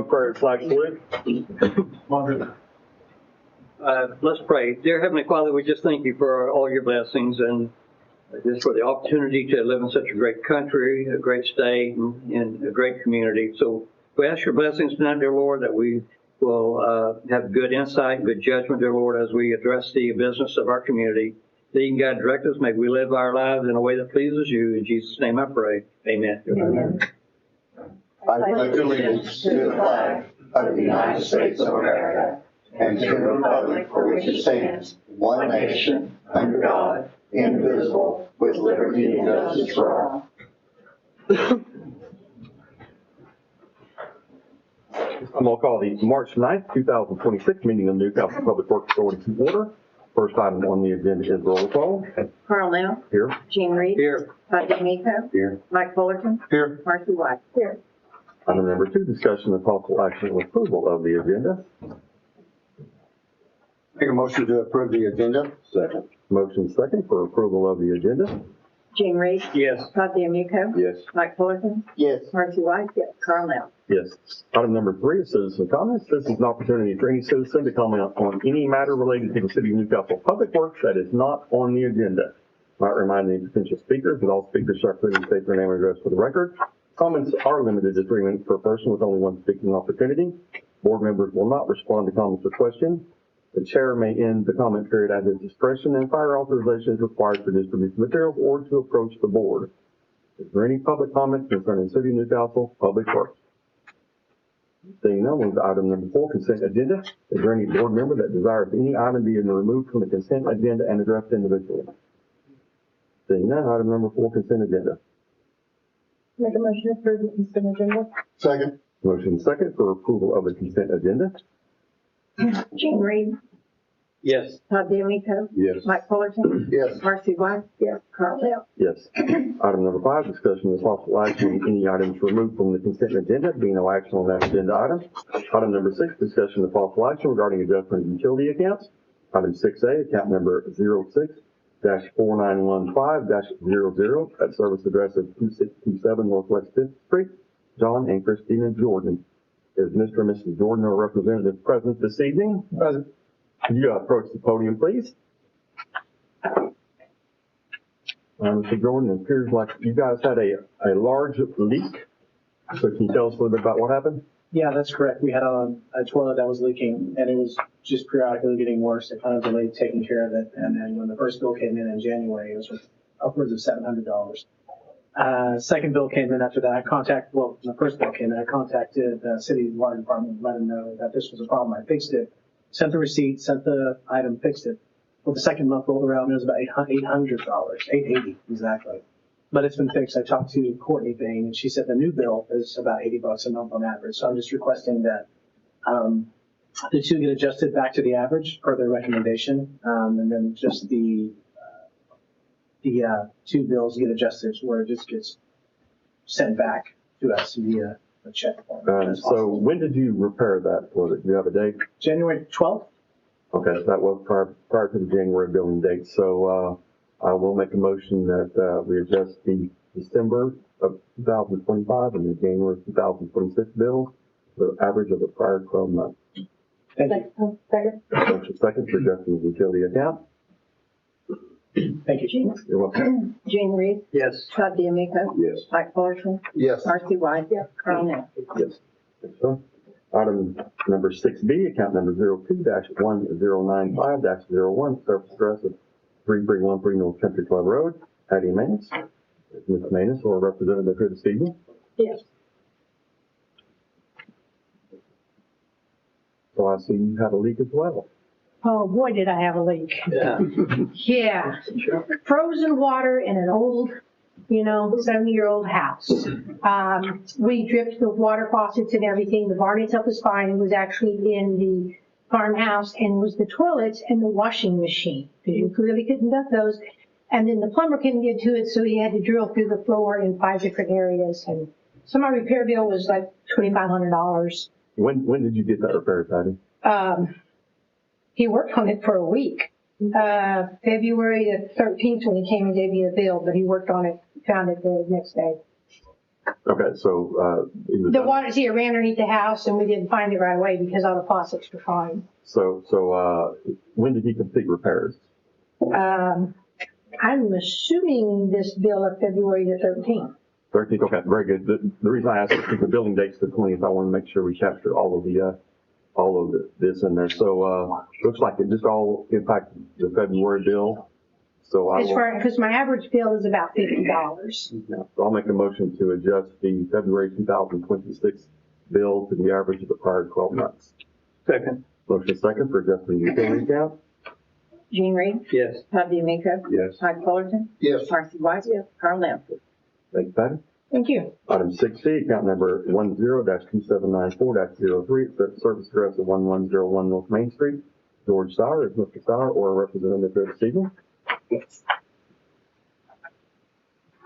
opening prayer and flag salute. Let's pray. Dear Heavenly Father, we just thank you for all your blessings and just for the opportunity to live in such a great country, a great state, and a great community. So we ask your blessings tonight, dear Lord, that we will have good insight, good judgment, dear Lord, as we address the business of our community. Lead and guide, direct us. May we live our lives in a way that pleases you. In Jesus' name I pray. Amen. Amen. I pledge allegiance to the flag of the United States of America and to the republic for which it stands, one nation, under God, indivisible, with liberty and justice for all. I'm going to call the March 9th, 2026 meeting of Newcastle Public Works Authority to order. First item on the agenda is roll call. Carl Nell. Here. Jean Reed. Here. Todd D'Amico. Here. Mike Fullerton. Here. Marcy White. Here. Item number 2, discussion and possible action on approval of the agenda. Make a motion to approve the agenda. Second. Motion second for approval of the agenda. Jean Reed. Yes. Todd D'Amico. Yes. Mike Fullerton. Yes. Marcy White. Yes. Carl Nell. Yes. Item number 3 is citizen comments. This is an opportunity for any citizen to comment on any matter related to the City of Newcastle Public Works that is not on the agenda. Might remind the potential speakers that all speakers shall clearly state their name and address for the record. Comments are limited to 3 minutes per person with only one speaking opportunity. Board members will not respond to comments or questions. The chair may end the comment period at his discretion, and prior authorization is required for distribution of materials or to approach the board. Is there any public comments concerning City of Newcastle Public Works? Seeing none, we'll to item number 4, consent agenda. Is there any board member that desires any item being removed from the consent agenda and addressed individually? Seeing none, item number 4, consent agenda. Make a motion to approve the consent agenda. Second. Motion second for approval of the consent agenda. Jean Reed. Yes. Todd D'Amico. Yes. Mike Fullerton. Yes. Marcy White. Yes. Carl Nell. Yes. Item number 5, discussion of possible action on any items removed from the consent agenda, being no action on that agenda item. Item number 6, discussion of possible action regarding adjustment of utility accounts. Item 6A, account number 06-4915-00 at service address of 2627 Northwest 5th Street, John and Christina Jordan. Is Mr. and Mrs. Jordan or representative present this evening? Present. Could you approach the podium, please? Mr. Jordan, it appears like you guys had a large leak. So can you tell us a little bit about what happened? Yeah, that's correct. We had a toilet that was leaking, and it was just periodically getting worse. It kind of delayed taking care of it. And then when the first bill came in January, it was upwards of $700. Second bill came in after that. The first bill came in. I contacted the city water department, let them know that this was a problem. I fixed it, sent the receipt, sent the item, fixed it. Well, the second month rolled around, it was about $800, $880 exactly. But it's been fixed. I talked to Courtney Bain, and she said the new bill is about $80 a month on average. So I'm just requesting that the two get adjusted back to the average per their recommendation, and then just the 2 bills get adjusted where it just gets sent back to us via a check form. So when did you repair that toilet? Do you have a date? January 12th. Okay, so that was prior to the January billing date. So I will make a motion that we adjust the December of 2025 and the January 2026 bills, the average of the prior 12 months. Thank you. Second. Motion second for adjusting the utility account. Thank you. You're welcome. Jean Reed. Yes. Todd D'Amico. Yes. Mike Fullerton. Yes. Marcy White. Yes. Carl Nell. Yes. Yes, sir. Item number 6B, account number 02-1095-01, surface address of 3313 North Country Club Road, Patty Manus. Is Ms. Manus or a representative here this evening? Yes. So I see you have a leak as well. Oh, boy, did I have a leak. Yeah. Yeah. Frozen water in an old, 70-year-old house. We dripped the water faucets and everything. The varnish up was fine. It was actually in the farmhouse and was the toilets and the washing machine. Because you clearly couldn't duct those. And then the plumber couldn't get to it, so he had to drill through the floor in 5 different areas. And so my repair bill was like $2,500. When did you get that repaired, Patty? He worked on it for a week. February the 13th when he came and gave me the bill, but he worked on it, found it the next day. Okay, so, The water, see, it ran underneath the house and we didn't find it right away because all the faucets were fine. when did he complete repairs? I'm assuming this bill of February the 13th. 13th, okay, very good. The reason I asked is the billing date's the 20th. I want to make sure we capture all of this in there. So, looks like it just all impacted the February bill. So I As will, far, because my average bill is about $50. yeah, so I'll make a motion to adjust the February 2026 bill to the average of the prior 12 months. Second. Motion second for adjusting the utility account. Jean Reed? Yes. Todd DeMeco? Yes. Mike Fullerton? Yes. Marcy White? Yes. Carl Lamb? Thank you, Patty. Thank you. Item 6C, account number 10-2794-03, service address of 1101 North Main Street. George Sauer, is Mr. Sauer or a representative here this evening? Yes.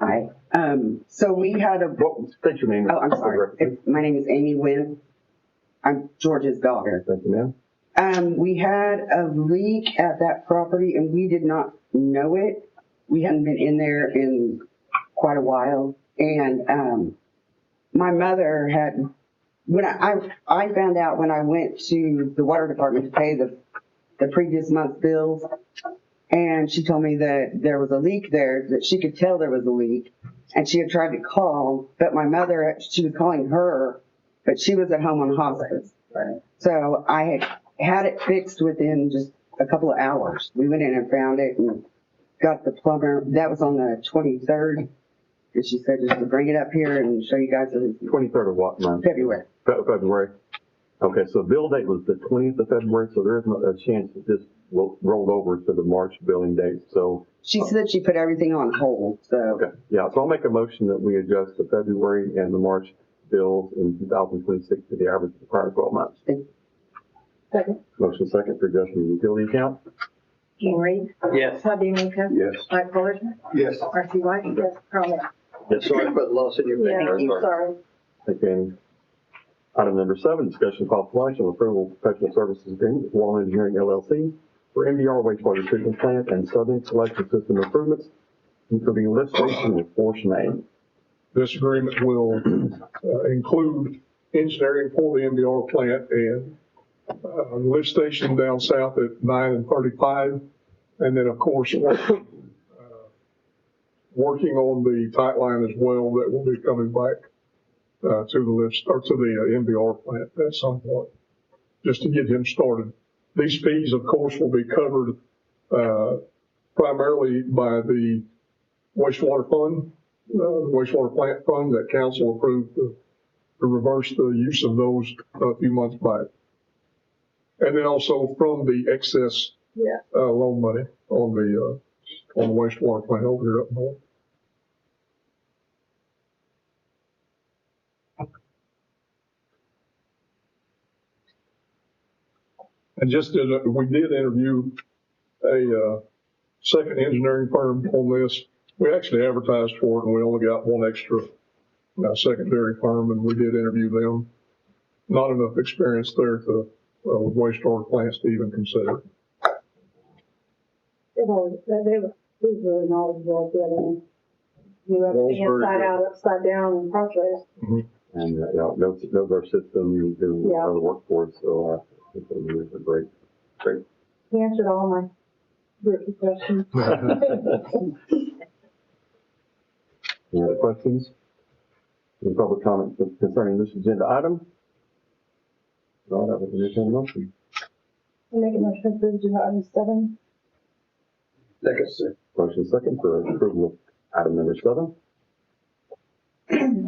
Hi. So we had a, Well, state your name. oh, I'm sorry. My name is Amy Wynn. I'm George's daughter. Thank you, ma'am. We had a leak at that property and we did not know it. We hadn't been in there in quite a while. And, my mother had, when I found out when I went to the water department to pay the previous month's bills, and she told me that there was a leak there, that she could tell there was a leak, and she had tried to call, but my mother, she was calling her, but she was at home on hospice. Right. So I had it fixed within just a couple of hours. We went in and found it and got the plumber. That was on the 23rd. And she said just to bring it up here and show you guys in 23rd of what month? February. February. Okay, so bill date was the 20th of February, so there isn't a chance that this will roll over to the March billing date. So, She said she put everything on hold, so. okay, yeah, so I'll make a motion that we adjust the February and the March bills in 2026 to the average of the prior 12 months. Second. Motion second for adjusting the utility account. Jean Reed? Yes. Todd DeMeco? Yes. Mike Fullerton? Yes. Marcy White? Yes. Carl Lamb? Sorry for the loss in your family. Thank you. Sorry. Thank you, Amy. Item number 7, discussion of possible action on approval of professional services agreement with Wall Engineering LLC for MDR wastewater treatment plant and southern collection system improvements, including lift station and force main. This agreement will include engineering for the MDR plant and lift station down south at 9 and 35. And then, of course, working on the tight line as well that will be coming back to the lift or to the MDR plant at some point, just to get him started. These fees, of course, will be covered primarily by the wastewater fund, the wastewater plant fund that council approved to reverse the use of those a few months back. And then also from the excess loan money on the wastewater plant over here up north. And just as we did interview a second engineering firm on this. We actually advertised for it and we only got one extra secondary firm, and we did interview them. Not enough experience there to with wastewater plants to even consider. They were really knowledgeable, getting you have Well, the very inside good. out, upside down process. And, knows our system, do Yeah. other work for us, so I think that was a great. He answered all my rookie questions. Any other questions? Any public comments concerning this agenda item? No, that was an entertained motion. I make a motion to approve agenda item 7. Second. Motion second for approval of item number 7.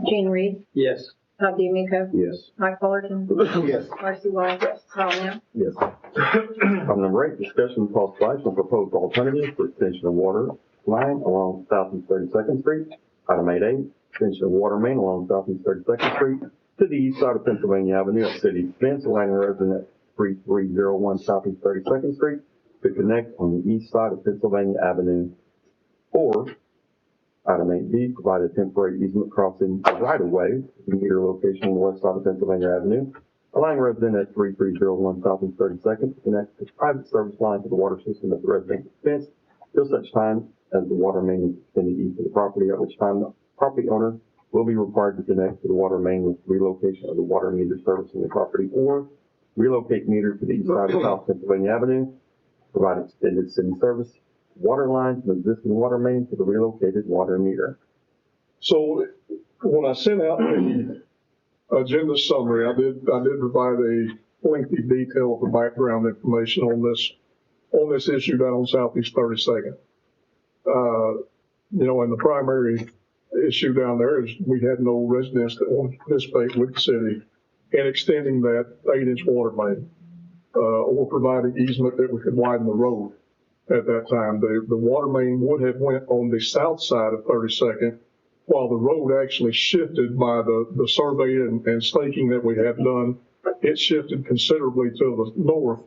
Jean Reed? Yes. Todd DeMeco? Yes. Mike Fullerton? Yes. Marcy White? Yes. Carl Lamb? Yes. Item number 8, discussion of possible action on proposed alternatives for extension of water line along Southeast 32nd Street. Item 8A, extension of water main along Southeast 32nd Street to the east side of Pennsylvania Avenue at city expense, allowing resident at 3301 Southeast 32nd Street to connect on the east side of Pennsylvania Avenue. Or, item 8B, provide a temporary easement crossing the right-of-way to meter location on the west side of Pennsylvania Avenue, allowing resident at 3301 Southeast 32nd to connect the private service line to the water system at the resident's expense till such time as the water main is extended east of the property, at which time the property owner will be required to connect to the water main with relocation of the water meter servicing the property, or relocate meter to the east side of South Pennsylvania Avenue, provide extended city service, water lines from the existing water main to the relocated water meter. So when I sent out the agenda summary, I did provide a lengthy detail of the background information on this issue down on Southeast 32nd. And the primary issue down there is we had no residents that wanted to participate with the city in extending that 8-inch water main, or providing easement that we could widen the road at that time. The water main would have went on the south side of 32nd, while the road actually shifted by the survey and staking that we had done. It shifted considerably to the north,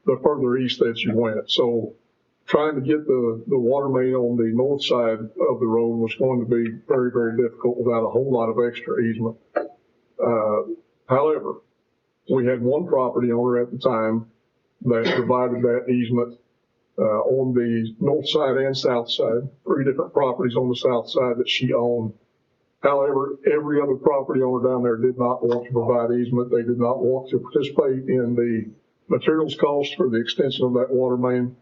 the further east that you went. So trying to get the water main on the north side of the road was going to be very, very difficult without a whole lot of extra easement. However, we had one property owner at the time that provided that easement on the north side and south side, 3 different properties on the south side that she owned. However, every other property owner down there did not want to provide easement. They did not want to participate in the materials cost for the extension of that water main.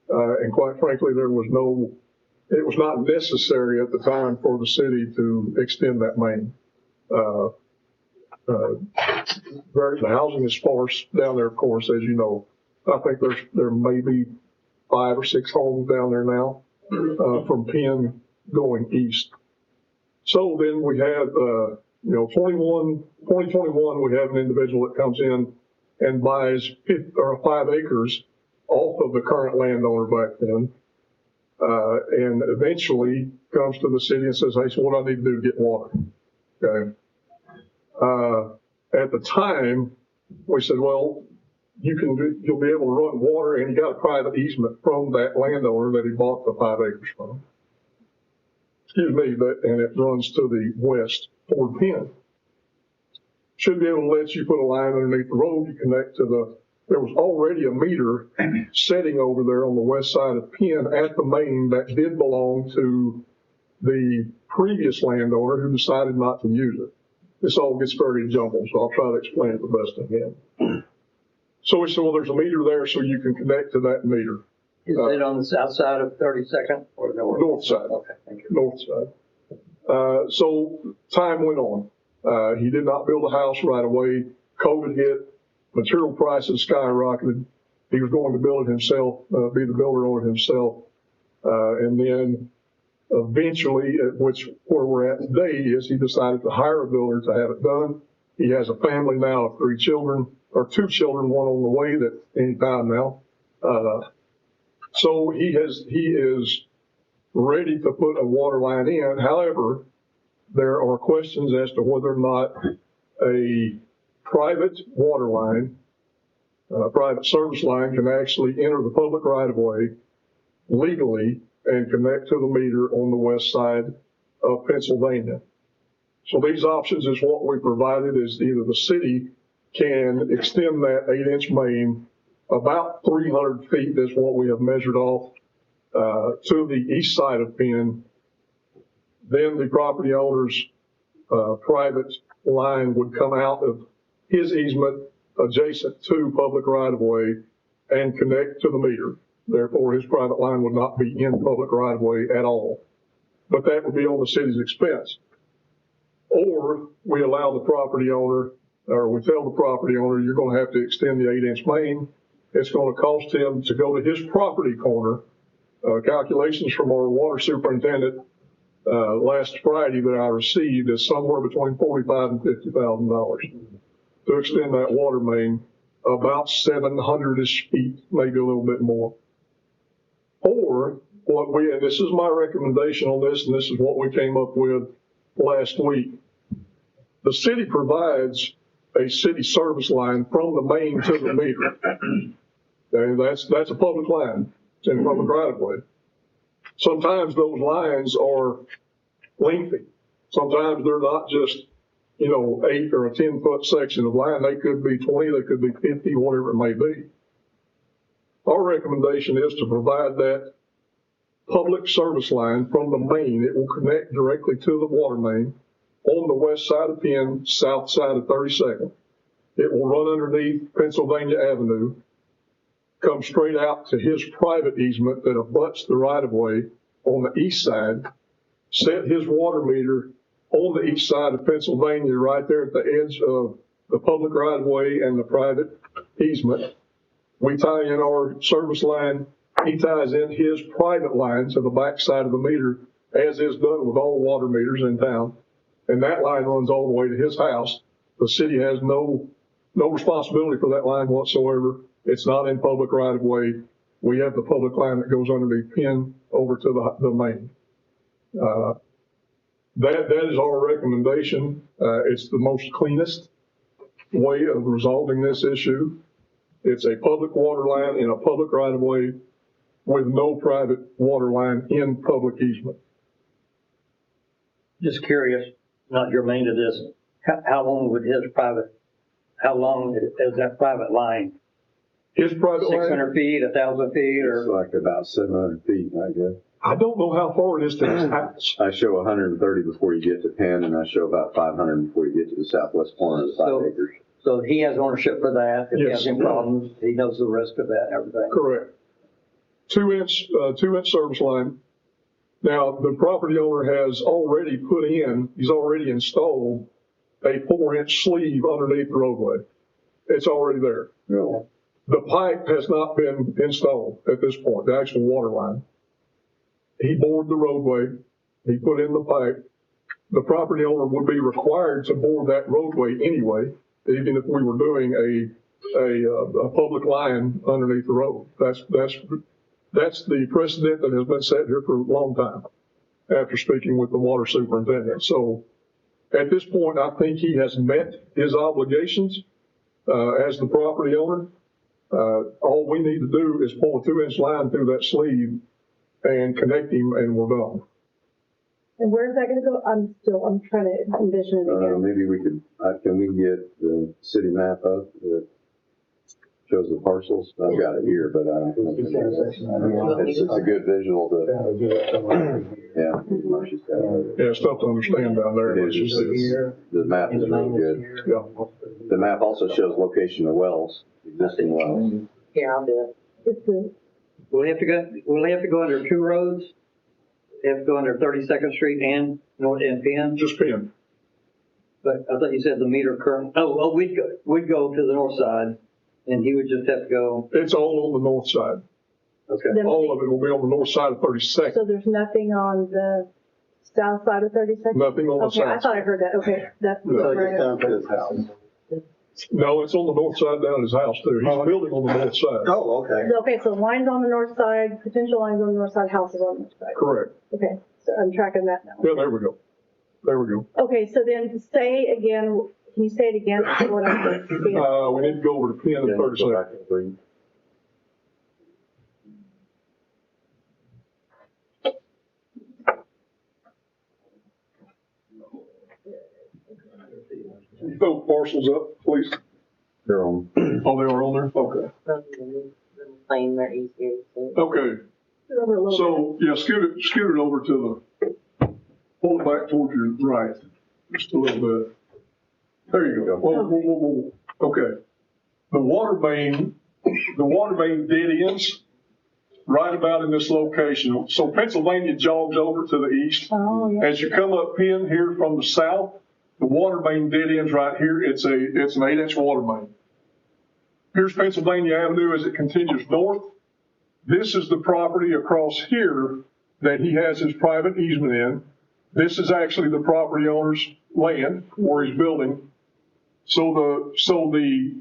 And quite frankly, it was not necessary at the time for the city to extend that main. The housing is sparse down there, of course, as you know. I think there may be 5 or 6 homes down there now, from Penn going east. So then we have, 2021, we have an individual that comes in and buys 5 acres off of the current landowner back then, and eventually comes to the city and says, hey, so what do I need to do to get water? Okay. At the time, we said, well, you'll be able to run water, and you got a private easement from that landowner that he bought the 5 acres from. Excuse me, and it runs to the west toward Penn. Should be able to let you put a line underneath the road to connect to there was already a meter setting over there on the west side of Penn at the main that did belong to the previous landowner who decided not to use it. This all gets very jumbled, so I'll try to explain it the best I can. So we said, well, there's a meter there, so you can connect to that meter. Is it on the south side of 32nd or north? North side. Okay, thank you. North side. So time went on. He did not build a house right away. COVID hit. Material prices skyrocketed. He was going to build it himself, be the builder on it himself. And then eventually, where we're at today is he decided to hire a builder to have it done. He has a family now of 3 children, or 2 children, one on the way that any time now. So he is ready to put a water line in. However, there are questions as to whether or not a private water line, private service line can actually enter the public right of way legally and connect to the meter on the west side of Pennsylvania. So these options is what we provided is either the city can extend that 8-inch main about 300 feet is what we have measured off to the east side of Penn. Then the property owner's private line would come out of his easement adjacent to public right-of-way and connect to the meter. Therefore, his private line would not be in public right-of-way at all. But that would be on the city's expense. Or we allow the property owner, or we tell the property owner, you're going to have to extend the 8-inch main. It's going to cost him to go to his property corner. Calculations from our water superintendent last Friday that I received is somewhere between $45,000 and $50,000 to extend that water main about 700-ish feet, maybe a little bit more. Or and this is my recommendation on this, and this is what we came up with last week. The city provides a city service line from the main to the meter. And that's a public line. It's in public right of way. Sometimes those lines are lengthy. Sometimes they're not just, 8 or a 10-foot section of line. They could be 20, they could be 50, whatever it may be. Our recommendation is to provide that public service line from the main. It will connect directly to the water main. on the west side of Penn, south side of 32nd. It will run underneath Pennsylvania Avenue, come straight out to his private easement that abuts the right-of-way on the east side, set his water meter on the east side of Pennsylvania, right there at the edge of the public right-of-way and the private easement. We tie in our service line. He ties in his private line to the back side of the meter, as is done with all water meters in town. And that line runs all the way to his house. The city has no responsibility for that line whatsoever. It's not in public right of way. We have the public line that goes underneath Penn over to the main. That is our recommendation. It's the most cleanest way of resolving this issue. It's a public water line in a public right of way with no private water line in public easement. Just curious, not germane to this, how long is that private line? His private line? 600 feet, 1,000 feet, It's or? like about 700 feet, I guess. I don't know how far it is to his house. I show 130 before you get to Penn, and I show about 500 before you get to the southwest corner of the 5 acres. So he has ownership for that. If he Yes. has any problems, he knows the risk of that and everything. Correct. 2-inch service line. Now, the property owner has already he's already installed a 4-inch sleeve underneath the roadway. It's already there. Yeah. The pipe has not been installed at this point, the actual water line. He bored the roadway. He put in the pipe. The property owner would be required to bore that roadway anyway, even if we were doing a public line underneath the road. That's the precedent that has been set here for a long time after speaking with the water superintendent. So at this point, I think he has met his obligations as the property owner. All we need to do is pull a 2-inch line through that sleeve and connect him, and we're done. And where's that gonna go? I'm trying to envision it again. Maybe we could, can we get the city map up that shows the parcels? I've got it here, but I don't know. It's a good visual to, yeah. Marcia's got it. Yeah, it's tough to understand down there. It is. The map is really good. Yeah. The map also shows location of wells, existing wells. Yeah, I'll do it. It's the, Will he have to go under two roads? They have to go under 32nd Street and North and Penn? Just Penn. But I thought you said the meter current, we'd go to the north side, and he would just have to go. It's all on the north side. Okay. All of it will be on the north side of 32nd. so there's nothing on the south side of 32nd? Nothing on the Okay, I south. thought I heard that. Okay, that's No. right. Down to his house. No, it's on the north side down at his house too. He's building on the north side. Oh, okay. Okay, so lines on the north side, potential lines on the north side, houses on the north side. Correct. Okay, so I'm tracking that now. Yeah, there we go. There we go. Okay, so then say again, can you say it again? What I'm seeing? We need to go over to Penn and 32nd. You throw parcels up, please. They're on. Oh, they are on there? Okay. Plain, they're easier to see. Okay. Over a little So, yeah, scoot it over to pull it back towards your right, just a little bit. There you go. Whoa. Okay. The water main dead ends right about in this location. So Pennsylvania jogs over to the east. Oh, yeah. As you come up Penn here from the south, the water main dead ends right here. It's an 8-inch water main. Here's Pennsylvania Avenue as it continues north. This is the property across here that he has his private easement in. This is actually the property owner's land where he's building. So the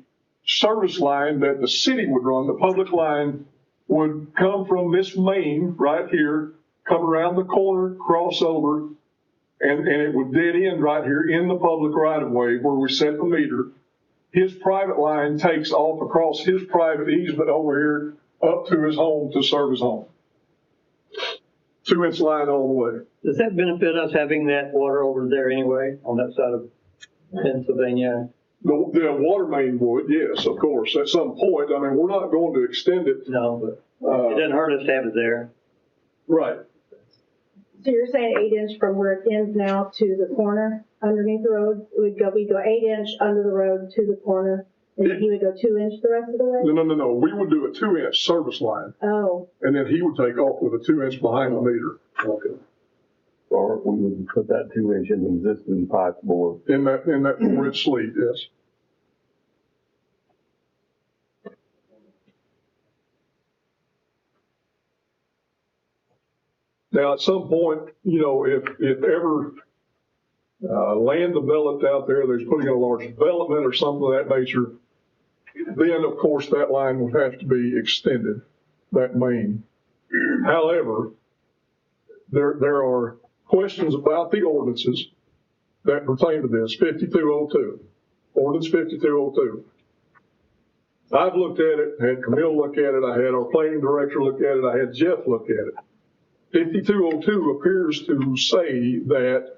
service line that the city would run, the public line, would come from this main right here, come around the corner, cross over, and it would dead end right here in the public right of way where we set the meter. His private line takes off across his private easement over here up to his home to serve his home. 2-inch line all the way. Does that benefit us having that water over there anyway, on that side of Pennsylvania? The water main would, yes, of course, at some point. I mean, we're not going to extend it. No, but it doesn't hurt us to have it there. Right. So you're saying 8-inch from where it ends now to the corner? underneath the road. We'd go 8-inch under the road to the corner, and then he would go 2-inch the rest of the way? No. We would do a 2-inch service line, Oh, and then he would take off with a 2-inch behind the meter. Okay. Or we would put that 2-inch in the existing pipe bore. In that 4-inch sleeve, yes. Now, at some point, if ever land developed out there's putting in a large development or something of that nature, then of course that line would have to be extended, that main. However, there are questions about the ordinances that pertain to this, 5202, ordinance 5202. I've looked at it, had Camille look at it, I had our planning director look at it, I had Jeff look at it. 5202 appears to say that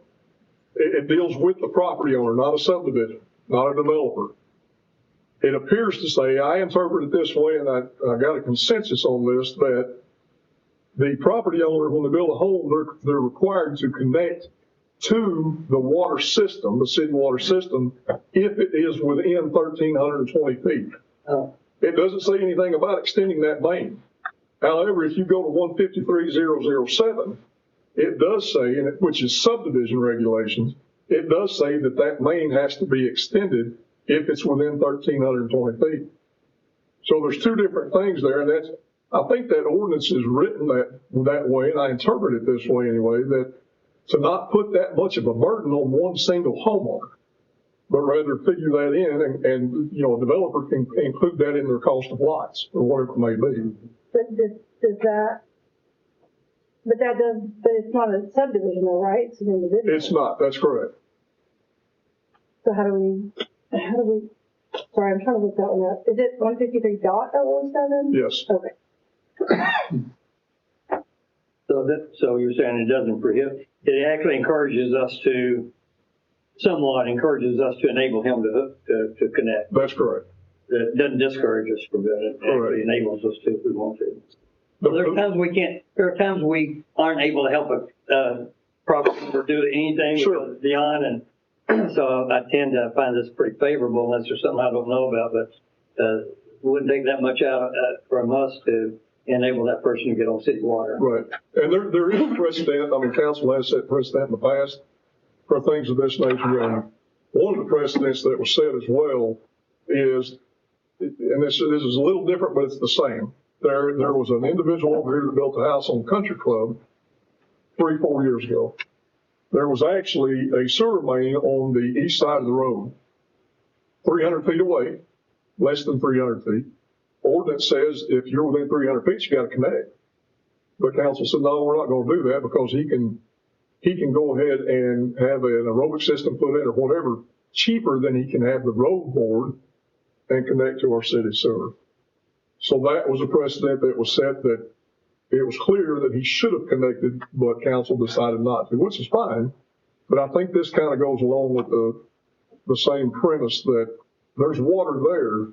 it deals with the property owner, not a subdivision, not a developer. It appears to say, I interpret it this way, and I got a consensus on this, that the property owner, when they build a home, they're required to connect to the water system, the city water system, if it is within 1,320 feet. Oh. It doesn't say anything about extending that main. However, if you go to 153.007, it does say, which is subdivision regulations, it does say that main has to be extended if it's within 1,320 feet. So there's two different things there, and I think that ordinance is written that way, and I interpret it this way anyway, that to not put that much of a burden on one single homeowner, but rather figure that in, and a developer can include that in their cost of lots, or whatever it may be. but does that, but it's not a subdivision though, right? It's an individual. It's not, that's correct. So how do we, sorry, I'm trying to look that one up. Is it 153.007? Yes. Okay. So you're saying it doesn't prohibit, it actually somewhat encourages us to enable him to connect. That's correct. It doesn't discourage us from doing it. It actually enables us to if we want to. There are times we aren't able to help a property or do anything Sure. beyond, and so I tend to find this pretty favorable unless there's something I don't know about, but it wouldn't take that much out from us to enable that person to get on city water. Right. And there is a precedent, council has set precedent in the past for things of this nature, and one of the precedents that was set as well is, and this is a little different, but it's the same. There was an individual over here that built a house on Country Club 3-4 years ago. There was actually a sewer main on the east side of the road, 300 feet away, less than 300 feet. Ordinance says if you're within 300 feet, you got to connect. But council said, no, we're not going to do that because he can go ahead and have an aerobic system put in or whatever cheaper than he can have the road board and connect to our city sewer. So that was a precedent that was set, that it was clear that he should have connected, but council decided not to, which is fine. But I think this kind of goes along with the same premise that there's water there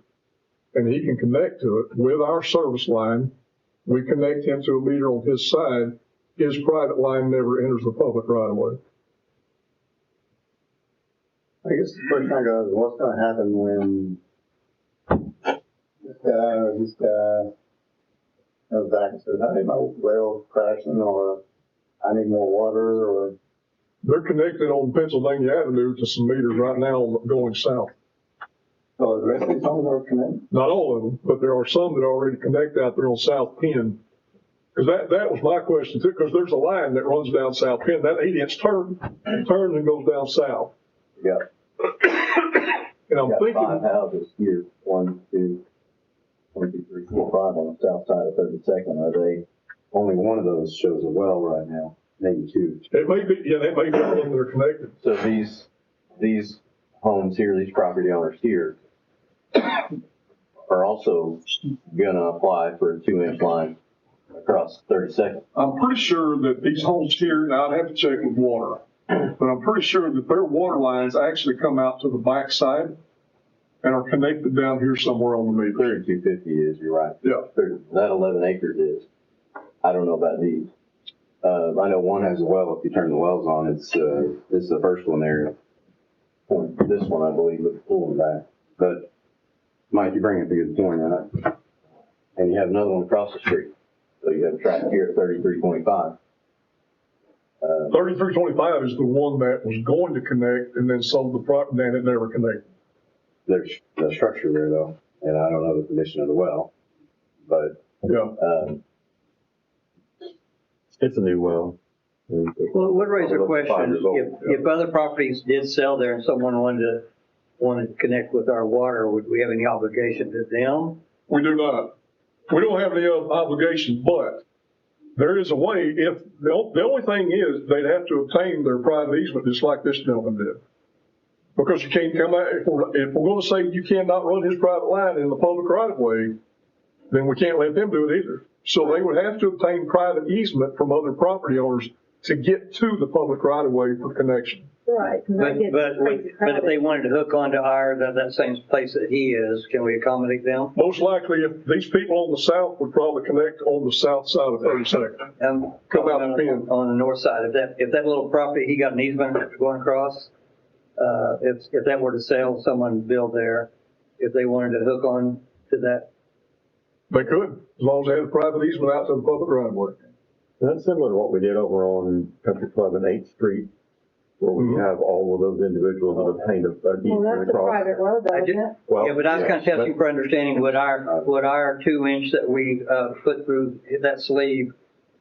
and he can connect to it with our service line. We connect him to a meter on his side. His private line never enters the public right away. I guess the first thing goes, what's going to happen when this guy comes back and says, I need my well crashing, or I need more water, or... They're connected on Pennsylvania Avenue to some meters right now going south. So the rest of these homes are connected? Not all of them, but there are some that already connect out there on South Penn. Because that was my question too, because there's a line that runs down South Penn, that 8-inch turns and goes down south. Yeah. And I'm thinking, 5 houses here, 1, 2, 3, 4, 5 on the south side of 32nd. Are they, only one of those shows a well right now, maybe 2. it may be, that may be all of them that are connected. So these homes here, these property owners here, are also gonna apply for a 2-inch line across 32nd. I'm pretty sure that these homes here, now I'd have to check with water, but I'm pretty sure that their water lines actually come out to the back side and are connected down here somewhere on the meter. 3250 is, you're right. Yeah. That 11 acres is. I don't know about these. I know one has a well. If you turn the wells on, it's the first one there. point. This one, I believe, was pulling back. But Mike, you bring up a good point, and you have another one across the street. So you have a track here at 3325. 3325 is the one that was going to connect and then sold the property and it never connected. There's a structure there though, and I don't know the condition of the well, but, Yeah. It's a new well. Well, it would raise a question, if other properties did sell there and someone wanted to connect with our water, would we have any obligation to them? We do not. We don't have any obligation, but there is a way, if, the only thing is, they'd have to obtain their private easement, just like this gentleman did. Because you can't come out, if we're gonna say you cannot run his private line in the public right of way, then we can't let them do it either. So they would have to obtain private easement from other property owners to get to the public right of way for connection. Right. 'cause that gets crazy But if crowded. they wanted to hook onto that same place that he is, can we accommodate them? Most likely, if these people on the south would probably connect on the south side of 32nd. Come out and pin. On the north side, if that little property, he got an easement going across, if that were to sell, someone build there, if they wanted to hook on to that. They could, as long as they had a private easement out to the public right of way. That's similar to what we did over on Country Club and 8th Street, where we have all of those individuals that obtained a Well, easement that's a across. private road though, I isn't did- it? Well, Yeah, but I was kind of yeah, testing for understanding, would our 2-inch that we, put through that sleeve,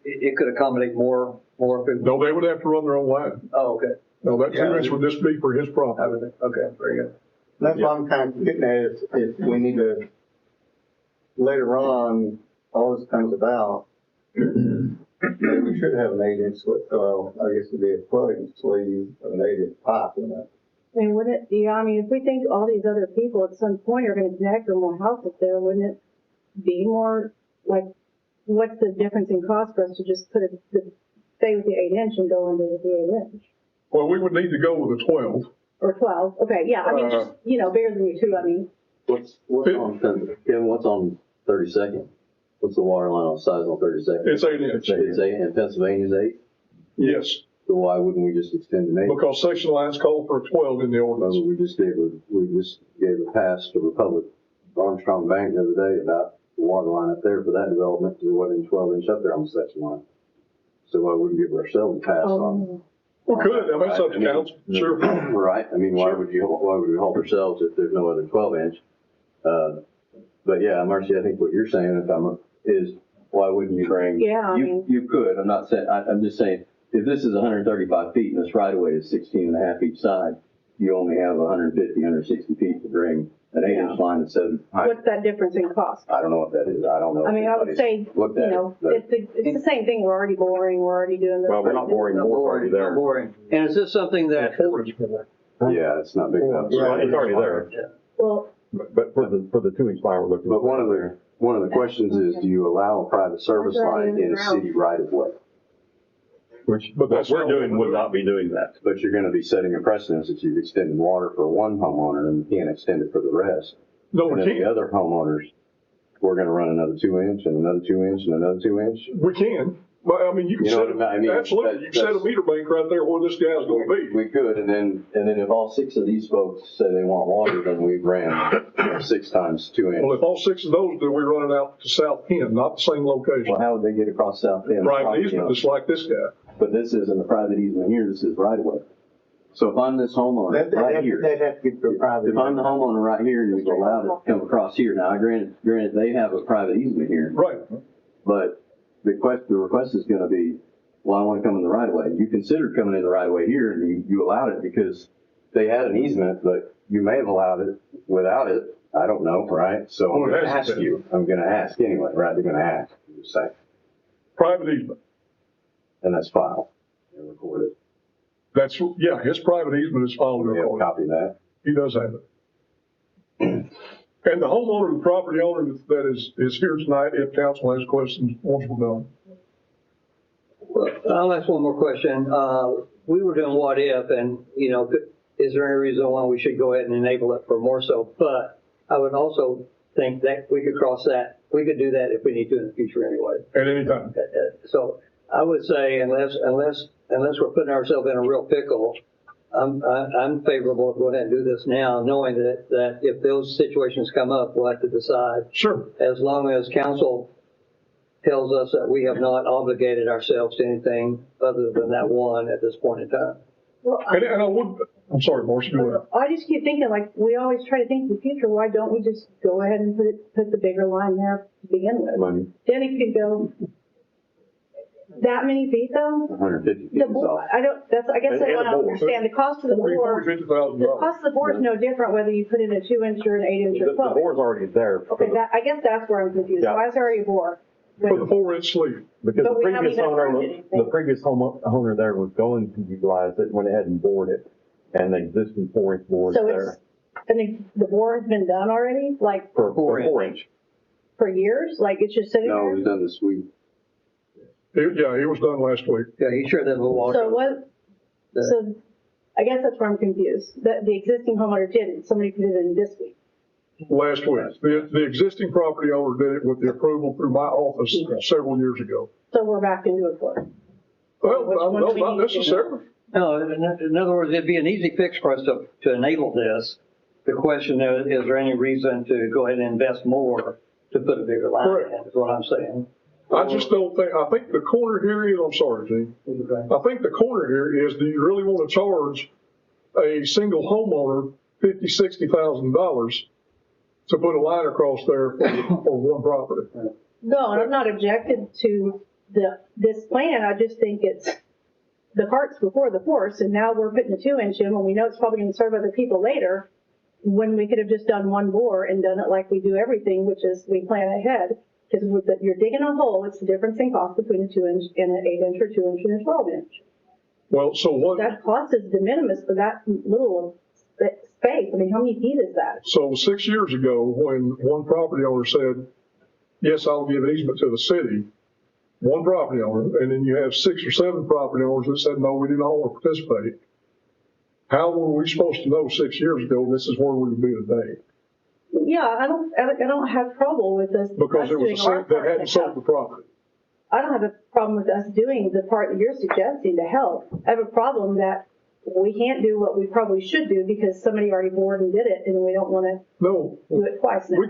it could accommodate more if it. No, they would have to run their own line. Oh, okay. No, that 2 inch would just be for his property. Okay, very good. That's what I'm kind of getting at, is we need to, later on, all this comes about, maybe we should have an 8-inch sleeve, well, I guess it'd be a 12-inch sleeve of an 8-inch pipe in it. I mean, wouldn't it, yeah, I mean, if we think all these other people at some point are gonna connect or more houses there, wouldn't it be more, like, what's the difference in cost for us to just put it, to stay with the 8-inch and go into the 8-inch? Well, we would need to go with a 12. Or 12, okay, yeah, I mean, just, bigger than you two, I mean, what's on, Kevin, what's on 32nd? What's the water line on size on 32nd? It's 8 inch. It's 8, and Pennsylvania's 8? Yes, So why wouldn't we just extend to 8? because section lines call for a 12 in the ordinance. We just gave a pass to Republic Armstrong Bank the other day about the water line up there for that development, because there wasn't 12-inch up there on the section line. So why wouldn't we give ourselves a pass on? We could, I mean, it's up to Right, I mean, council, sure. Right, I mean, why would we hold ourselves if there's no other 12-inch? But yeah, Marcy, I think what you're saying, is why wouldn't you bring? Yeah, I mean- You could, I'm not saying, I'm just saying, if this is 135 feet and this right of way is 16 and a half each side, you only have 150, 160 feet to bring an 8-inch line instead of. what's that difference in cost? I don't know what that is, I don't know. I mean, I would say, Looked at it, but- it's the same thing, we're already boring, we're already doing this. Well, we're not boring more already there. Boring. And is this something that, Yeah, it's not big enough. Yeah, it's already there. Well, But for the 2-inch line, we're looking. But one of the questions is, do you allow a private service line in a city right of way? But what we're doing would not be doing that. But you're gonna be setting a precedence that you've extended water for one homeowner and you can't extend it for the rest. No, And we then the can't. other homeowners, we're gonna run another 2-inch and another 2-inch and another 2-inch. We can, but I mean, you can You know set, what I mean? absolutely, you can set a That's- meter bank right there where this guy's gonna be. We could, and then if all 6 of these folks say they want water, then we ran 6 times 2 Well, inch. if all 6 of those do, we run it out to South Penn, not the same location. Well, how would they get across South Bend? Private easement, just like this guy. But this isn't a private easement here, this is right of way. So if I'm this homeowner right here. They'd have to get to a private. If I'm the homeowner right here and you've allowed it to come across here, now granted they have a private easement here, Right. but the request is gonna be, well, I wanna come in the right of way. You considered coming in the right of way here and you allowed it because they had an easement, but you may have allowed it without it. I don't know, right? So I'm Well, it gonna hasn't ask been. you, I'm gonna ask anyway, right? They're gonna ask, I'm just saying. Private easement. And that's filed and recorded. That's, yeah, his private easement is filed and We have a recorded. copy of that. He does have it. And the homeowner, the property owner that is here tonight, if council has questions, once we're done. I'll ask one more question. We were doing what if, and, is there any reason why we should go ahead and enable it for more so? But I would also think that we could we could do that if we need to in the future anyway. At any time. So I would say unless we're putting ourselves in a real pickle, I'm favorable to go ahead and do this now, knowing that if those situations come up, we'll have to decide. Sure. As long as council tells us that we have not obligated ourselves to anything other than that one at this point in time. Well, And I would, I'm sorry, Marcia, go ahead. I just keep thinking, like, we always try to think of the future, why don't we just go ahead and put the bigger line there to begin with? Money. Then it could go that many feet though? 150 feet The is bore, all. I don't, that's, I guess And I a don't bore. understand, the cost of the bore, the $50,000. cost of the bore is no different whether you put in a 2-inch or an 8-inch or The 12. bore's already there. Okay, that, I guess that's where I'm confused, Yeah. why is there already a bore? For the 4-inch sleeve. Because But the we haven't previous even owner, approved anything. the previous homeowner there was going to utilize it, went ahead and bored it, and the existing 4-inch board So there. I think the bore has been done already, like, For 4-inch. 4-inch. for years, like, it's just sitting No, it there? was done this week. Yeah, it was done last week. Yeah, he sure doesn't walk. So what, so, I guess that's where I'm confused, the existing homeowner did it, somebody put it in this week. Last week. The existing property owner did it with the approval through my office several years ago. So we're back into it for it. Well, Which one no, do we not need to do? necessarily. No, in other words, it'd be an easy fix for us to enable this. The question is there any reason to go ahead and invest more to put a bigger line Correct. in, is what I'm saying. I just don't think, I think the corner here is, I'm sorry, Gene. I think the corner here is, do you really want to charge a single homeowner $50,000-$60,000 to put a line across there for one property? No, and I'm not objected to this plan, I just think it's the cart's before the horse, and now we're putting a 2-inch in when we know it's probably gonna serve other people later, when we could have just done one bore and done it like we do everything, which is we plan ahead. Because you're digging a hole, it's the difference in cost between a 2-inch and an 8-inch or 2-inch and a 12-inch. Well, so what, That cost is de minimis for that little space, I mean, how many feet is that? so 6 years ago, when one property owner said, yes, I'll give easement to the city, one property owner, and then you have 6 or 7 property owners that said, no, we do not want to participate. How were we supposed to know 6 years ago this is where we would be today? Yeah, I don't have trouble with us. Because us it was doing a our that part hadn't to sold help. the property. I don't have a problem with us doing the part that you're suggesting to help. I have a problem that we can't do what we probably should do because somebody already bored and did it, and we don't want to No, do it twice now. we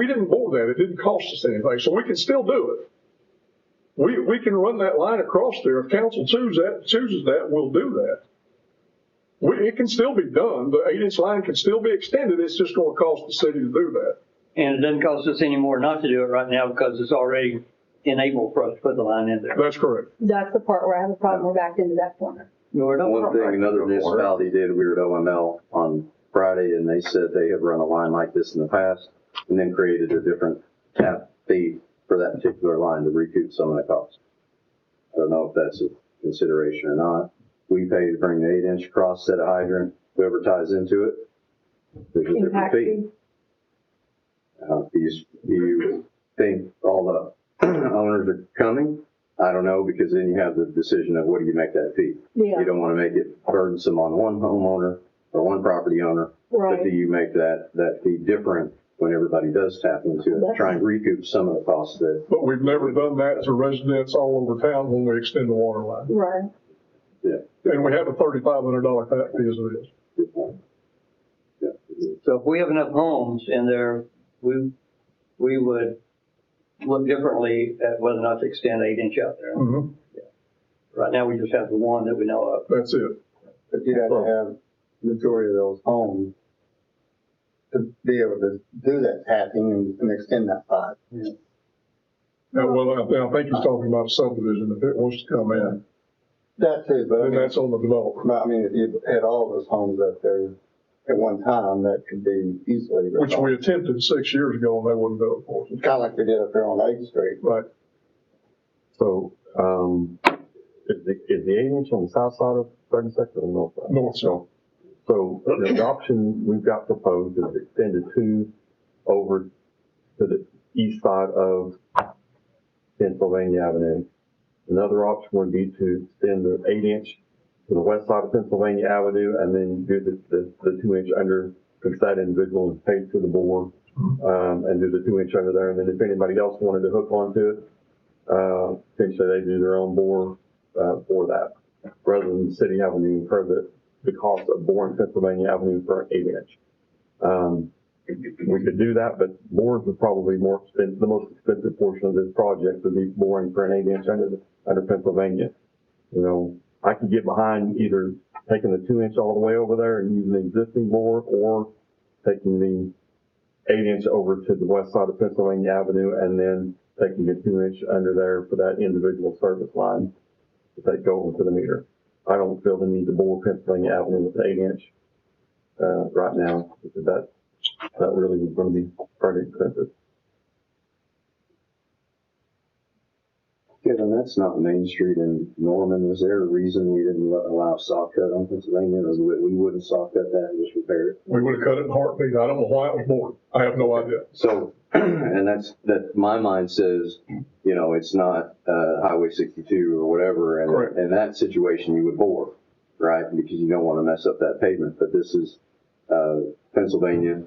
didn't board that. It didn't cost us anything, so we can still do it. We can run that line across there. If council chooses that, we'll do that. It can still be done. The 8-inch line can still be extended. It's just going to cost the city to do that. And it doesn't cost us any more not to do it right now because it's already enabled for us to put the line in there. That's correct. That's the part where I have a problem. We're back into that corner. One thing another municipality did, we were at OML on Friday, and they said they had run a line like this in the past, and then created a different tap fee for that particular line to recoup some of the cost. I don't know if that's a consideration or not. We pay to bring the 8-inch across, set a hydrant, whoever ties into it, there's a different Impact fee. Do you think all the owners are coming? I don't know, because then you have the decision of what do you make that fee? Yeah. You don't want to make it burdensome on one homeowner or one property owner. Right. But do you make that fee different when everybody does tap into it? Try and recoup some of the costs that. But we've never done that to residents all over town when we extend the water line. Right. Yeah. And we have a $3,500 tap fee as it is. Good point. Yeah. So if we have enough homes in there, we would look differently at whether or not to extend 8-inch out there. Mm-hmm. Right now, we just have the one that we know of. That's it. But you'd have to have the majority of those homes to be able to do that tapping and extend that pipe. Well, I think he's talking about a subdivision. If it wants to come in, That too, but I then mean, that's on the developer, I mean, if you had all those homes up there at one time, that could be easily. which we attempted 6 years ago and they wouldn't do it for us. Kind of like they did up there on 8th Street. Right. So, is the 8-inch on the south side of 32nd or the north side? North side. So the option we've got proposed is to extend the 2 over to the east side of Pennsylvania Avenue. Another option would be to extend the 8-inch to the west side of Pennsylvania Avenue and then do the 2-inch under, because that individual is paid to the board, and do the 2-inch under there. And then if anybody else wanted to hook onto it, potentially they do their own bore for that, rather than the city having to incur the cost of boring Pennsylvania Avenue for an 8-inch. We could do that, but bores was probably more expensive. The most expensive portion of this project would be boring for an 8-inch under Pennsylvania. You know, I could get behind either taking the 2-inch all the way over there and using the existing bore, or taking the 8-inch over to the west side of Pennsylvania Avenue and then taking the 2-inch under there for that individual service line to take over to the meter. I don't feel the need to bore Pennsylvania Avenue with the 8-inch right now, because that really was going to be pretty expensive. Kevin, that's not Main Street in Norman. Was there a reason we didn't allow soft cut on Pennsylvania? Or we wouldn't soft cut that and just repair it? We would have cut it in a heartbeat. I don't know why it was bored. I have no idea. So, and that my mind says, you know, it's not Highway 62 or whatever, and Correct. in that situation you would bore, right? Because you don't want to mess up that pavement. But this is Pennsylvania.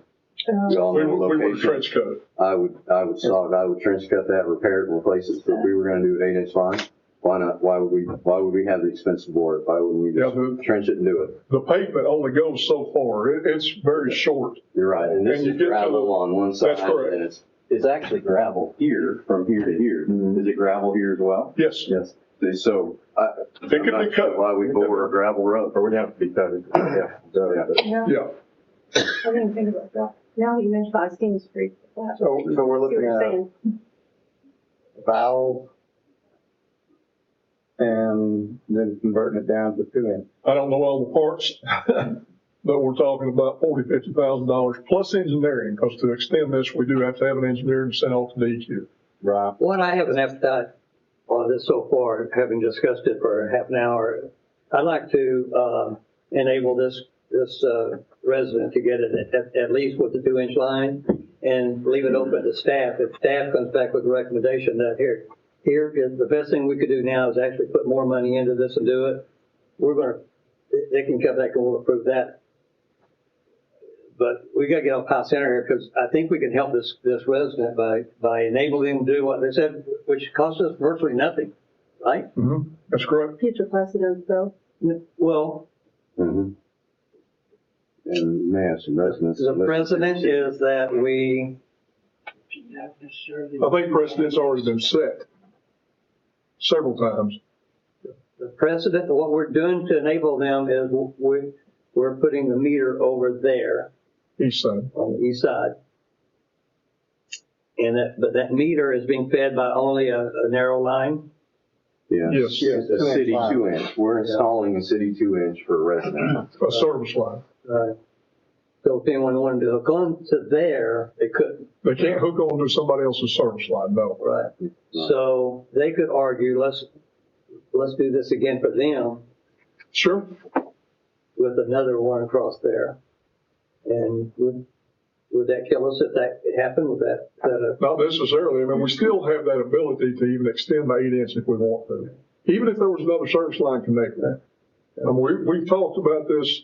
We all know the We would location. trench cut it. I would trench cut that, repair it, and replace it. So if we were going to do an 8-inch line, why not? Why would we have the expense to bore it? Why wouldn't we just trench it and do it? The pavement only goes so far. It's very short. You're right. And this And you is get to gravel on one side. That's correct. And it's actually gravel here, from here to here. Mm-hmm. Is it gravel here as well? Yes. Yes. So I'm It could not be sure cut. why we bore a gravel road. Or we'd have to be cut. Yeah. Yeah, Yeah. I didn't think about that. Now that you mentioned I seen Street. So we're looking at saying. valve and then converting it down to 2-inch. I don't know all the parts, but we're talking about $50,000 plus engineering, because to extend this, we do have to have an engineer and send off to DEQ. Right. What I have an appetite on this so far, having discussed it for half an hour, I'd like to enable this resident to get it at least with the 2-inch line, and leave it open to staff. If staff comes back with a recommendation that here is the best thing we could do now is actually put more money into this and do it, they can come back and we'll approve that. But we got to get off high center here, because I think we can help this resident by enabling them to do what they said, which costs us virtually nothing, right? Mm-hmm. That's correct. Future precedents, though. Well, Mm-hmm. And may have some residents. the precedent is that we, I think precedent's already been set several times. the precedent, what we're doing to enable them is we're putting the meter over there East side. on the east side. But that meter is being fed by only a narrow line. Yes. Yes. A city 2-inch line. 2-inch. We're installing a city 2-inch for a resident. A service line. So if anyone wanted to hook on to there, they couldn't. They can't hook on to somebody else's service line, no. Right. So they could argue, let's do this again for them Sure. with another one across there. And would that kill us if that happened? Would that Not necessarily. I mean, we still have that ability to even extend the 8-inch if we want to, even if there was another service line connected. We've talked about this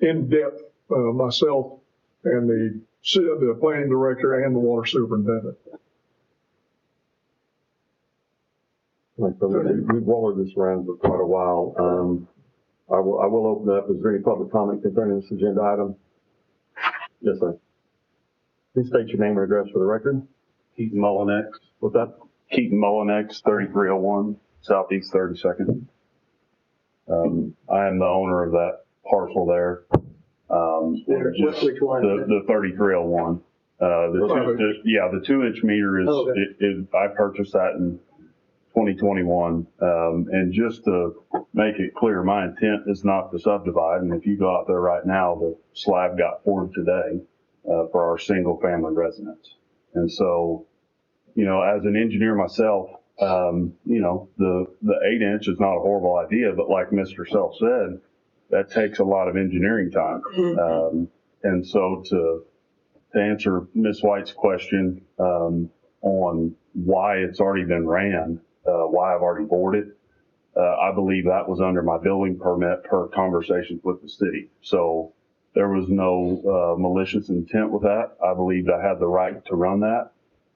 in depth, myself and the planning director and the water superintendent. Like, so we've wallowed this around for quite a while. I will open up. Is there any public comment concerning this agenda item? Yes, sir. Please state your name and address for the record. Keaton Mullinex. What's that? Keaton Mullinex, 3301 Southeast 32nd. I am the owner of that parcel there. which one? The 3301. The 2-inch meter is, Oh, okay. I purchased that in 2021. And just to make it clear, my intent is not to subdivide. And if you go out there right now, the slab got poured today for our single family residents. And so, you know, as an engineer myself, you know, the 8-inch is not a horrible idea, but like Mr. Self said, that takes a lot of engineering time. And so to answer Ms. White's question on why it's already been ran, why I've already bored it, I believe that was under my building permit per conversations with the city. So there was no malicious intent with that. I believed I had the right to run that.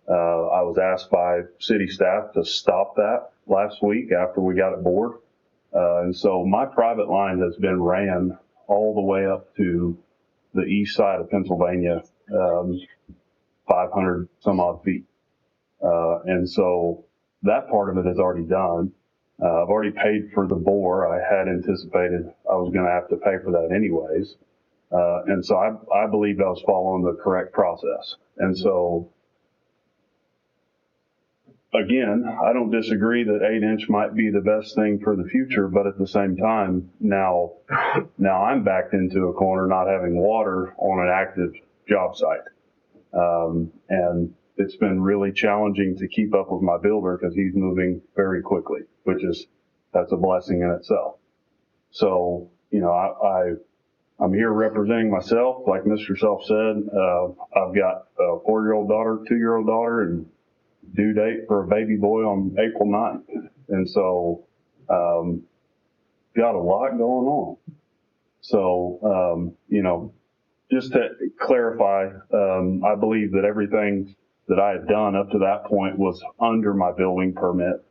I was asked by city staff to stop that last week after we got it bored. And so my private line has been ran all the way up to the east side of Pennsylvania, 500 some odd feet. And so that part of it is already done. I've already paid for the bore. I had anticipated I was going to have to pay for that anyways. And so I believed I was following the correct process. And so, again, I don't disagree that 8-inch might be the best thing for the future, but at the same time, now I'm backed into a corner not having water on an active job site. And it's been really challenging to keep up with my builder because he's moving very quickly, that's a blessing in itself. So, you know, I'm here representing myself. Like Mr. Self said, I've got a 4-year-old daughter, 2-year-old daughter, and due date for a baby boy on April 9th. And so, got a lot going on. So, you know, just to clarify, I believe that everything that I had done up to that point was under my building permit.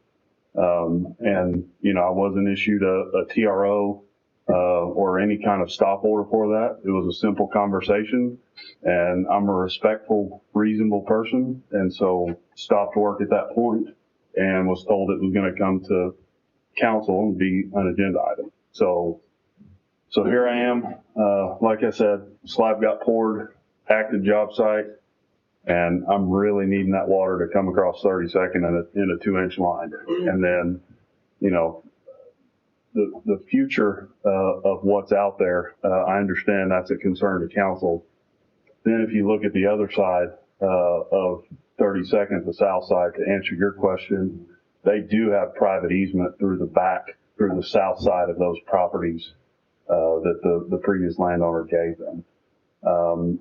And, you know, I wasn't issued a TRO, or any kind of stop order for that. It was a simple conversation, and I'm a respectful, reasonable person. And so stopped work at that point and was told it was going to come to council and be an agenda item. So here I am. Like I said, slab got poured, active job site, and I'm really needing that water to come across 32nd in a 2-inch line. And then, you know, the future of what's out there, I understand that's a concern to council. Then if you look at the other side of 32nd, the south side, to answer your question, they do have private easement through the back, through the south side of those properties that the previous landowner gave them.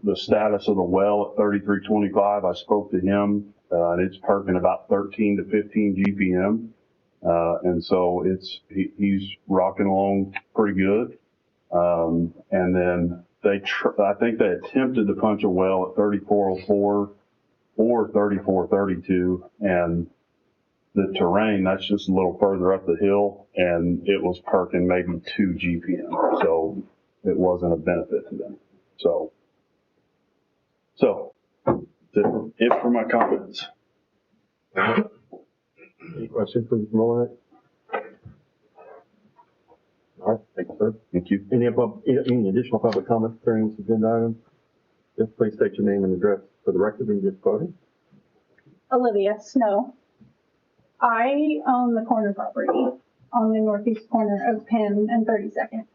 The status of the well at 3325, I spoke to him, and it's perking about 13 to 15 GPM. And so he's rocking along pretty good. And then I think they attempted to punch a well at 3404 or 3432, and the terrain, that's just a little further up the hill, and it was perking maybe 2 GPM. So it wasn't a benefit to them. So it for my comments. Any questions for Mr. Mullenix? All right, thank you, sir. Thank you. Any additional public comments during this agenda item? Just please state your name and address for the record and get quoted. Olivia Snow. I own the corner property on the northeast corner of Penn and 32nd.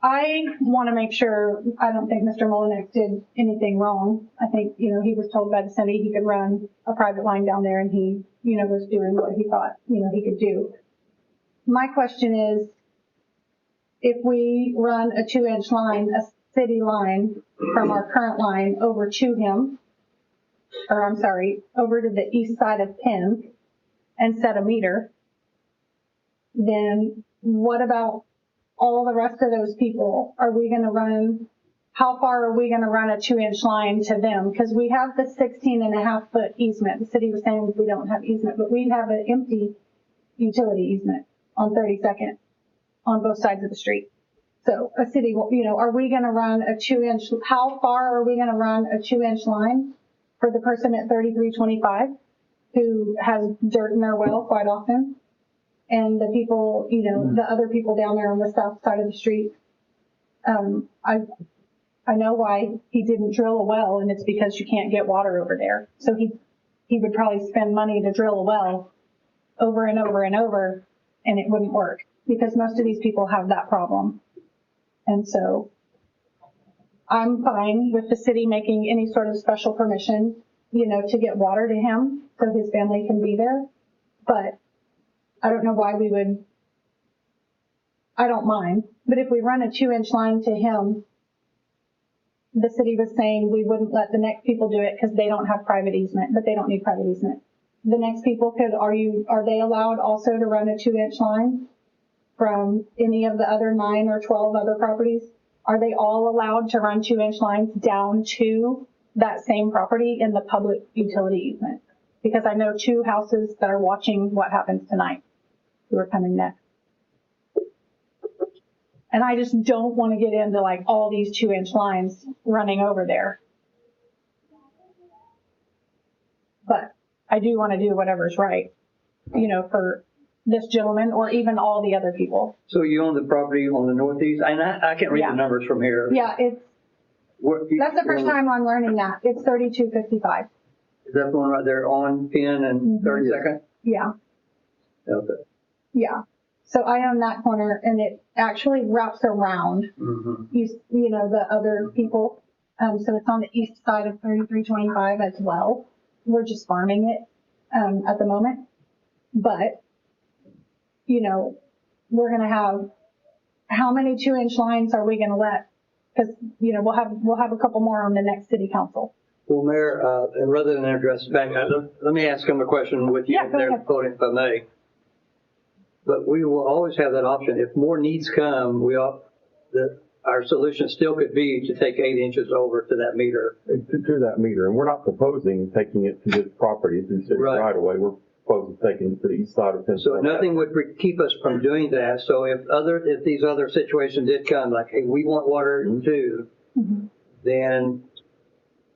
I want to make sure, I don't think Mr. Mullenix did anything wrong. I think, you know, he was told by the city he could run a private line down there, and he, you know, was doing what he thought, you know, he could do. My question is, if we run a 2-inch line, a city line from our current line over to him, or I'm sorry, over to the east side of Penn and set a meter, then what about all the rest of those people? Are we going to run, how far are we going to run a 2-inch line to them? Because we have the 16.5-foot easement. The city was saying we don't have easement, but we have an empty utility easement on 32nd on both sides of the street. So a city, you know, are we going to run a 2-inch, how far are we going to run a 2-inch line for the person at 3325 who has dirt in their well quite often? And the people, you know, the other people down there on the south side of the street. I know why he didn't drill a well, and it's because you can't get water over there. So he would probably spend money to drill a well over and over and over, and it wouldn't work because most of these people have that problem. And so I'm fine with the city making any sort of special permission, you know, to get water to him so his family can be there. But I don't know why we would, I don't mind, but if we run a 2-inch line to him, the city was saying we wouldn't let the next people do it because they don't have private easement, but they don't need private easement. The next people could, are they allowed also to run a 2-inch line from any of the other 9 or 12 other properties? Are they all allowed to run 2-inch lines down to that same property in the public utility easement? Because I know 2 houses that are watching what happens tonight. who are coming next. And I just don't want to get into like all these 2-inch lines running over there. But I do want to do whatever's right, for this gentleman or even all the other people. So you own the property on the northeast, and I can't read Yeah. the numbers from here. Yeah, that's the first time I'm learning that. It's 3255. Is that the one right there on Penn and 32nd? Yeah, Okay. yeah. So I own that corner, and it actually wraps around, the other people. So it's on the east side of 3325 as well. We're just farming it at the moment. But, we're going to have, how many 2-inch lines are we going to let? Because, we'll have a couple more on the next city council. Well, Mayor, and rather than address back, let me ask him a question with you Yeah, go there, ahead. if I may. But we will always have that option. If more needs come, our solution still could be to take 8 inches over to that meter. To that meter, and we're not proposing taking it to this property through city right away. We're proposing taking it to the east side of So Pennsylvania. nothing would keep us from doing that. So if these other situations did come, like, hey, we want water too, then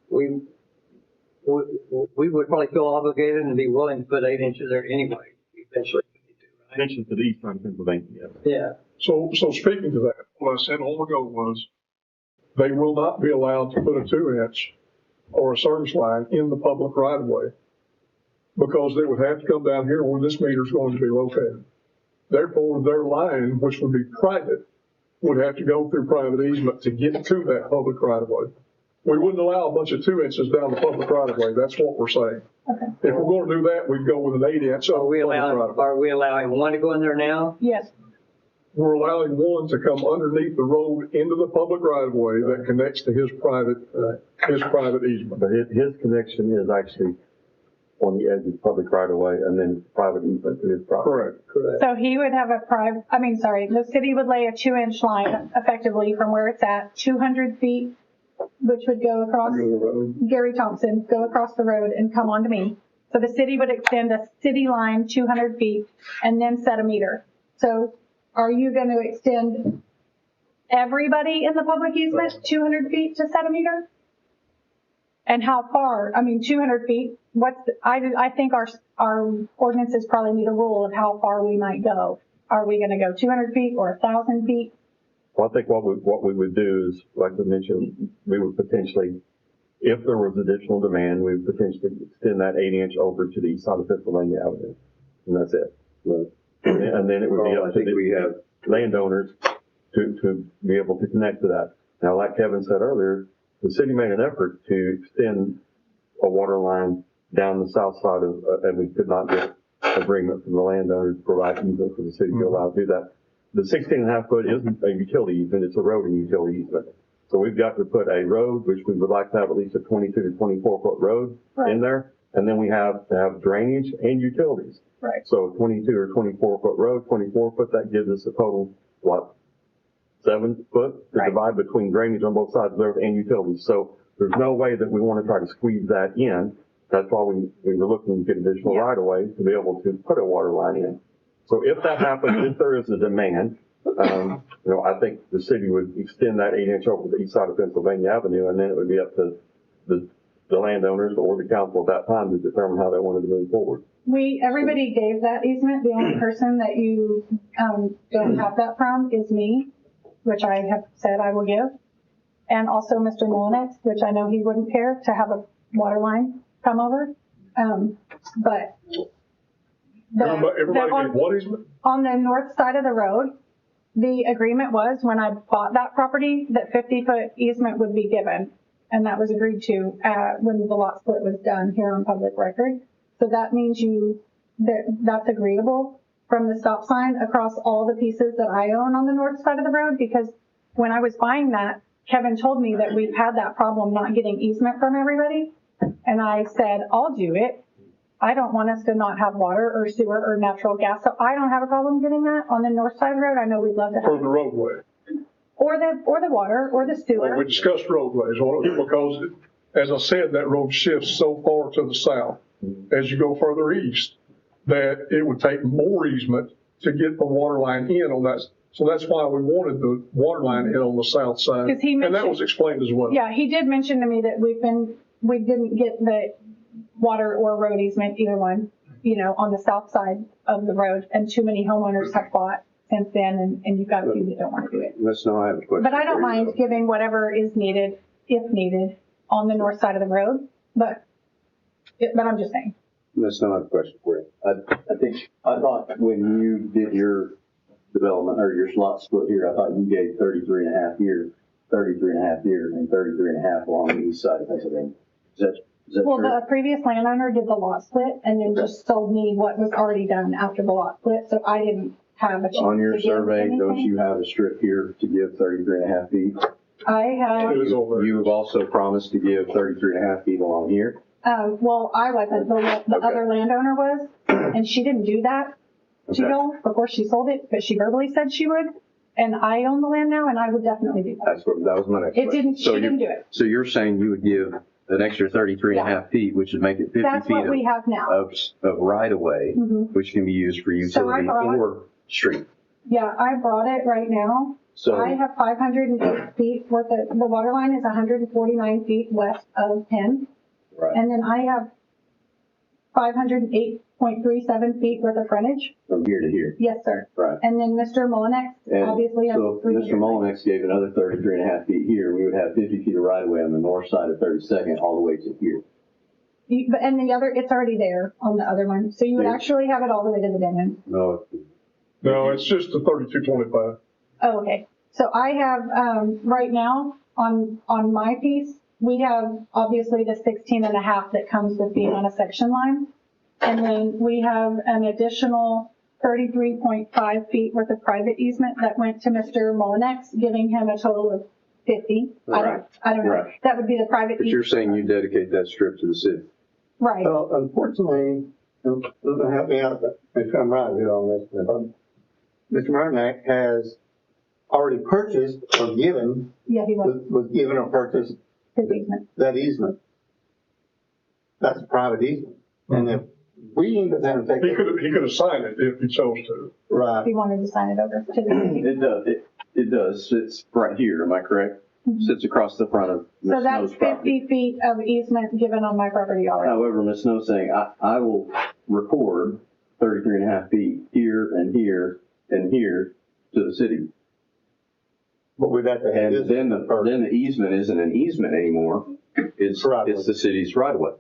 we would probably feel obligated and be willing to put 8 inches there anyway, eventually. Mentioned to the east side of Pennsylvania. Yeah. So speaking to that, what I said a while ago was, they will not be allowed to put a 2-inch or a service line in the public right of way, because they would have to come down here where this meter is going to be located. Therefore, their line, which would be private, would have to go through private easement to get to that public right of way. We wouldn't allow a bunch of 2 inches down the public right of way. That's what we're saying. Okay. If we're going to do that, we'd go with an 8-inch. Are we allowing one to go in there now? Yes. We're allowing one to come underneath the road into the public right of way that connects to his private easement. But his connection is actually on the edge of the public right of way, and then private easement to his property. Correct. So he would have the city would lay a 2-inch line effectively from where it's at, 200 feet, which would go across Gary Thompson, go across the road and come onto me. So the city would extend a city line 200 feet and then set a meter. So are you going to extend everybody in the public easement 200 feet to set a meter? And how far? 200 feet. I think our ordinances probably need a rule of how far we might go. Are we going to go 200 feet or 1,000 feet? Well, I think what we would do is, like I mentioned, we would potentially, if there was additional demand, we would potentially extend that 8-inch over to the east side of Pennsylvania Avenue. And that's it. And then it would be up to the landowners to be able to connect to that. Now, like Kevin said earlier, the city made an effort to extend a water line down the south side and we could not get agreement from the landowners to provide easement for the city to allow to do that. The 16.5 foot isn't a utility easement, it's a road and utility easement. So we've got to put a road, which we would like to have at least a 22 to 24 foot road in there. And then we have to have drainage and utilities. Right. So 22 or 24 foot road, 24 foot, that gives us a total, 7 foot to divide between drainage on both sides of the road and utilities. So there's no way that we want to try to squeeze that in. That's why we were looking to get additional right of way to be able to put a water line in. So if that happens, if there is a demand, I think the city would extend that 8-inch over the east side of Pennsylvania Avenue, and then it would be up to the landowners or the council at that time to determine how they wanted to move forward. Everybody gave that easement. The only person that you don't have that from is me, which I have said I will give, and also Mr. Mullinex, which I know he wouldn't care to have a water line come over. But everybody gave what easement? On the north side of the road, the agreement was when I bought that property that 50-foot easement would be given. And that was agreed to when the lot split was done here on public record. So that means that's agreeable from the stop sign across all the pieces that I own on the north side of the road. Because when I was buying that, Kevin told me that we've had that problem not getting easement from everybody. And I said, I'll do it. I don't want us to not have water or sewer or natural gas. So I don't have a problem getting that on the north side of the road. I know we'd love to have For the roadway. Or the water or the sewer. Well, we discussed roadways because, as I said, that road shifts so far to the south as you go further east that it would take more easement to get the water line in on that. So that's why we wanted the water line in on the south side. 'Cause he And that mentioned- was explained as well. Yeah, he did mention to me that we didn't get the water or road easement, either one, on the south side of the road, and too many homeowners have bought since then, and you've got a few that don't want to do it. Ms. Snow, I have a question. But I don't for you, mind though. giving whatever is needed, if needed, on the north side of the road, but I'm just saying. Ms. Snow, I have a question for you. I thought when you did your development or your slot split here, I thought you gave 33 and a half here, and 33 and a half along the east side of Pennsylvania. Is that Well, true? the previous landowner did the lot split and then just sold me what was already done after the lot split, so I didn't have a chance On your to give survey, don't anything. you have a strip here to give 33 and a half feet? I have, It is over. You have also promised to give 33 and a half feet along here. well, I wasn't, the Okay. other landowner was, and she didn't do that to Okay. y'all before she sold it, but she verbally said she would, and I own the land now, and I would definitely do that. That was my next It question. didn't, she didn't do it. So you're saying you would give an extra 33 and a Yeah. half feet, which would make it 50 That's feet what we have now. of right of way, Mhm. which can be used for So I utility brought- or street. Yeah, I brought it right now. So I have 508 feet worth of, the water line is 149 feet west of Penn. right, And then I have 508.37 feet worth of frontage. from here to here, Yes, sir. right. And then Mr. Mullinex And obviously has so if 300. Mr. Mullinex gave another 33 and a half feet here, we would have 50 feet of right of way on the north side of 32nd all the way to here. And the other, it's already there on the other one. So you would Yeah. actually have it all the way to the dead end. No, No, it's just the 3225. Oh, okay. So I have, right now, on my piece, we have obviously the 16 and a half that comes with being on a section line. And then we have an additional 33.5 feet worth of private easement that went to Mr. Mullinex, giving him a total of 50. Right. I don't know. Right. That would be the private but you're easement. saying you dedicate that strip to the city. Right. Well, unfortunately, doesn't help me out, but if I'm right here on this, Mr. Martinek has already purchased or given, Yeah, he was, was given or purchased his easement. that easement. That's a private easement. And if we end up having to take He it, could have signed it if he chose to. right, He wanted to sign it over to the city. It does, it does, sits right here, am I correct? Sits across the front of So Ms. that's Snow's property. 50 feet of easement given on my property already. However, Ms. Snow's saying, I will record 33 and a half feet here and here and here to the city. but we'd have to have And this. then the easement isn't an easement anymore. It's Right. the city's right of way.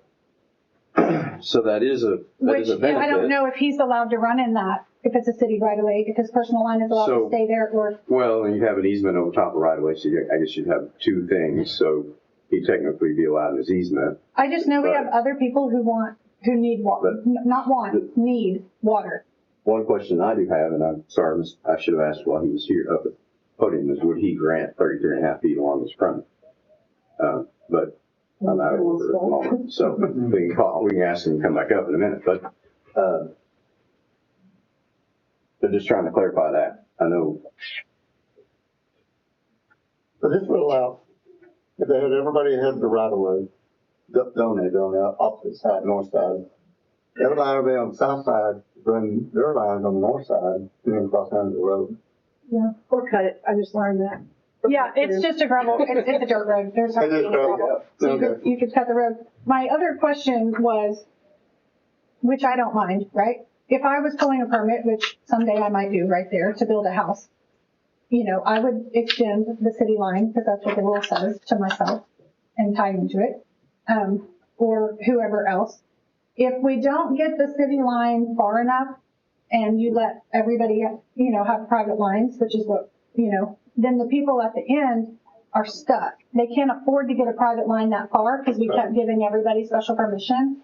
So that is a Which, benefit. I don't know if he's allowed to run in that, if it's a city right away, if his personal line is allowed So- to stay there, or, Well, and you have an easement over top of right of way, so I guess you'd have two things. So he'd technically be allowed in his easement. I just know we Right. have other people who need water, not want, need water. One question I do have, and I'm sorry, I should have asked while he was here up at the podium, is would he grant 33 and a half feet along his front? But I'm out of order at the moment, so we can ask him to come back up in a minute, but just trying to clarify that. I know, So this would allow, if they had, everybody had the right of way, donated on the opposite side, north side. Everybody on the south side, run their lines on the north side, and then cross under the road. Yeah, or cut it. I just learned that. Yeah, it's just a gravel, it's a dirt road, there's hardly any gravel. So you could cut the road. My other question was, which I don't mind, right? If I was pulling a permit, which someday I might do right there to build a house, I would extend the city line, because that's what the rule says, to myself and tie into it, or whoever else. If we don't get the city line far enough and you let everybody, have private lines, which is what, then the people at the end are stuck. They can't afford to get a private line that far because we kept giving everybody special permission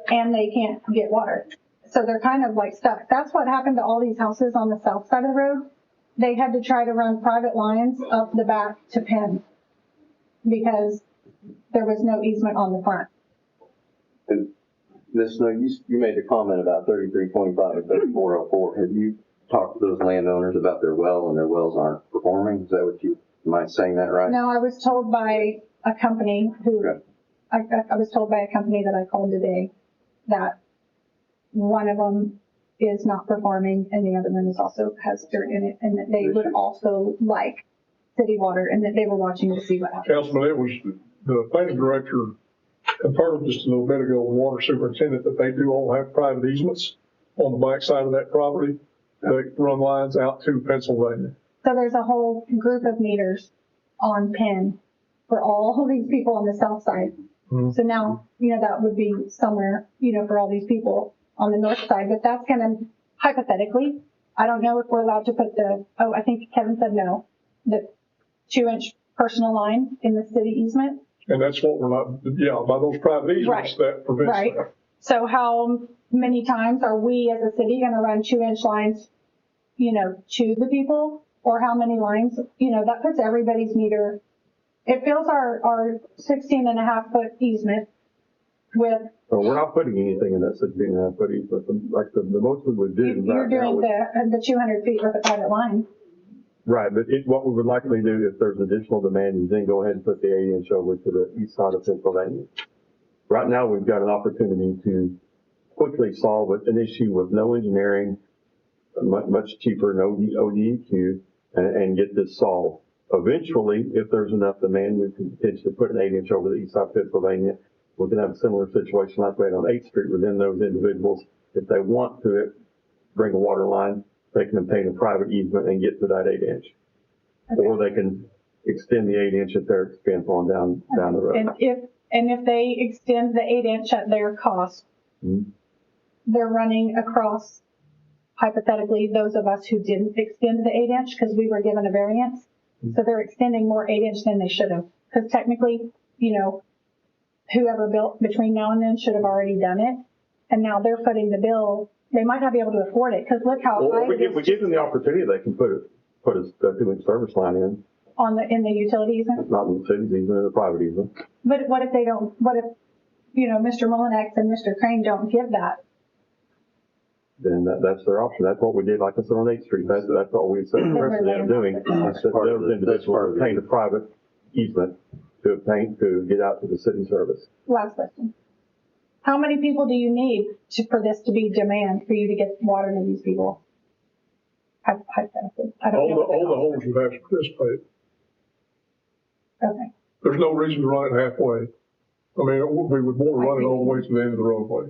and they can't get water. So they're kind of like stuck. That's what happened to all these houses on the south side of the road. They had to try to run private lines up the back to Penn because there was no easement on the front. and Ms. Snow, you made a comment about 3325 and 3404. Have you talked to those landowners about their well and their wells aren't performing? Is that what am I saying that right? No, I was told by a company Okay. I was told by a company that I called today that one of them is not performing and the other one is also has dirt in it, and that they would also like city water, and that they were watching to see what happens. Councilman, it was the planning director confirmed just a little bit ago, with water superintendent, that they do all have private easements on the back side of that property that run lines out to Pennsylvania. So there's a whole group of meters on Penn for all of these people on the south side. Mm-hmm. So now, that would be somewhere, for all these people on the north side, but that's gonna, hypothetically, I don't know if we're allowed to put I think Kevin said no, the 2-inch personal line in the city easement. And that's what we're not, by those private easements, that prevents that. So how many times are we as a city gonna run 2-inch lines, to the people? Or how many lines, that puts everybody's meter. It fills our 16.5-foot easement with. So we're not putting anything in that 16.5-foot easement, like the most we would do. You're doing the 200 feet with a private line. Right, but what we would likely do if there's additional demand is then go ahead and put the 8-inch over to the east side of Pennsylvania. Right now, we've got an opportunity to quickly solve an issue with no engineering, much cheaper, no ODEQ, and get this solved. Eventually, if there's enough demand, we can potentially put an 8-inch over the east side of Pennsylvania. We can have a similar situation like we had on 8th Street, where then those individuals, if they want to bring a water line, they can obtain a private easement and get to that 8-inch. Okay. Or they can extend the 8-inch at their expense on down the road. And if they extend the 8-inch at their cost, they're running across, hypothetically, those of us who didn't extend the 8-inch because we were given a variance. So they're extending more 8-inch than they should have. Because technically, whoever built between now and then should have already done it. And now they're footing the bill. They might not be able to afford it because look how high we give them the opportunity. They can put a 2-inch service line in the utility easement. Not in the city's easement, in the private easement. But what if they don't? What if Mr. Mullinex and Mr. Crane don't give that? Then that's their option. That's what we did, like I said, on 8th Street. That's what we set the precedent of doing. Those individuals obtained a private easement to get out to the city service. Last question. How many people do you need for this to be demand for you to get water to these people? Hypothetically. All the homes would have to participate. Okay. There's no reason to run it halfway. I mean, we would want to run it all the way to the end of the roadway.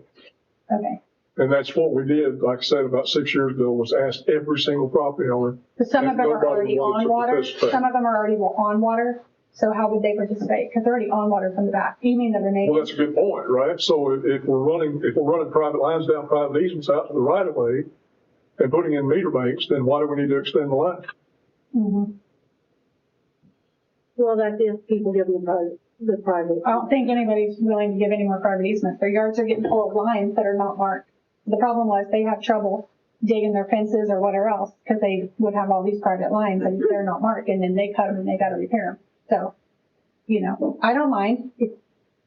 Okay. And that's what we did, like I said, about 6 years ago, was ask every single property owner. But some of them are already on water. Some of them are already on water. So how would they participate? Because they're already on water from the back. You mean that they're native? Well, that's a good point, right? So if we're running private lines down private easements out to the right of way and putting in meter banks, then why do we need to extend the line? Mm-hmm. Well, that's if people give them the private. I don't think anybody's willing to give any more private easements. Their yards are getting full of lines that are not marked. The problem was they have trouble digging their fences or whatever else because they would have all these private lines and they're not marked, and then they cut them and they got to repair them. So, I don't mind if,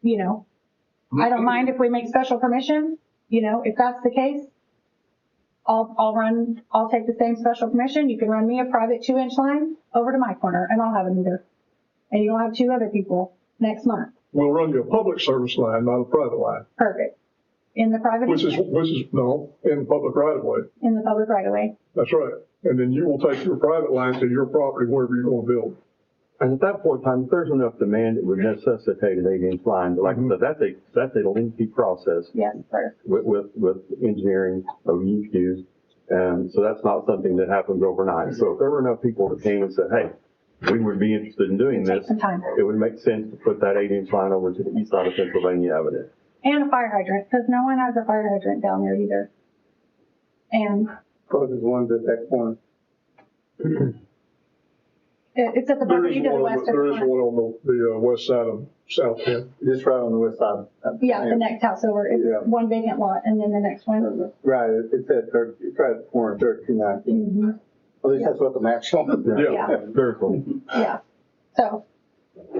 I don't mind if we make special permission, if that's the case, I'll take the same special permission. You can run me a private 2-inch line over to my corner and I'll have a meter. And you'll have 2 other people next month. We'll run you a public service line, not a private line. Perfect. In the private Which is no, in public right of way. In the public right of way. That's right. And then you will take your private line to your property wherever you're going to build. And at that point in time, if there's enough demand, it would necessitate an 8-inch line. But like I said, that's a lengthy process. Yes, sir. With engineering ODEQs. And so that's not something that happens overnight. So if there were enough people that came and said, hey, we would be interested in doing this, it would make sense to put that 8-inch line over to the east side of Pennsylvania Avenue. And a fire hydrant, because no one has a fire hydrant down there either. And because there's one at that corner. It's at the barbecue to the west of the There is corner. one on the west side of South Penn. Just right on the west side. Yeah, the next house over. It's one vacant lot, and then the next one. Right, it's right at the corner of 1319. Mm-hmm. At least that's what the map shows. Yeah. Very cool. Yeah. So,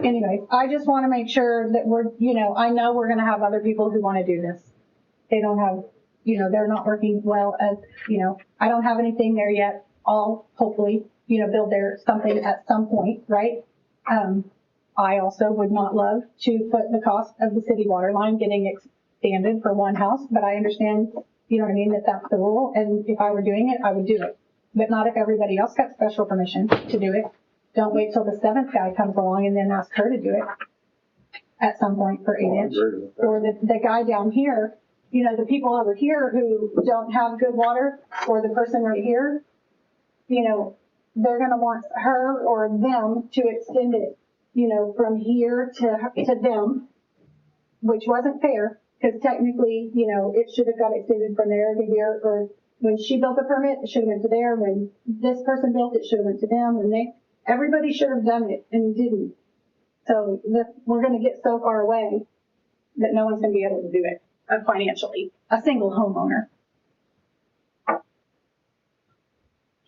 anyways, I just want to make sure that we're, I know we're going to have other people who want to do this. They don't have, they're not working well as, I don't have anything there yet. I'll hopefully, build there something at some point, right? I also would not love to put the cost of the city water line getting expanded for one house, but I understand You know what I mean? That that's the rule, and if I were doing it, I would do it. But not if everybody else got special permission to do it. Don't wait till the seventh guy comes along and then ask her to do it at some point for 8 inch. Or the guy down here, you know, the people over here who don't have good water, or the person right here, you know, they're gonna want her or them to extend it, you know, from here to them, which wasn't fair, because technically, you know, it should have got extended from there to here, or when she built the permit, it should have went to there. When this person built it, should have went to them, and everybody should have done it and didn't. So we're going to get so far away that no one's going to be able to do it financially, a single homeowner. All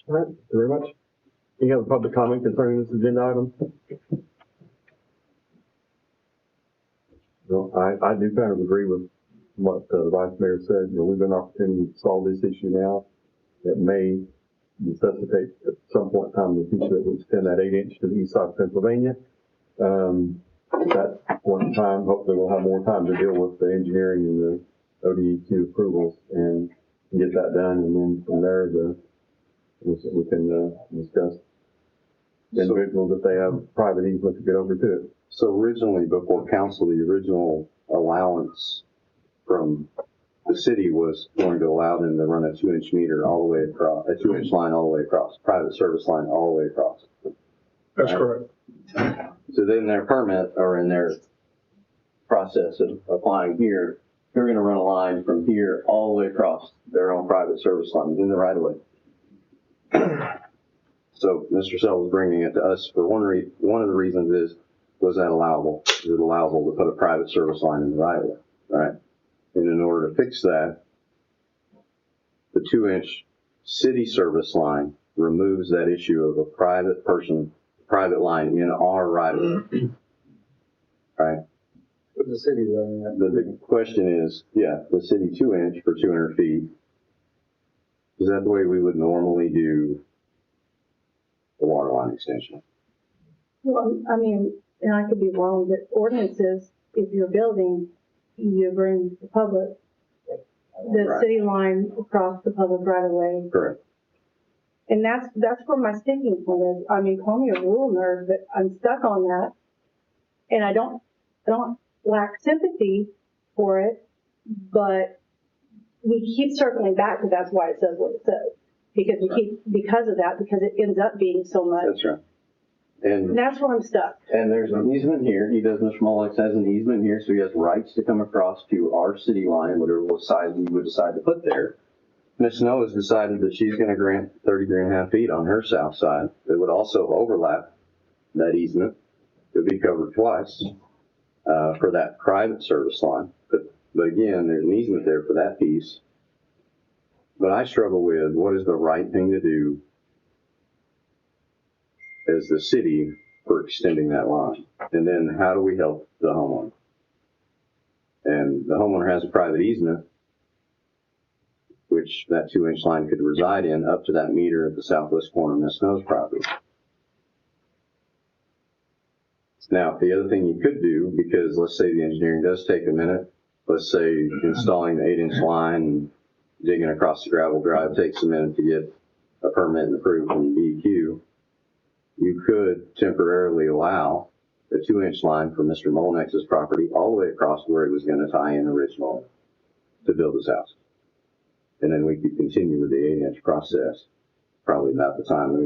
right, thank you very much. Any other public comment concerning this agenda item? No, I do kind of agree with what the Vice Mayor said. You know, we've got an opportunity to solve this issue now. It may necessitate at some point in time in the future that we extend that 8 inch to the east side of Pennsylvania. At that point in time, hopefully we'll have more time to deal with the engineering and the ODEQ approvals and get that done. And then from there, we can discuss the individuals if they have private easement to get over to it. So originally, before council, the original allowance from the city was going to allow them to run a 2 inch meter all the way across, a 2 inch line all the way across, private service line all the way across. That's correct. So then their permit, or in their process of applying here, they're going to run a line from here all the way across their own private service line in the right of way. So Mr. Sell was bringing it to us for one of the reasons was that allowable? Is it allowable to put a private service line in the right of way? Right. And in order to fix that, the 2 inch city service line removes that issue of a private line in our right of way. Right? But the city running that. The question is, yeah, the city 2 inch for 200 feet, is that the way we would normally do the water line extension? Well, I mean, and I could be wrong, but ordinances, if you're building, you bring the public, the Right. city line across the public right of way. Correct. And that's where my sticking point is. I mean, call me a rule nerd, but I'm stuck on that. And I don't lack sympathy for it, but we keep circling back because that's why it says what it says. Because because it ends up being so much. That's right. And That's where I'm stuck. And there's an easement here. Mr. Molex has an easement here, so he has rights to come across to our city line, whatever size we would decide to put there. Ms. Snow has decided that she's going to grant 33.5 feet on her south side. It would also overlap that easement. It would be covered twice for that private service line. But again, there's an easement there for that piece. But I struggle with what is the right thing to do as the city for extending that line. And then how do we help the homeowner? And the homeowner has a private easement, which that 2 inch line could reside in up to that meter at the southwest corner of Ms. Snow's property. Now, the other thing you could do, because let's say the engineering does take a minute, let's say installing the 8 inch line and digging across the gravel drive takes a minute to get a permit and approved from DEQ, you could temporarily allow the 2 inch line from Mr. Molnex's property all the way across where he was going to tie in originally to build his house. And then we could continue with the 8 inch process. Probably about the time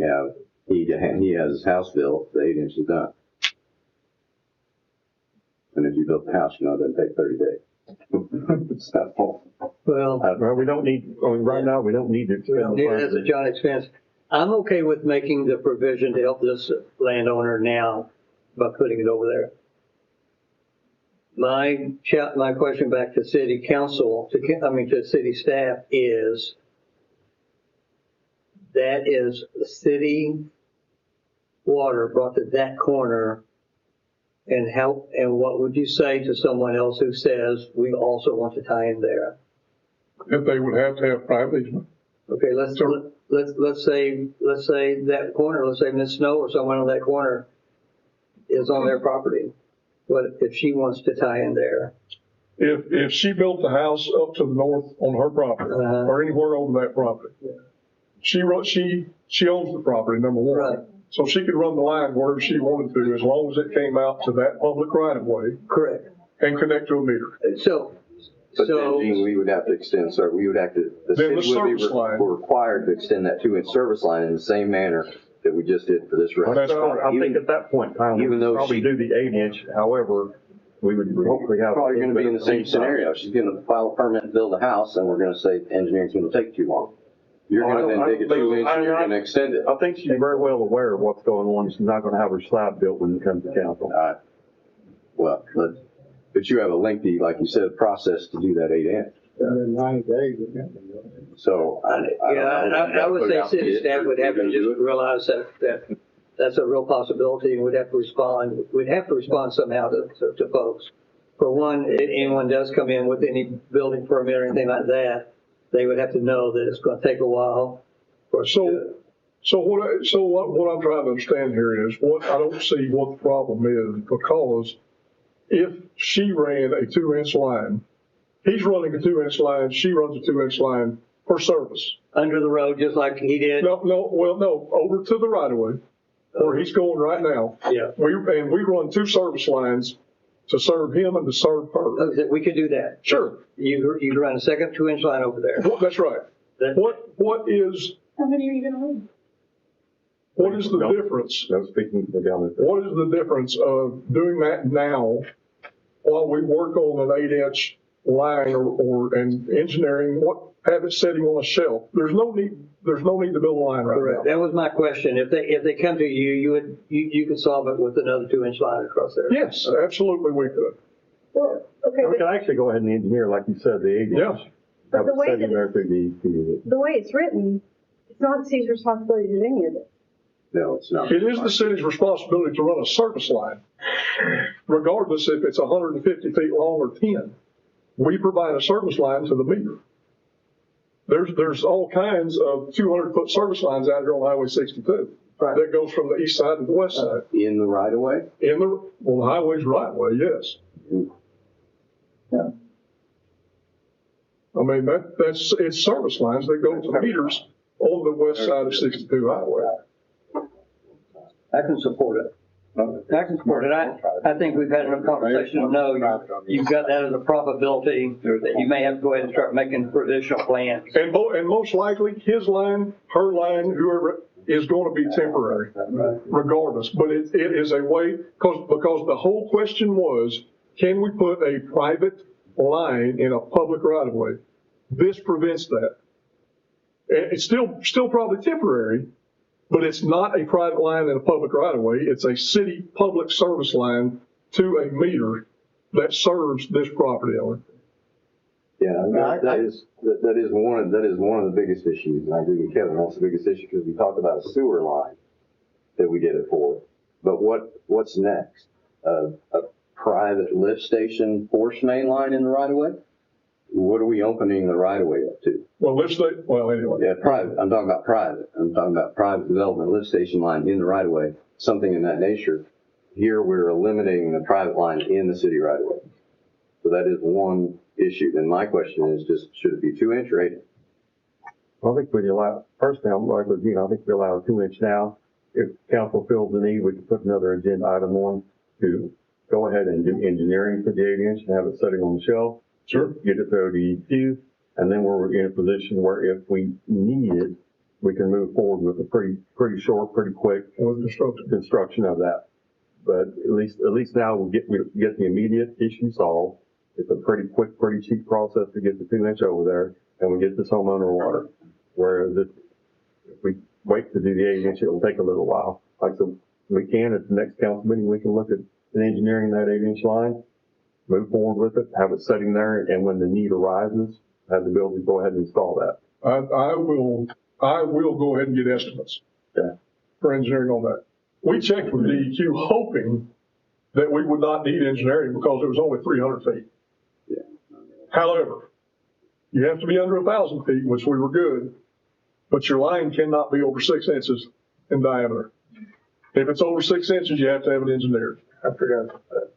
he has his house built, the 8 inch is done. And if you built the house, you know, it doesn't take 30 days. It's that full. Well, We don't need, right now, we don't need to extend the as a project. John expense, I'm okay with making the provision to help this landowner now by putting it over there. My question back to city council, to city staff is, that is city water brought to that corner, and what would you say to someone else who says we also want to tie in there? If they would have to have private easement. Okay, let's say that corner, let's say Ms. Snow or someone on that corner is on their property. What if she wants to tie in there? if she built the house up to the north on her property, or anywhere over that property, she owns the property, number one. Right. So she could run the line wherever she wanted to, as long as it came out to that public right of way Correct. and connect to a meter. But then, Gene, we would have to extend, so we would have to, the Then the city would be service line. required to extend that 2-inch service line in the same manner that we just did for this That's restaurant. correct. I think at that point in time, we even would though probably she- do the 8-inch, however, we would hopefully have. Probably gonna be in the same scenario. She's gonna file a permit and build a house, and we're gonna say engineering's gonna take too long. You're gonna then dig a 2-inch and you're gonna extend it. I think she's very well aware of what's going on. She's not gonna have her slab built when it comes to council. Well, but you have a lengthy, like you said, process to do that 8-inch. In 90 days. So. I would say city staff would have to just realize that that's a real possibility, and we'd have to respond. We'd have to respond somehow to folks. For one, if anyone does come in with any building permit or anything like that, they would have to know that it's going to take a while. So what I'm trying to understand here is I don't see what the problem is, because if she ran a 2-inch line, he's running a 2-inch line, she runs a 2-inch line for service. Under the road, just like he did? No, over to the right of way, where he's going right now. Yeah. We run 2 service lines to serve him and to serve her. Okay, we could do that. Sure. You could run a second 2-inch line over there. That's right. What is How many are you gonna leave? What is the difference? No speaking to the government. What is the difference of doing that now while we work on an 8-inch line and engineering, have it sitting on a shelf? There's no need to build a line right Correct. now. That was my question. If they come to you, you could solve it with another 2-inch line across there. Yes, absolutely we could. Well, okay, We can actually go ahead and engineer, like you said, the 8-inch. Yeah. but Have the it way sitting that there through the. the way it's written, it's not the city's responsibility to do any of it. No, it's not. It is the city's responsibility to run a service line, regardless if it's 150 feet long or 10. We provide a service line to the meter. There's all kinds of 200-foot service lines out here on Highway 62 that goes from the east side to the west side. In the right of way? The highway's right of way, yes. So, I mean, it's service lines that go to the meters on the west side of 62 highway. I can support it. I can support it. I think we've had enough conversation to know you've got that as a probability that you may have to go ahead and start making provisional plans. And most likely, his line, her line, whoever, is going to be temporary, regardless. But it is a way, because the whole question was, can we put a private line in a public right of way? This prevents that. It's still probably temporary, but it's not a private line in a public right of way. It's a city public service line to a meter that serves this property owner. Yeah, that is one of the biggest issues. And I agree with Kevin. That's the biggest issue, because we talked about a sewer line that we did it for. But what's next? A private lift station force main line in the right of way? What are we opening the right of way up to? Anyway. Yeah, private. I'm talking about private. I'm talking about private development lift station line in the right of way, something in that nature. Here we're eliminating the private line in the city right of way. So that is one issue. And my question is just, should it be 2-inch or 8-inch? I think we allow, personally, I'm like with you, I think we allow a 2-inch now. If council feels the need, we can put another agenda item on to go ahead and do engineering for the 8-inch and have it sitting on the shelf. Sure. Get it through DEQ, and then we're in a position where if we need it, we can move forward with a pretty short, pretty quick construction of that. But at least now we get the immediate issue solved. It's a pretty quick, pretty cheap process to get the 2-inch over there, and we get this homeowner water. Whereas if we wait to do the 8-inch, it'll take a little while. Like, so we can, at the next council meeting, we can look at engineering that 8-inch line, move forward with it, have it sitting there, and when the need arises, have the ability to go ahead and install that. I will go ahead and get estimates for engineering on that. We checked with DEQ hoping that we would not need engineering because it was only 300 feet. Yeah. However, you have to be under 1,000 feet, which we were good, but your line cannot be over 6 inches in diameter. If it's over 6 inches, you have to have it engineered. I forgot about that.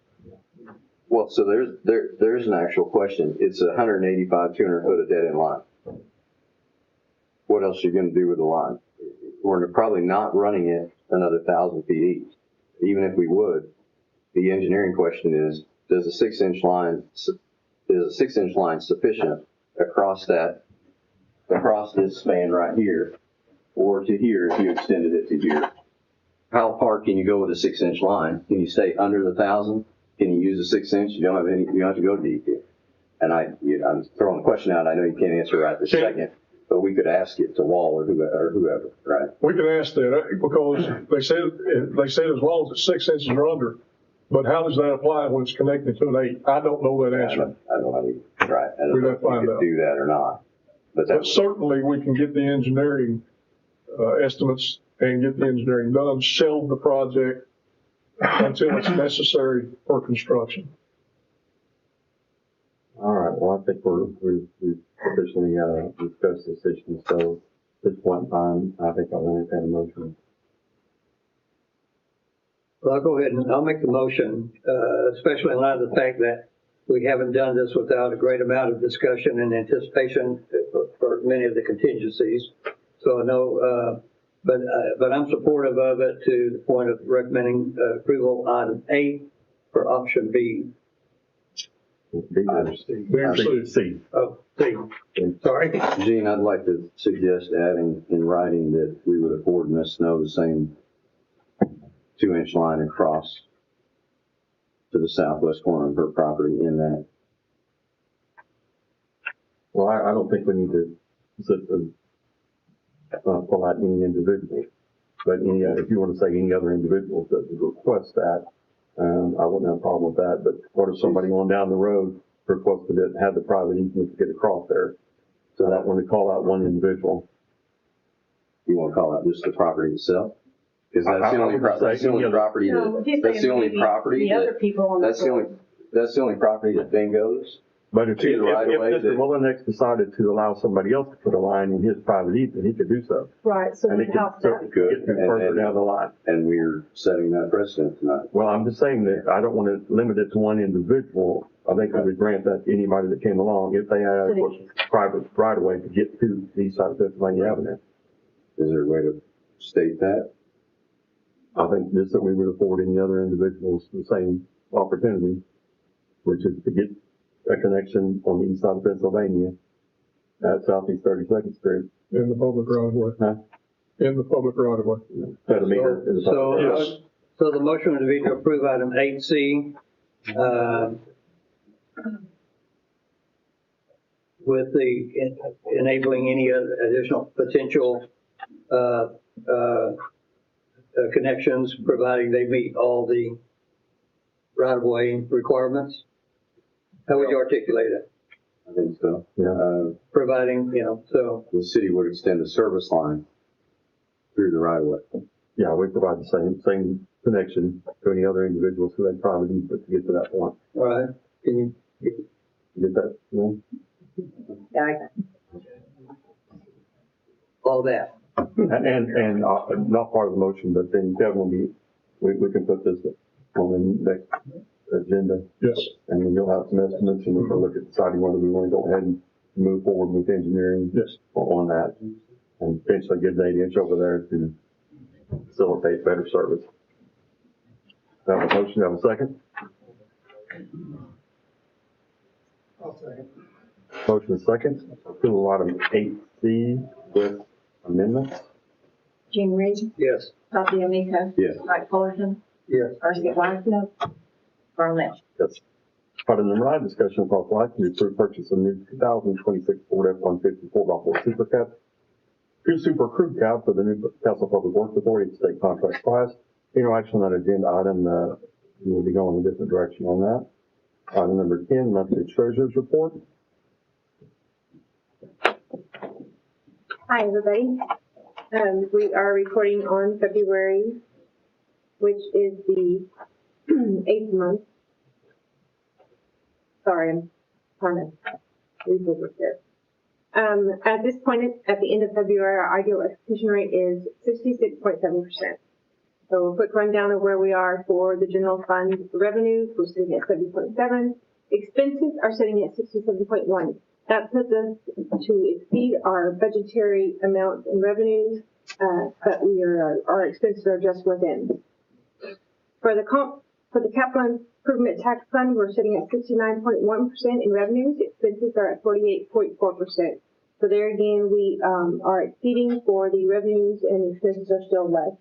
Well, so there's an actual question. It's 185, 200 foot of dead end line. What else are you going to do with the line? We're probably not running it another 1,000 feet east. Even if we would, the engineering question is, is a 6-inch line sufficient across this span right here, or to here if you extended it to here? How far can you go with a 6-inch line? Can you stay under the 1,000? Can you use a 6-inch? You don't have to go to DEQ. And I'm throwing the question out. I know you can't answer right this second, but we could ask it to Wall or whoever, right? We could ask that because they said as long as it's 6 inches or under. But how does that apply when it's connected to an 8? I don't know that answer. I don't know how you, right. I don't We'd know have if to we find could out. do that or not. But certainly we can get the engineering estimates and get the engineering done, shelve the project until it's necessary for construction. All right, well, I think we've officially discussed this issue, so at this point in time, I think I'll entertain a motion. Well, I'll go ahead and I'll make the motion, especially in light of the fact that we haven't done this without a great amount of discussion and anticipation for many of the contingencies. So I know, but I'm supportive of it to the point of recommending approval on A for option B. B or C? Oh, C. Sorry. Gene, I'd like to suggest adding in writing that we would afford Ms. Snow the same 2-inch line across to the southwest corner of her property in that. Well, I don't think we need to pull out any individual, but if you want to say any other individuals that would request that, I wouldn't have a problem with that. But what if somebody on down the road requested it and had the private easement to get across there? So that when we call out one individual. You want to call out just the property itself? Because that's the only property that's the only property that bingoes. But if Mr. Mullinex decided to allow somebody else to put a line in his private easement, he could do so. Right, so And we it could help that. Good. get further down the line. And we're setting that precedent tonight. Well, I'm just saying that I don't want to limit it to one individual. I think we would grant that to anybody that came along if they had a private right of way to get to the east side of Pennsylvania Avenue. Is there a way to state that? I think just that we would afford any other individuals the same opportunity, which is to get a connection on the east side of Pennsylvania at Southeast 32nd Street. In the public right of way. Huh? In the public right of way. So the motion would be to approve item 8C, with the enabling any other additional potential, connections, providing they meet all the right-of-way requirements. How would you articulate it? I think so. Yeah. Providing, so. The city would extend a service line through the right of way. Yeah, we provide the same connection to any other individuals who had private easement to get to that point. All right. Can you Get that? Yeah. Yeah, I got it. all that? And not part of the motion, but then Kevin will be, we can put this on the next agenda. Yes. And then you'll have some estimates and we can look at deciding whether we want to go ahead and move forward with engineering. Yes. On that. And potentially get an 8-inch over there to facilitate better service. Have a motion, have a second? I'll second. Motion is second. Approval item 8C with amendments. Jean Reed, Yes. Todd DeAmico. Yes. Mike Fullerton, Yes. Marcy White. No. Carl Ness. Yes. Item number 9, discussion of possible action to approve purchase of new 2026 Ford F-150 4x4 Super Cab. Super Crew Cab for the Newcastle Public Works Authority state contract class. No action on that agenda item. We will be going a different direction on that. Item number 10, monthly treasurer's report. Hi, everybody. We are reporting on February, which is the 8th month. Sorry, I'm trying to read this. At this point, at the end of February, our ideal execution rate is 66.7%. So a quick rundown of where we are for the general fund revenues. We're sitting at 70.7. Expenses are sitting at 67.1. That puts us to exceed our budgetary amounts in revenues, but our expenses are just within. For the capital improvement tax fund, we're sitting at 69.1% in revenues. Expenses are at 48.4%. So there again, we are exceeding for the revenues and expenses are still less.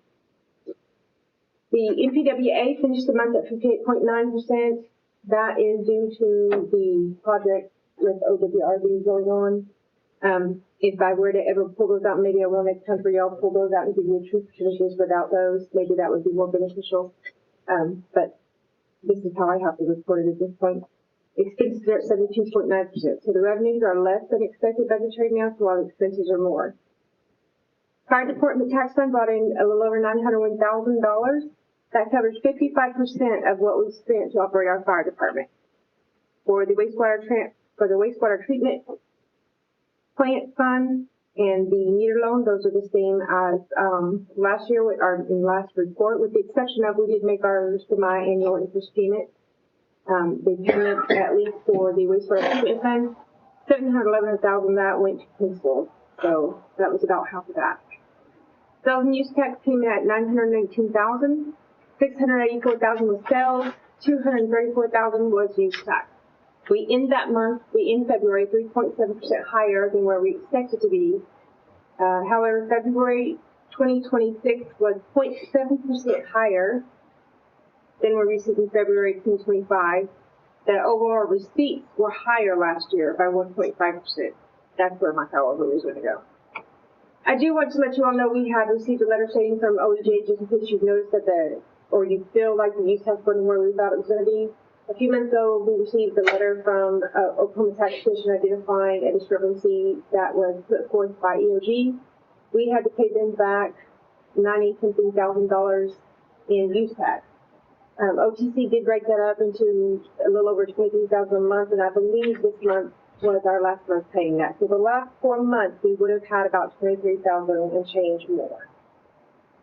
The NPWA finished the month at 58.9%. That is due to the project with OWRB going on. If I were to ever pull those out, maybe I will next time for y'all pull those out and give you true percentages without those. Maybe that would be more beneficial. But this is how I have to report it at this point. Expenses are at 72.9%. So the revenues are less than expected budgetary now, so while the expenses are more. Fire department tax fund brought in a little over $901,000. That covers 55% of what we spent to operate our fire department. For the wastewater treatment plant fund and the meter loan, those are the same as last year with our last report, with the exception of we did make our semi-annual interest payment. The payment, at least for the wastewater treatment fund, $711,000 that went to principal, so that was about half of that. Sales and use tax came in at $919,000. $684,000 was sales, $234,000 was use tax. We end February 3.7% higher than where we expected to be. However, February 2026 was 0.7% higher than we received in February 2025. The overall receipts were higher last year by 1.5%. That's where my power really is going to go. I do want to let you all know we have received a letter stating from OEJ, just in case you've noticed that or you feel like the use tax wasn't where we thought it was going to be. A few months ago, we received a letter from Oklahoma Tax Commission identifying a discrepancy that was put forth by EOG. We had to pay them back $90-something thousand in use tax. OTC did break that up into a little over $23,000 a month, and I believe this month was our last month paying that. So the last 4 months, we would have had about $23,000 and change more.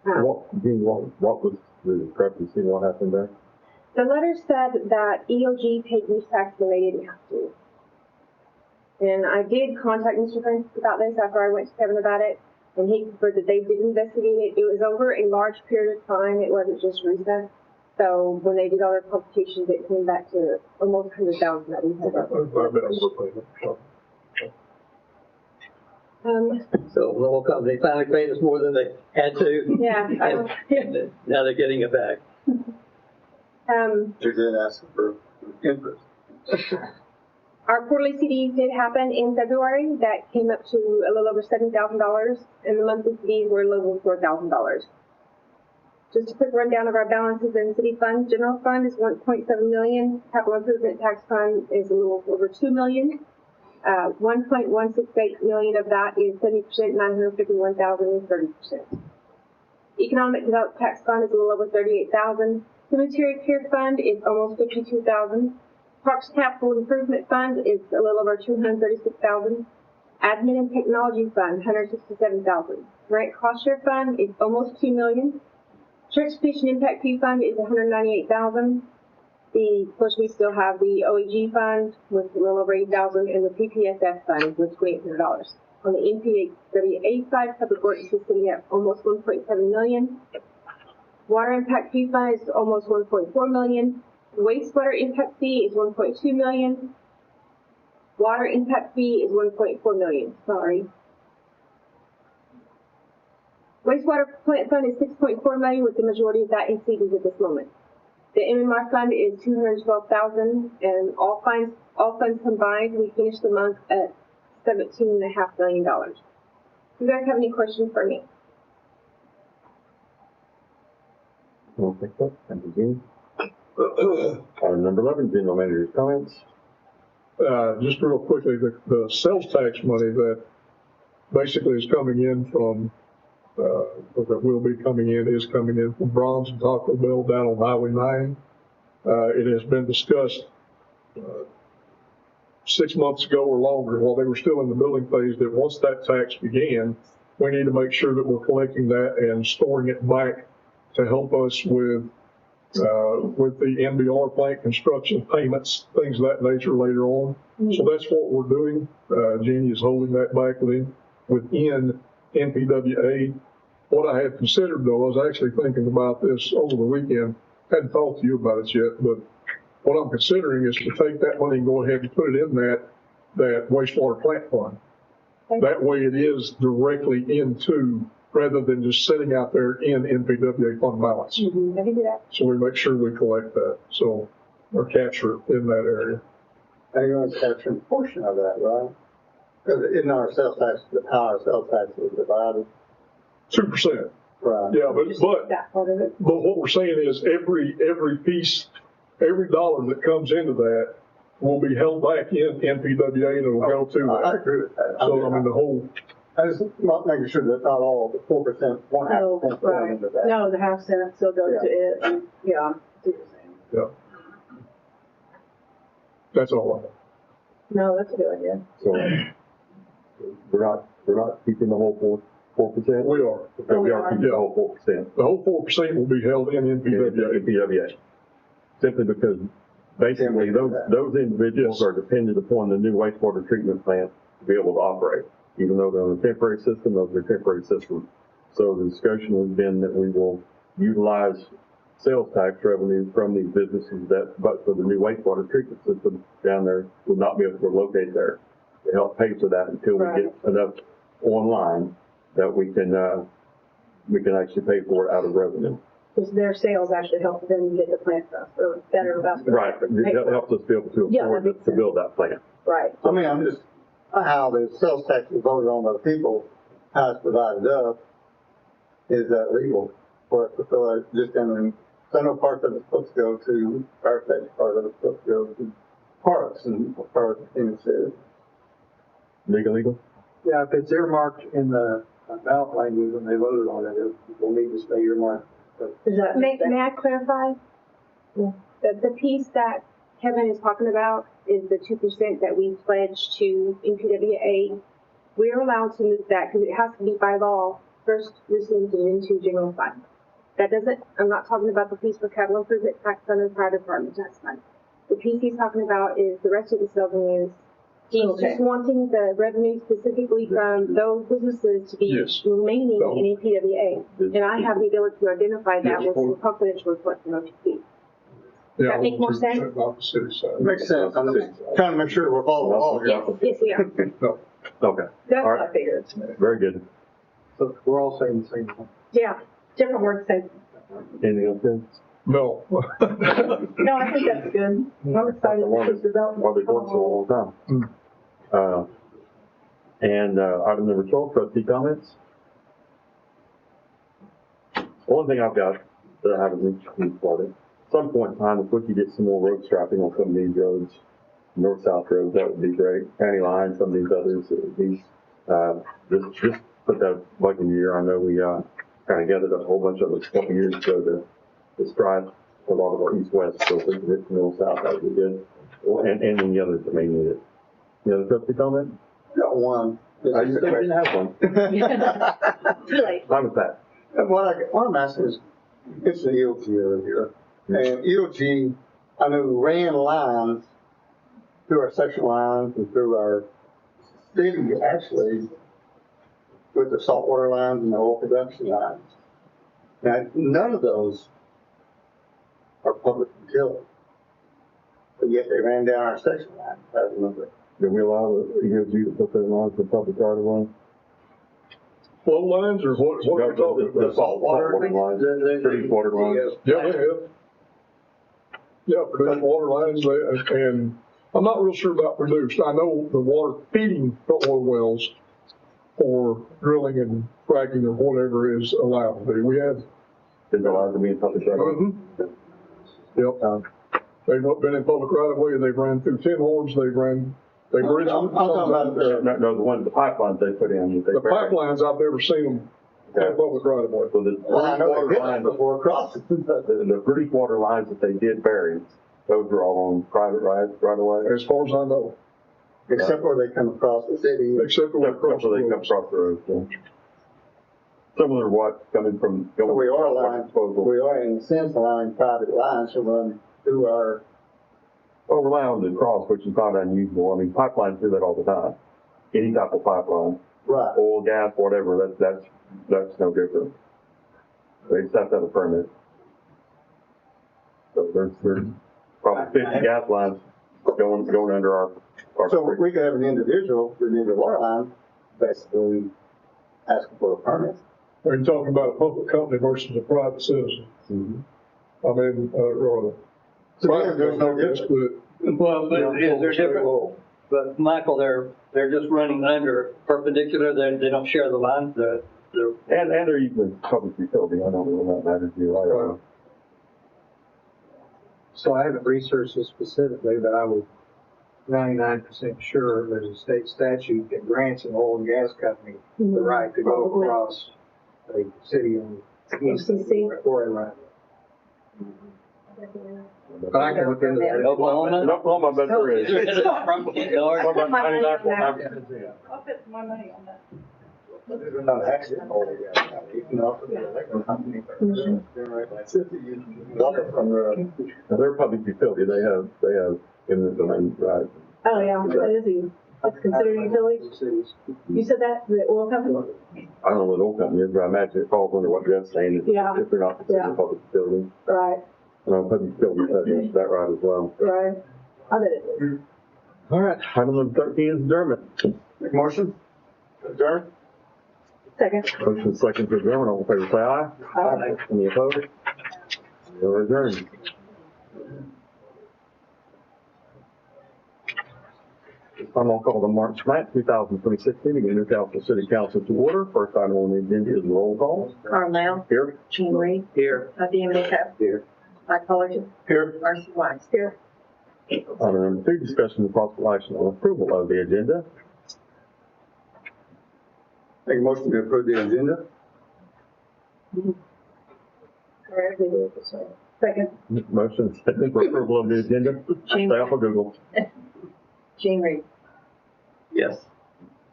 What was the discrepancy? What happened there? The letter said that EOG paid use tax when they didn't have to. And I did contact Mr. Francis about this after I went to Kevin about it, and he confirmed that they did investigate it. It was over a large period of time. It wasn't just recent. So when they did all their computations, it came back to almost $100,000 that we had. So the whole company finally paid us more than they had to. Yeah. And now they're getting it back. They did ask for interest. Our quarterly CDs did happen in February. That came up to a little over $7,000, and the monthly CDs were a little over $4,000. Just a quick rundown of our balances in city fund. General fund is $1.7 million. Capital improvement tax fund is a little over $2 million. $1.168 million of that is 70%, $951,000 is 30%. Economic development tax fund is a little over $38,000. Cemetery care fund is almost $52,000. Parks capital improvement fund is a little over $236,000. Admin and technology fund, $167,000. Grant cost share fund is almost $2 million. Transportation impact fee fund is $198,000. Of course, we still have the OEG fund with a little over $8,000, and the PPSF fund with $2,800. On the NPWA side, public works is sitting at almost $1.7 million. Water impact fee fund is almost $1.4 million. Wastewater impact fee is $1.2 million. Water impact fee is $1.4 million. Sorry. Wastewater plant fund is $6.4 million, with the majority of that in CDs at this moment. The MMR fund is $212,000, and all funds combined, we finished the month at $17.5 million. Do you guys have any questions for me? Okay, thank you, Jean. Item number 11, general manager's comments. Just real quickly, the sales tax money that basically is coming in from, that will be coming in, is coming in from Bronze and Taco Bell down on Highway 9. It has been discussed 6 months ago or longer, while they were still in the building phase, that once that tax began, we need to make sure that we're collecting that and storing it back to help us with the NBR plant construction payments, things of that nature later on. So that's what we're doing. Jeannie is holding that back within NPWA. What I had considered though, I was actually thinking about this over the weekend. Hadn't talked to you about it yet, but what I'm considering is to take that money and go ahead and put it in that wastewater plant fund. That way it is directly into, rather than just sitting out there in NPWA fund balance. Mm-hmm. I can do that. So we make sure we collect that, so, or capture it in that area. And you're gonna capture a portion of that, right? Because in our sales tax, how our sales tax is divided. 2%. Right. Yeah, but That part of it. what we're saying is every piece, every dollar that comes into that will be held back in NPWA and it will go to I that. agree with that. So, I mean, the whole, I just not making sure that not all the 4%, one half No, percent going right. into that. No, the half cent still goes to it, and, yeah. yeah. That's all I have. No, that's a good idea. So we're not keeping the whole 4%? We are. Okay, we are keeping the whole 4%. The whole 4% will be held in NPWA. NPWA. Simply because basically those individuals are dependent upon the new wastewater treatment plant to be able to operate. Even though they're on a temporary system, those are temporary systems. So the discussion has been that we will utilize sales tax revenue from these businesses that, but for the new wastewater treatment system down there, will not be able to locate there to help pay for that until we get enough online that we can actually pay for it out of revenue. Because their sales actually help them get the plant stuff, or better about. Right, that helps us be able to afford to build that plant. Right. I mean, I'm just, how the sales tax is voted on by the people, how it's divided up, is that legal for us to fill out just in, I know part of it's supposed to go to fire station, part of it's supposed to go to parks and part of the says. Legal? Yeah, if it's earmarked in the ballot language when they voted on it, it will need to stay earmarked. Is that? May I clarify? Yeah. The piece that Kevin is talking about is the 2% that we pledge to NPWA. We're allowed to move that because it has to be by law first received into general fund. That doesn't, I'm not talking about the piece for capital improvement tax fund and fire department tax fund. The piece he's talking about is the rest of the revenues. He's just wanting the revenue specifically from those businesses to be remaining in NPWA. And I have the ability to identify that with some confidential reports from OTC. Does that make more sense? Makes sense. I'm just trying to make sure we're following the law here. Yes, we are. No. Okay. That's All what right. I figured. Very good. So we're all saying the same thing. Yeah, different words say. Anything else, Ken? No. No, I think that's good. I'm excited to see development. Well, they've worked for a long time. Item number 12, trustee comments. One thing I've got that I haven't mentioned started. At some point in time, if we could get some more road striping on some of these roads, north-south roads, that would be great. County line, some of these others, just put that bug in your ear. I know we kind of gathered a whole bunch of us a couple years ago to stripe a lot of our east-west, so if we could hit north-south, that would be good. And any others that may need it. Any other trustee comment? Got one. I didn't have one. Too late. I'm with that. And what I'm asking is, it's the EOG over here. And EOG, I know, ran lines through our section lines and through our city, actually, with the saltwater lines and the oil production lines. Now, none of those are public utilities. But yet they ran down our section line. I remember. Did we allow the EOG to put their lines for public right of way? Flow lines or what are you talking about? The saltwater lines, produced water lines. Yeah, they have. Yeah, produced water lines, and I'm not real sure about produced. I know the water feeding the oil wells for drilling and fracking or whatever is allowed to be. We have. Been allowed to be in public right of way? Yep. They've not been in public right of way. They've ran through 10 horns. They've bridged. I'm talking about the pipelines they put in. The pipelines, I've never seen them in public right of way. So the I know water they did lines, before crossing. the produced water lines that they did bury, those are all on private right of way? As far as I know. Except where they come across the city. Except where they cross the they come roads. across the road. Similar to what coming from. So we are in a sense allowing private lines to run through our, Overlay on the cross, which is not unusual. I mean, pipelines do that all the time. Any type of pipeline, right. oil, gas, whatever, that's no different. They just have to have a permit. So there's probably 50 gas lines going under our So street. we could have an individual with a water line basically asking for a permit. Are you talking about a public company versus a private citizen? Mm-hmm. I mean, or So then there's no difference. Well, but is there different? But Michael, they're just running under perpendicular, they don't share the lines, And they're using public utility. I don't know when that matters to you. I don't know. So I haven't researched this specifically, but I was 99% sure there's a state statute that grants an oil and gas company the right to go across a city-owned or a right. But I can look into that. Oklahoma, but there is. I'll What about 99.9%? I'll put my money on that. There's no accident over there. You can offer the electric company. Water from the. Now, they're a public utility. They have eminent domain rights. Oh, yeah, that is it's considered a utility? You said that, the oil company? I don't know what oil company is, but I imagine it falls under what Jeff's saying. Yeah. If they're not considered a public utility. Right, Public utility, that right as well. right. I bet it is. All right, item number 13 is adjournment. Make a motion? Adjourn? Second. Motion second for adjournment. All in favor, say aye. Aye. Any opposed? We're adjourned. I'm going to call the March 9th, 2026 meeting of Newcastle City Council to order. First item on the agenda is roll call. Carl Nell. Here. Gene Reed. Here. Nadia Makeup. Here. Mike Fullerton. Here. Marcy Weiss. Here. Item number 2, discussion of possible action on approval of the agenda. Make a motion to approve the agenda? Second. Motion second for approval of the agenda. Stay off of Google. Gene Reed. Yes.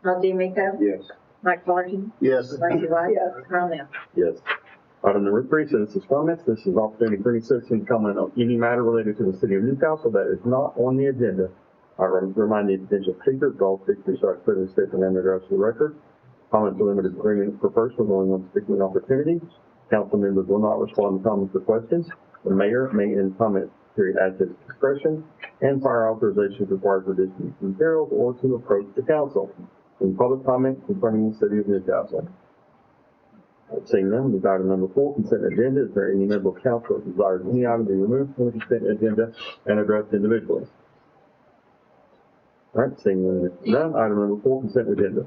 Nadia Makeup. Yes. Mike Fullerton. Yes. Marcy Weiss. Yes. Carl Nell. Yes. Item number 3, citizens' comments. This is an opportunity for any citizen to comment on any matter related to the city of Newcastle that is not on the agenda. I remind the potential speakers that all speakers are clearly state their name and address for the record. Comments are limited to 3 minutes per person with only one speaking opportunity. Council members will not respond to comments or questions. The mayor may end comment period at his discretion, and prior authorization is required for additional materials or to approach the council. In public comment concerning the city of Newcastle. Seeing none, move item number 4, consent agenda. Is there any member of council that desires any item to be removed from the consent agenda and addressed individually? All right, seeing none, item number 4, consent agenda.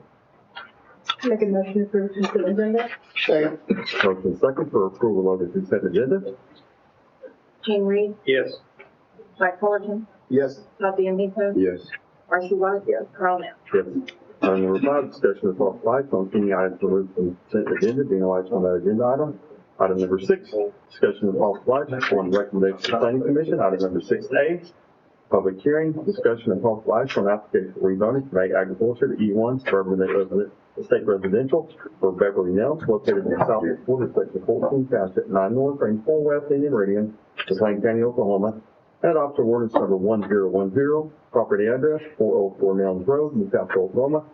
Make a motion to approve consent agenda. Second. Motion second for approval of the consent agenda. Gene Reed. Yes. Mike Fullerton. Yes. Nadia Makeup. yes. Marcy Weiss. Yes. Carl Nell. Yes. Item number 5, discussion of possible action on any items removed from the consent agenda, being no action on that agenda item. Item number 6, discussion of possible action on recommendation of the planning commission. Item number 6A, public hearing, discussion of possible action on application for rezoning from ag agriculture to E1 suburban estate residential for Beverly Nels, located in the southeast quarter, section 14, township 9 north, range 4 west, Indian Meridian, Plain County, Oklahoma. And adopt ordinance number 1010, property address 404 Nelms Road, Newcastle, Oklahoma,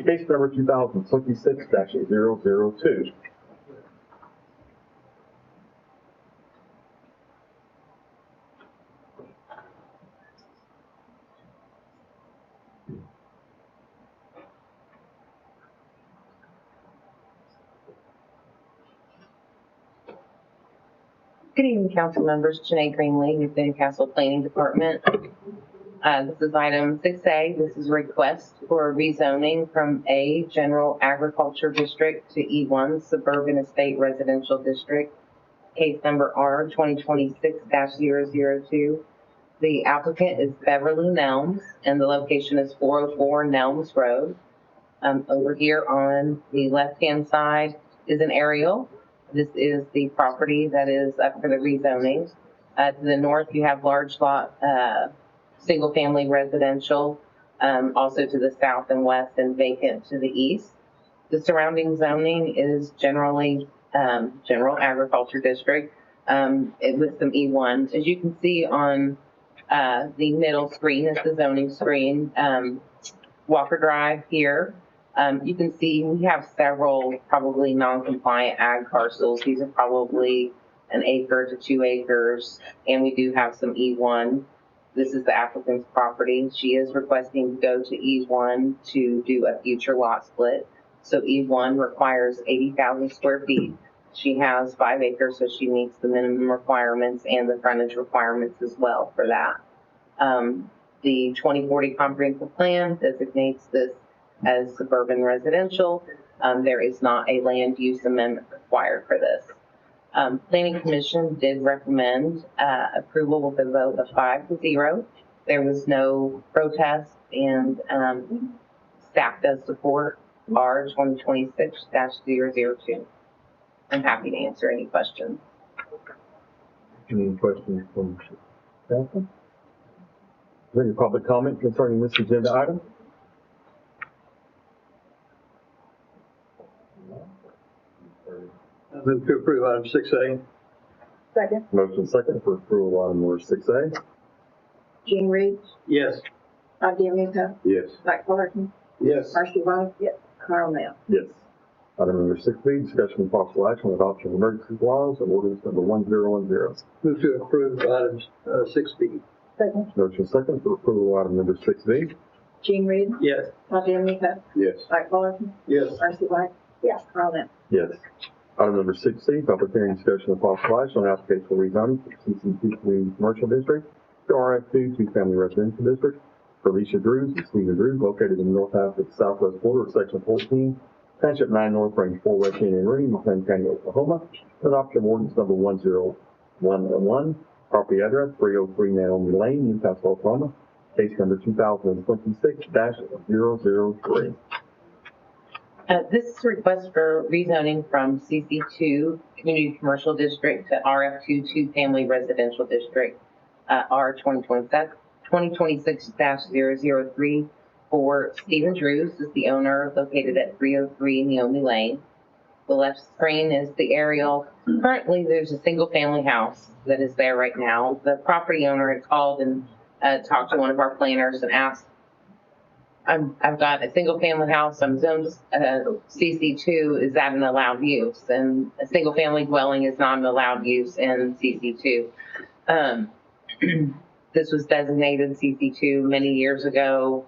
case number 2026-002. Good evening, council members. Janae Greenlee with the Newcastle Planning Department. This is item 6A. This is a request for rezoning from A General Agriculture District to E1 Suburban Estate Residential District. Case number R 2026-002. The applicant is Beverly Nelms, and the location is 404 Nelms Road. Over here on the left-hand side is an aerial. This is the property that is up for the rezoning. To the north, you have large lot, single-family residential. Also to the south and west, and vacant to the east. The surrounding zoning is generally, general agriculture district, with some E1. As you can see on, the middle screen is the zoning screen, Walker Drive here. You can see we have several probably non-compliant ag parcels. These are probably an acre to 2 acres, and we do have some E1. This is the applicant's property. She is requesting to go to E1 to do a future lot split. So E1 requires 80,000 square feet. She has 5 acres, so she meets the minimum requirements and the frontage requirements as well for that. The 2040 comprehensive plan designates this as suburban residential. There is not a land use amendment required for this. Planning Commission did recommend approval with a vote of 5-0. There was no protest, and staff does support R 2026-002. I'm happy to answer any questions. Any questions from council? Is there any public comment concerning this agenda item? I move to approve item 6A. Second. Motion second for approval of item number 6A. Jean Reed, Yes. Todd DeMarco, Yes. Mike Fullerton, Yes. Marcy White, Carl Nell. Yes. Item number 6B, discussion of possible action on adoption of emergency clause of ordinance number 1010. Move to approve items 6B. Second. Motion second for approval of item number 6B. Jean Reed, Yes. Todd DeMarco, Yes. Mike Fullerton, Yes. Marcy White, Carl Nell. Yes. Item number 6C, public hearing discussion of possible action on application for rezoning from CC2 Community Commercial District to RF2 Two-Family Residential District for Alicia Drews and Stephen Drews located in the north half of the southwest border of section 14, Township 9 North, range 4, West Indian Ring, McLean County, Oklahoma. Adoption of ordinance number 10111. Property address 303 Naomi Lane, Newcastle, Oklahoma. Case number 2026-003. This is a request for rezoning from CC2 Community Commercial District to RF2 Two-Family Residential District, R 2026-003 for Stephen Drews, is the owner, located at 303 Naomi Lane. The left screen is the aerial. Currently, there's a single-family house that is there right now. The property owner had called and talked to one of our planners and asked, I've got a single-family house, I'm zoned CC2, is that an allowed use? And a single-family dwelling is not an allowed use in CC2. This was designated CC2 many years ago.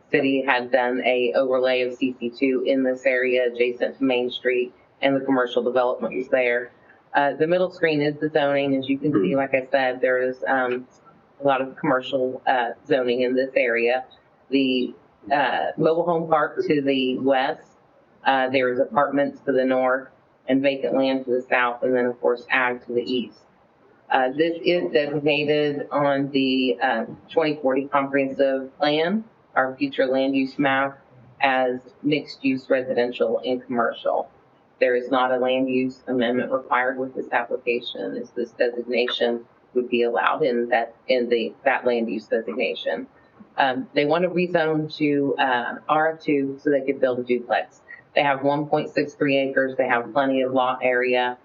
City had done a overlay of CC2 in this area adjacent to Main Street, and the commercial development was there. The middle screen is the zoning. As you can see, like I said, there is a lot of commercial zoning in this area. The mobile home park to the west, there is apartments to the north, and vacant land to the south, and then of course ag to the east. This is designated on the 2040 comprehensive plan, our future land use map, as mixed use residential and commercial. There is not a land use amendment required with this application, as this designation would be allowed in that land use designation. They want to rezone to RF2 so they could build a duplex. They have 1.63 acres. They have plenty of lot area.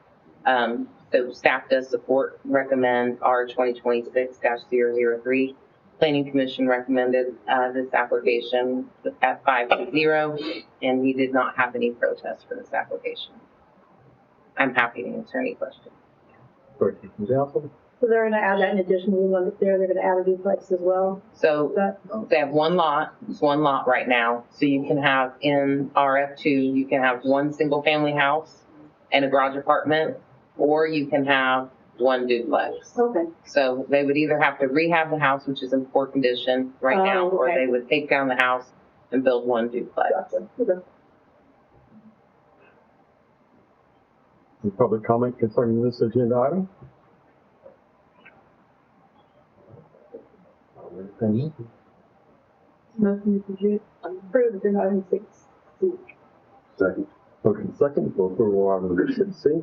So staff does support, recommend R 2026-003. Planning Commission recommended this application at 5-0, and we did not have any protests for this application. I'm happy to answer any questions. Questions from council? So they're gonna add that in addition to the one that's there, they're gonna add a duplex as well? So they have one lot. It's one lot right now. So you can have in RF2, you can have one single family house and a garage apartment, or you can have one duplex. Okay. So they would either have to rehab the house, which is in poor condition right now, or they would take down the house and build one duplex. Gotcha. Okay. Any public comment concerning this agenda item? Motion to approve agenda item 6. Second. Motion second for approval of item number 6C.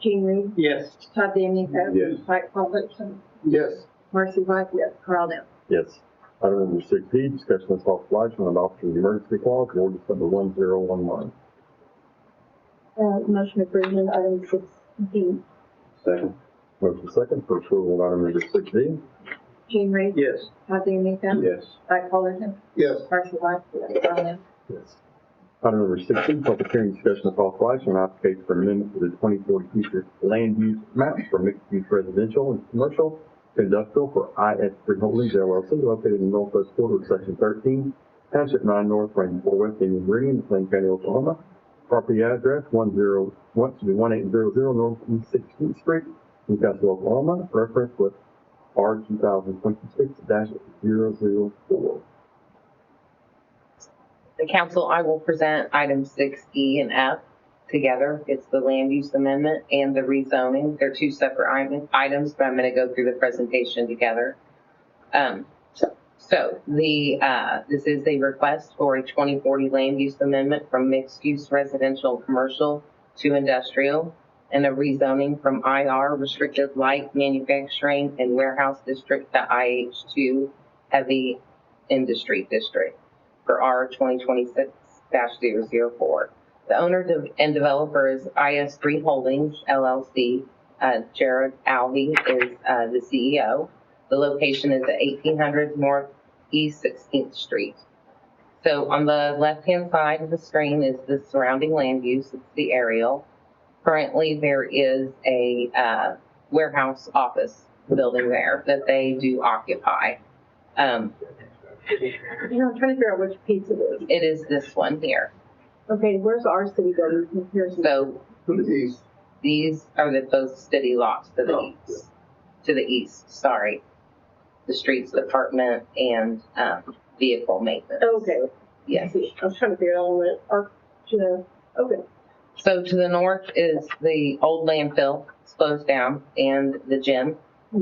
Jean Reed, Yes. Todd DeMarco, Yes. Mike Fullerton, Yes. Marcy White, Carl Nell. Yes. Item number 6D, discussion of possible action on adoption of the emergency clause of ordinance number 1011. Motion approved, item 6D. Second. Motion second for approval of item number 6D. Gene Reed. Yes. Kathy Amica. Yes. Mike Fullerton. Yes. Marcy White. Darrell Yes. Item number 16, public hearing discussion of authorization on application for amendment to the 2040 future land use map for mixed-use residential and commercial to industrial for IS3 Holdings LLC located in the northwest quarter of section 13, township 9 north, range 4 west, Indian Meridian, McLean County, Oklahoma. Property address 1800 North East 16th Street, Newcastle, Oklahoma. Reference with R 2026-004. The council, I will present items 6E and F together. It's the land use amendment and the rezoning. They're two separate items, but I'm going to go through the presentation together. This is a request for a 2040 land use amendment from mixed use residential commercial to industrial, and a rezoning from IR restricted light manufacturing and warehouse district to IH2 heavy industry district for R 2026-004. The owner and developer is IS3 Holdings LLC. Jared Alvey is the CEO. The location is at 1800 North East 16th Street. So on the left-hand side of the screen is the surrounding land use. It's the aerial. Currently, there is a warehouse office building there that they do occupy. I'm trying to figure out which piece it is. It is this one here. Okay, where's our city building in comparison? So these are those city lots to the east. To the east, sorry. The streets department and vehicle maintenance. Okay. Yes. I was trying to figure out what okay. So to the north is the old landfill, it's closed down, and the gym,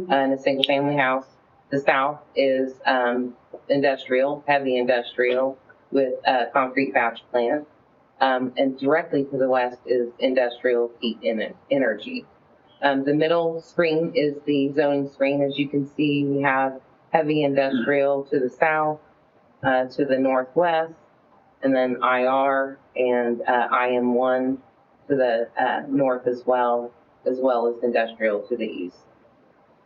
and a single family house. The south is industrial, heavy industrial with a concrete batch plant. And directly to the west is industrial heat and energy. The middle screen is the zoning screen. As you can see, we have heavy industrial to the south, to the northwest, and then IR and IM1 to the north as well as industrial to the east.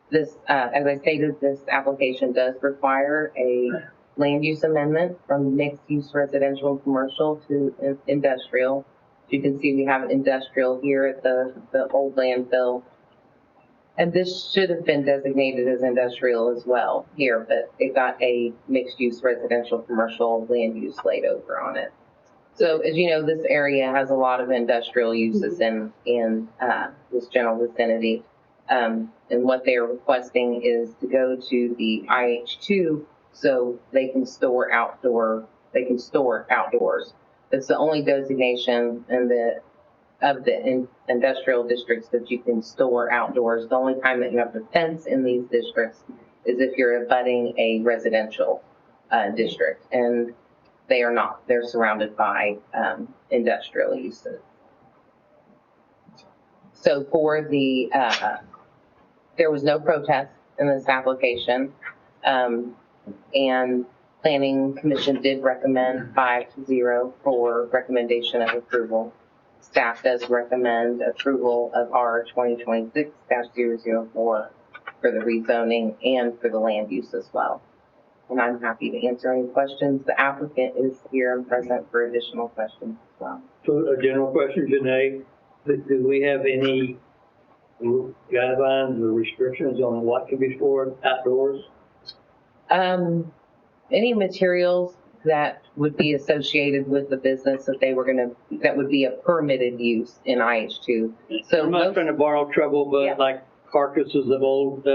This, as I stated, this application does require a land use amendment from mixed use residential and commercial to industrial. You can see we have industrial here at the old landfill. And this should have been designated as industrial as well here, but it got a mixed use residential commercial land use laid over on it. So as you know, this area has a lot of industrial uses in this general vicinity. And what they are requesting is to go to the IH2 so they can store outdoors. It's the only designation of the industrial districts that you can store outdoors. The only time that you have to fence in these districts is if you're abutting a residential district, and they are not. They're surrounded by industrial uses. So for the, there was no protest in this application, and Planning Commission did recommend 5-0 for recommendation of approval. Staff does recommend approval of R 2026-004 for the rezoning and for the land use as well. And I'm happy to answer any questions. The applicant is here and present for additional questions as well. So a general question, Janae, do we have any guidelines or restrictions on what can be stored outdoors? Any materials that would be associated with the business that would be a permitted use in IH2. So I'm not trying to borrow trouble, but like carcasses of old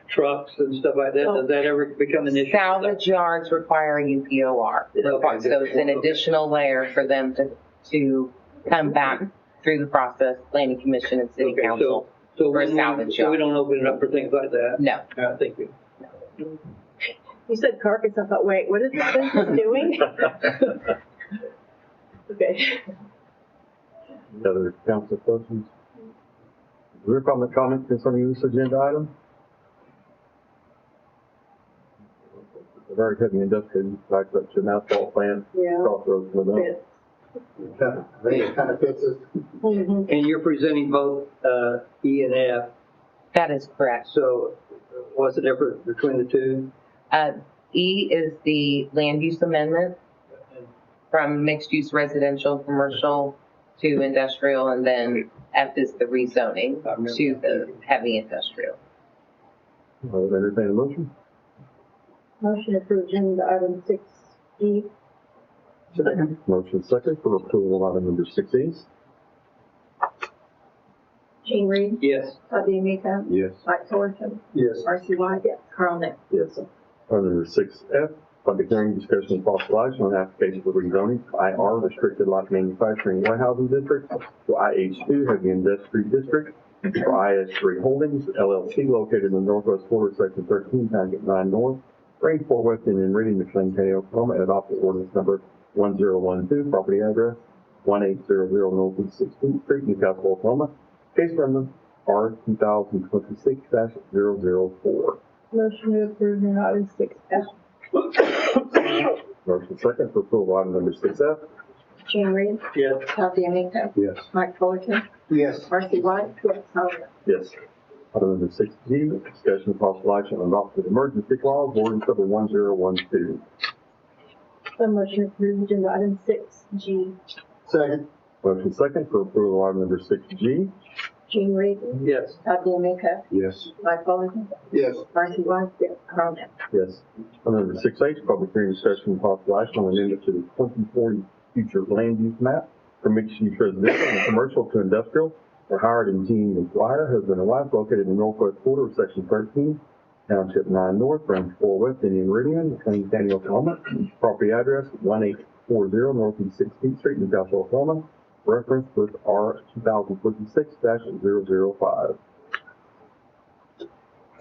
trucks and stuff like that, does that ever become an issue? Salvage yards require a UPOR. Okay. So it's an additional layer for them to come back through the process, Planning Commission and City Council for a salvage yard. So we don't open it up for things like that? No. Thank you. You said carcass, I thought, wait, what is this business doing? Okay. Any other council questions? Is there public comment concerning this agenda item? A very heavy industrial use, like such an asphalt plant, Yeah. crossroads with them. It kind of fits us. And you're presenting both, E and F. That is correct. So what's the difference between the two? E is the land use amendment from mixed use residential, commercial to industrial, and then F is the rezoning to the heavy industrial. I would entertain a motion. Motion to approve agenda item 6E. Second. Motion second for approval of item number 6E. Gene Reed, Yes. Todd DeMeco, Yes. Mike Fullerton, Yes. Marcy White, Carl Nell. Yes. Item number 6F, public hearing, discussion, and possible action on application for rezoning IR restricted light manufacturing warehousing district to IH2 heavy industry district for IS3 Holdings LLC located in the northwest quarter, section 13, township 9 north, range 4 west, and in Reading, McLean County, Oklahoma, and adopted ordinance number 1012, property address 1800 Northeast 16th Street, Newcastle, Oklahoma. Case number R 2026-004. Motion to approve agenda item 6F. Motion second for approval item number 6F. Gene Reed, Yes. Todd DeMeco, Yes. Mike Fullerton, Yes. Marcy White, Carl Nell. Yes. Item number 6G, discussion of possible action on adopting emergency clause, ordinance number 1012. So motion to approve agenda item 6G. Second. Motion second for approval item number 6G. Gene Reed, Yes. Todd DeMeco, Yes. Mike Fullerton, Yes. Marcy White, Carl Nell. Yes. Item number 6H, public hearing, discussion and possible action on amendment to the 2040 future land use map from mixed use residential and commercial to industrial for Howard and Jean McGuire, husband and wife, located in the northwest quarter of section 13, township 9 north, range 4 west, Indian Meridian, McLean County, Oklahoma. Property address 1840 Northeast 16th Street, Newcastle, Oklahoma. Reference with R 2026-005.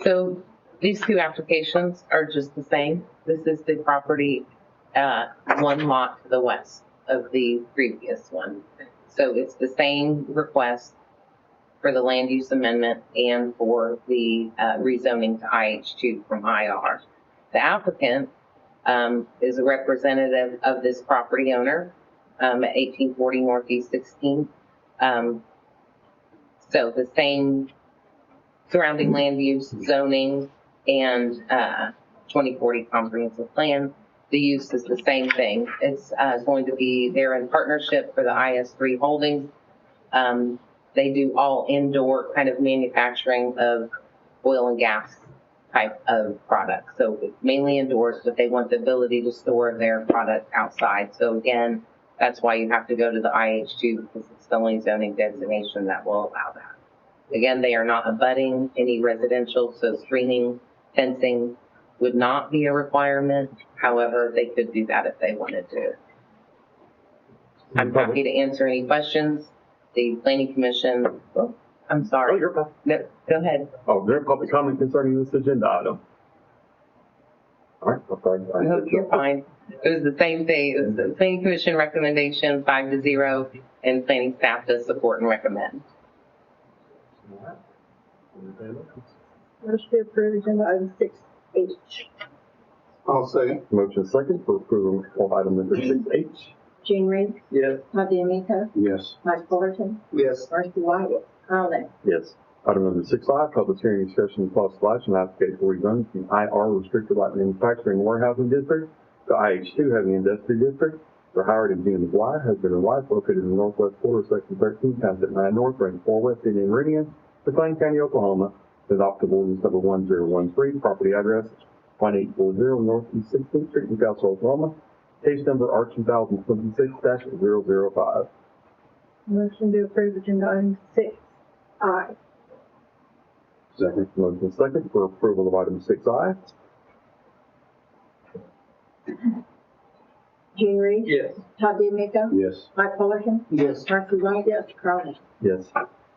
So these two applications are just the same. This is the property, one lot to the west of the previous one. So it's the same request for the land use amendment and for the rezoning to IH2 from IR. The applicant is a representative of this property owner at 1840 Northeast 16th. So the same surrounding land use, zoning, and 2040 comprehensive plan. The use is the same thing. It's going to be, they're in partnership for the IS3 Holdings. They do all indoor kind of manufacturing of oil and gas type of products. So it's mainly indoors, but they want the ability to store their product outside. So again, that's why you have to go to the IH2 because it's the only zoning designation that will allow that. Again, they are not abutting any residential, so screening, fencing would not be a requirement. However, they could do that if they wanted to. I'm happy to answer any questions. The planning commission, I'm sorry. Oh, you're fine. No, go ahead. Oh, is there public comment concerning this agenda item? All right, I'm sorry. No, you're fine. It was the same thing. It was the planning commission recommendation 5-0, and planning staff does support and recommend. Motion to approve agenda item 6H. I'll second. Motion second for approval of item number 6H. Gene Reed, Yes. Todd DeMeco, Yes. Mike Fullerton, Yes. Marcy White, Carl Nell. Yes. Item number 6I, public hearing, discussion, and possible action, application for rezoning from IR restricted light manufacturing warehousing district to IH2 heavy industry district for Howard and Jean McGuire, husband and wife, located in the northwest quarter, section 13, township 9 north, range 4 west, Indian Meridian, McLean County, Oklahoma. Adopted ordinance number 1013, property address 1840 Northeast 16th Street, Newcastle, Oklahoma. Case number R 2026-005. Motion to approve agenda item 6I. Second. Motion second for approval of item 6I. Gene Reed, Yes. Todd DeMeco, Yes. Mike Fullerton, Yes. Marcy White, Carl Nell. Yes.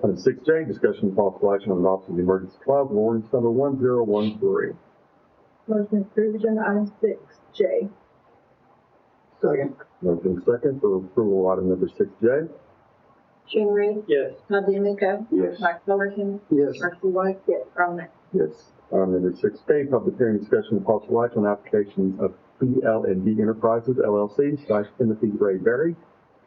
Item 6J, discussion and possible action on adopting the emergency clause of ordinance number 1013. Motion to approve agenda item 6J. Second. Motion second for approval of item number 6J. Gene Reed, Yes. Todd DeMeco, Yes. Mike Fullerton, Yes. Marcy White, Carl Nell. Yes. Item number 6K, public hearing, discussion and possible action on applications of PL&D Enterprises LLC / Timothy Ray Berry,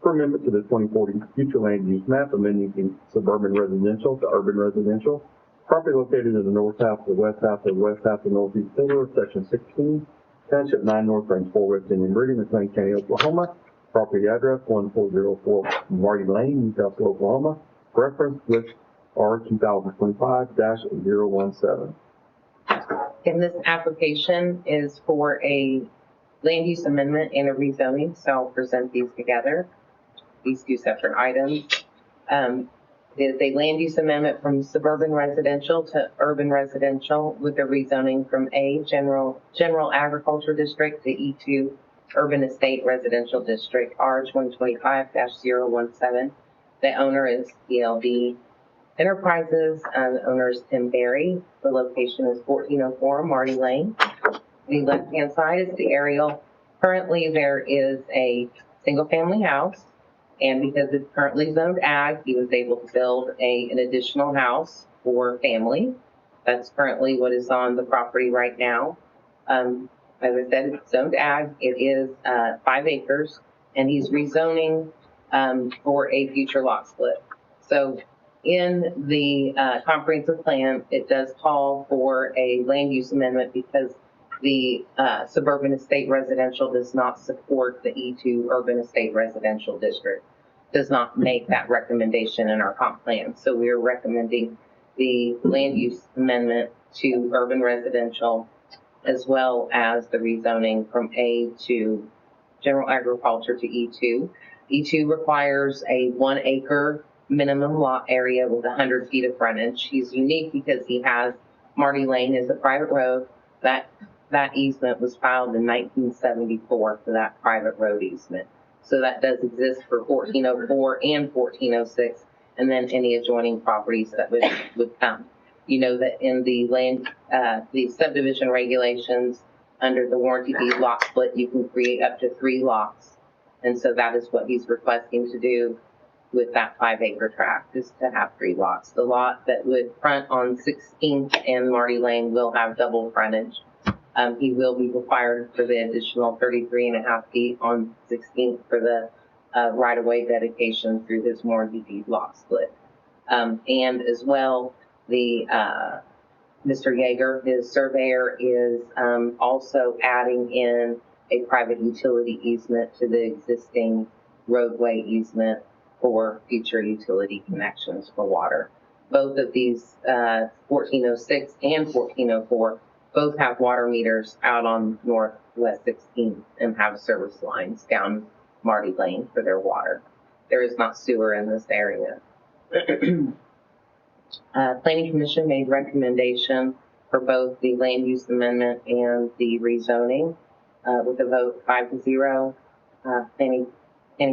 for amendment to the 2040 future land use map, amending the suburban residential to urban residential. Property located in the north half, the west half, the west half, the northeast quarter of section 16, township 9 north, range 4 west, Indian Meridian, McLean County, Oklahoma. Property address 1404 Marty Lane, Newcastle, Oklahoma. Reference with R 2025-017. And this application is for a land use amendment and a rezoning, so I'll present these together, these two separate items. It is a land use amendment from suburban residential to urban residential with a rezoning from A, general agriculture district to E2, urban estate residential district, R 2025-017. The owner is ELD Enterprises, the owner is Tim Berry. The location is 1404 Marty Lane. The left-hand side is the aerial. Currently, there is a single-family house, and because it's currently zoned ag, he was able to build an additional house for family. That's currently what is on the property right now. As I said, it's zoned ag. It is 5 acres, and he's rezoning for a future lot split. So in the comprehensive plan, it does call for a land use amendment because the suburban estate residential does not support the E2 urban estate residential district, does not make that recommendation in our comp plan. So we are recommending the land use amendment to urban residential as well as the rezoning from A to general agriculture to E2. E2 requires a 1 acre minimum lot area with 100 feet of frontage. He's unique because he has Marty Lane is a private road. That easement was filed in 1974 for that private road easement. So that does exist for 1404 and 1406, and then any adjoining properties that would come. You know that in the the subdivision regulations under the warranty deed lot split, you can create up to 3 lots. And so that is what he's requesting to do with that 5 acre tract, is to have 3 lots. The lot that would front on 16th and Marty Lane will have double frontage. He will be required for the additional 33.5 feet on 16th for the right-of-way dedication through his warranty deed lot split. And as well, the Mr. Yeager, his surveyor, is also adding in a private utility easement to the existing roadway easement for future utility connections for water. Both of these, 1406 and 1404, both have water meters out on Northwest 16th and have service lines down Marty Lane for their water. There is not sewer in this area. Planning Commission made recommendation for both the land use amendment and the rezoning with a vote 5-0. Planning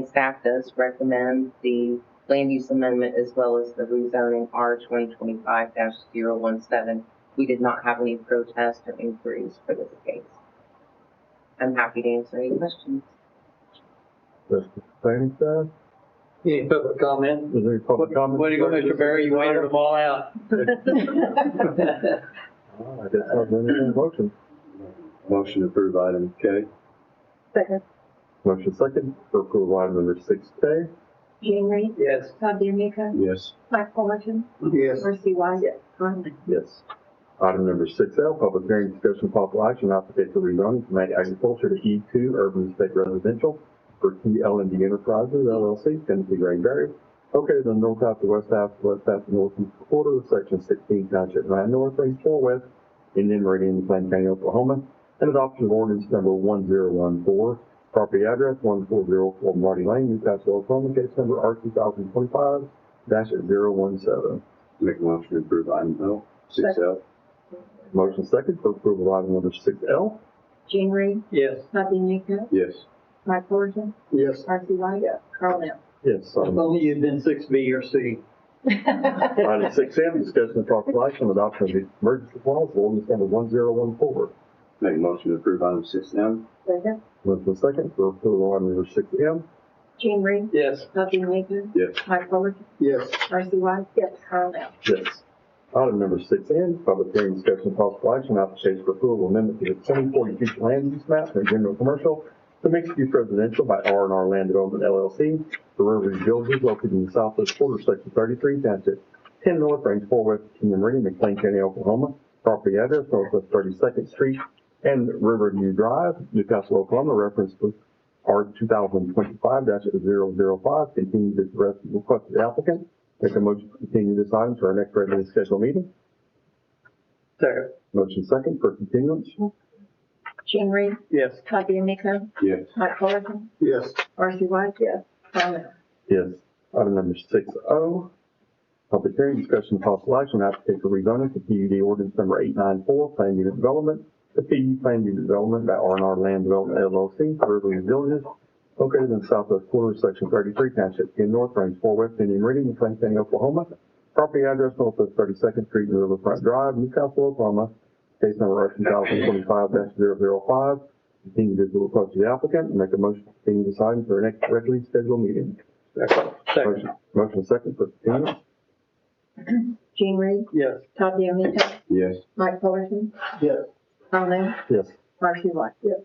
staff does recommend the land use amendment as well as the rezoning R 2025-017. We did not have any protests or inquiries for this case. I'm happy to answer any questions. Planning staff? Any public comment? Is there any public comment? Way to go, Mr. Barry, you waited them all out. I guess I'll entertain a motion. Motion to approve item K. Second. Motion second for approval item number 6K. Jane Reed? Yes. Todd DeMico? Yes. Mike Fullerton? Yes. Marcy White? Yes. Yes. Item number 6L, public hearing, discussion, possible action, application for rezoning from ag agriculture to E2 urban estate residential for TLND Enterprises LLC, Tennessee Granberry, located in the north half, the west half, northeast quarter of section 16, township 9 north, range 4 west, Indian Meridian, McLean County, Oklahoma, and adoption of ordinance number 1014. Property address 1404 Marty Lane, Newcastle, Oklahoma, case number R 2025-017. Make a motion to approve item L. 6L. Motion second for approval of item number 6L. Jane Reed? Yes. Todd DeMico? Yes. Mike Fullerton? Yes. Marcy White? Yes. Carl Nell? Yes. If only you'd been 6B or C. Item 6M, discussion and possible action on adoption of the emergency clause, ordinance number 1014. Make a motion to approve item 6M. Second. Motion second for approval of item number 6M. Jane Reed? Yes. Todd DeMico? Yes. Mike Fullerton? Yes. Marcy White? Yes. Carl Nell? Yes. Item number 6N, public hearing, discussion and possible action, application for approval amendment to the 2040 future land use map for general commercial, The mixed-use residential by R&R Land Development LLC for Riverview Villages located in the southwest quarter, section 33, township 10 north, range 4 west, Kingdom Meridian, McLean County, Oklahoma. Property address, northwest 32nd Street and Riverview Drive, Newcastle, Oklahoma. Reference to R 2025-005. Continue this request of the applicant. Make a motion to continue this item to our next regularly scheduled meeting. Second. Motion second for continuance. Jean Reed? Yes. Todd DeMonico? Yes. Mike Fullerton? Yes. Marcy White? Yes. Carl Nell? Yes. Item number 6O. Public hearing, discussion, and possible action, application for rezoning to PUD ordinance number 894, plan unit development. The PUD plan unit development by R&R Land Development LLC for Riverview Villages, located in the southwest quarter, section 33, township 10 north, range 4 west, Indian Meridian, McLean County, Oklahoma. Property address, northwest 32nd Street and Riverfront Drive, Newcastle, Oklahoma. Case number R 2025-005. Continue to request the applicant and make a motion to continue this item for our next regularly scheduled meeting. Second. Motion second for continuance. Jean Reed? Yes. Todd DeMonico? Yes. Mike Fullerton? Yes. Carl Nell? Yes. Marcy White? Yes.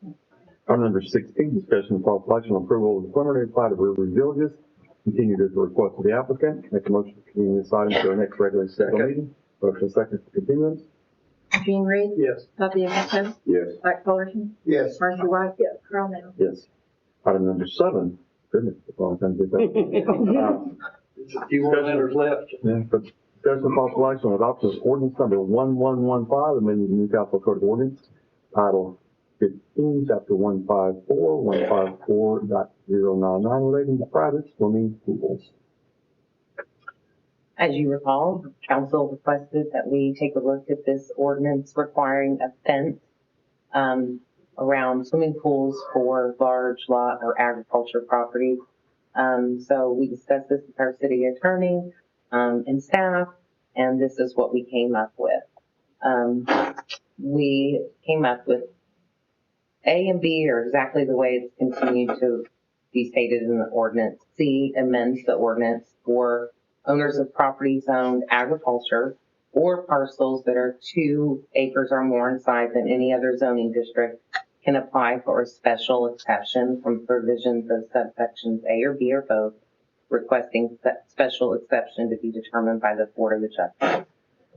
Item number 16, discussion and possible action on approval of the preliminary plat of Riverview Villages. Continued at the request of the applicant. Make a motion to continue this item to our next regularly scheduled meeting. Motion second for continuance. Jean Reed? Yes. Todd DeMonico? Yes. Mike Fullerton? Yes. Marcy White? Yes. Carl Nell? Yes. Item number 7. Goodness, it's a long time to get that. A few more letters left. But discussion and possible action on adoption of ordinance number 1115, amending the Newcastle Code of Ordinance, Title 15, Chapter 154.099, relating to private swimming pools. As you recall, council requested that we take a look at this ordinance requiring a fence around swimming pools for large lot or agriculture properties. So we discussed this with our city attorney and staff, and this is what we came up with. We came up with A and B are exactly the way it's continued to be stated in the ordinance. C amends the ordinance for owners of property zoned agriculture or parcels that are 2 acres or more in size than any other zoning district can apply for a special exception from provisions of subsections A or B or both, requesting special exception to be determined by the Board of Adjustment